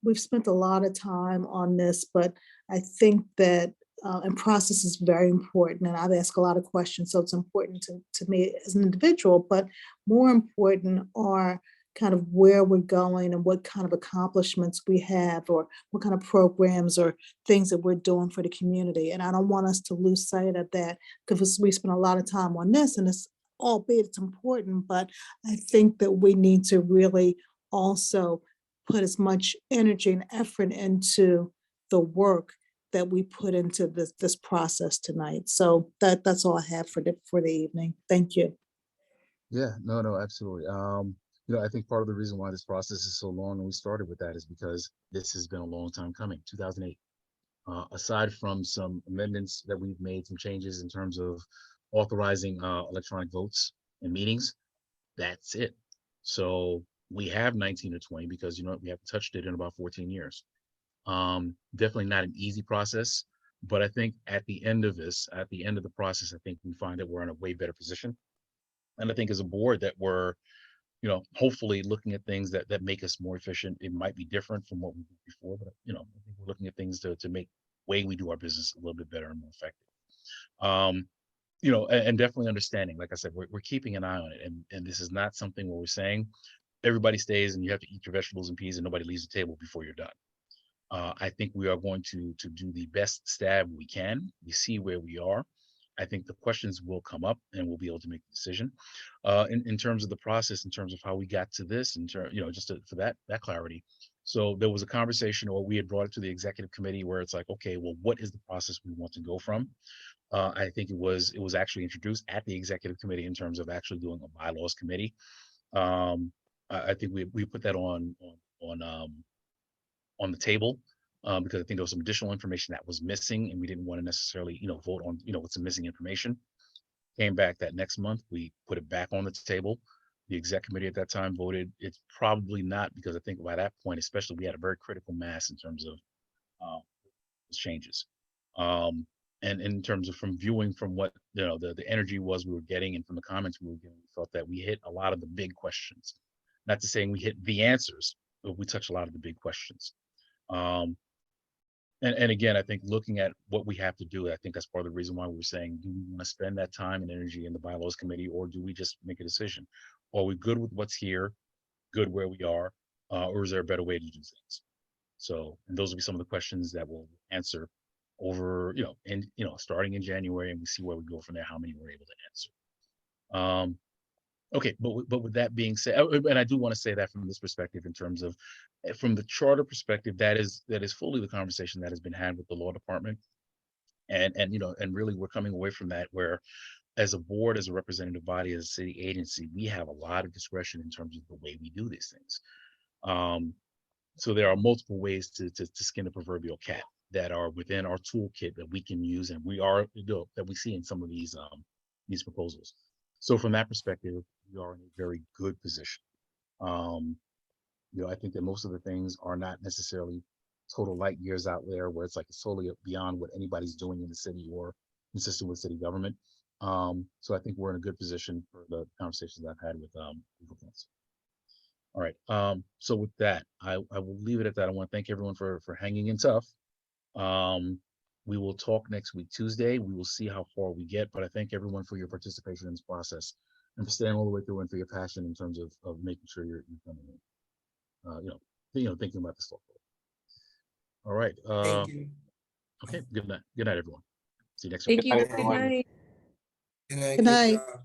we've spent a lot of time on this, but I think that and process is very important, and I've asked a lot of questions, so it's important to me as an individual, but more important are kind of where we're going and what kind of accomplishments we have, or what kind of programs or things that we're doing for the community. And I don't want us to lose sight of that, because we spend a lot of time on this, and it's, albeit it's important, but I think that we need to really also put as much energy and effort into the work that we put into this process tonight. So that's all I have for the evening. Thank you. Yeah, no, absolutely. I think part of the reason why this process is so long and we started with that is because this has been a long time coming, 2008. Aside from some amendments that we've made, some changes in terms of authorizing electronic votes and meetings, that's it. So we have 19 or 20 because, we haven't touched it in about 14 years. Definitely not an easy process, but I think at the end of the process, I think we find that we're in a way better position. And I think as a board that we're, hopefully looking at things that make us more efficient. It might be different from what we did before, but I think we're looking at things to make way we do our business a little bit better and more effective. And definitely understanding, like I said, we're keeping an eye on it. And this is not something where we're saying everybody stays and you have to eat your vegetables and peas and nobody leaves the table before you're done. I think we are going to do the best stab we can. We see where we are. I think the questions will come up and we'll be able to make a decision. In terms of the process, in terms of how we got to this, for that clarity. So there was a conversation, or we had brought it to the executive committee where it's like, okay, well, what is the process we want to go from? I think it was actually introduced at the executive committee in terms of actually doing a bylaws committee. I think we put that on the table because I think there was some additional information that was missing and we didn't want to necessarily, vote on, with some missing information. Came back that next month, we put it back on the table. The exec committee at that time voted. It's probably not, because I think by that point, especially, we had a very critical mass in terms of changes. And in terms of from viewing from what, the energy was we were getting and from the comments we were getting, we felt that we hit a lot of the big questions. Not to saying we hit the answers, but we touched a lot of the big questions. And again, I think looking at what we have to do, I think that's part of the reason why we're saying, do we want to spend that time and energy in the bylaws committee, or do we just make a decision? Are we good with what's here, good where we are, or is there a better way to do things? So, and those will be some of the questions that we'll answer over, starting in January, and we see where we go from there, how many we're able to answer. Okay, but with that being said, and I do want to say that from this perspective, in terms of from the charter perspective, that is fully the conversation that has been had with the law department, and really we're coming away from that where, as a board, as a representative body, as a city agency, we have a lot of discretion in terms of the way we do these things. So there are multiple ways to skin the proverbial cat that are within our toolkit that we can use, and that we see in some of these proposals. So from that perspective, we are in a very good position. I think that most of the things are not necessarily total light years out there where it's like it's totally beyond what anybody's doing in the city or consistent with city government. So I think we're in a good position for the conversations I've had with legal counsel. All right. So with that, I will leave it at that. I want to thank everyone for hanging in tough. We will talk next week, Tuesday. We will see how far we get, but I thank everyone for your participation in this process and for staying all the way through and for your passion in terms of making sure you're coming in, thinking about this stuff. All right. Thank you. Okay. Good night. Good night, everyone. See you next week. Thank you. Good night. Good night. Good night. job.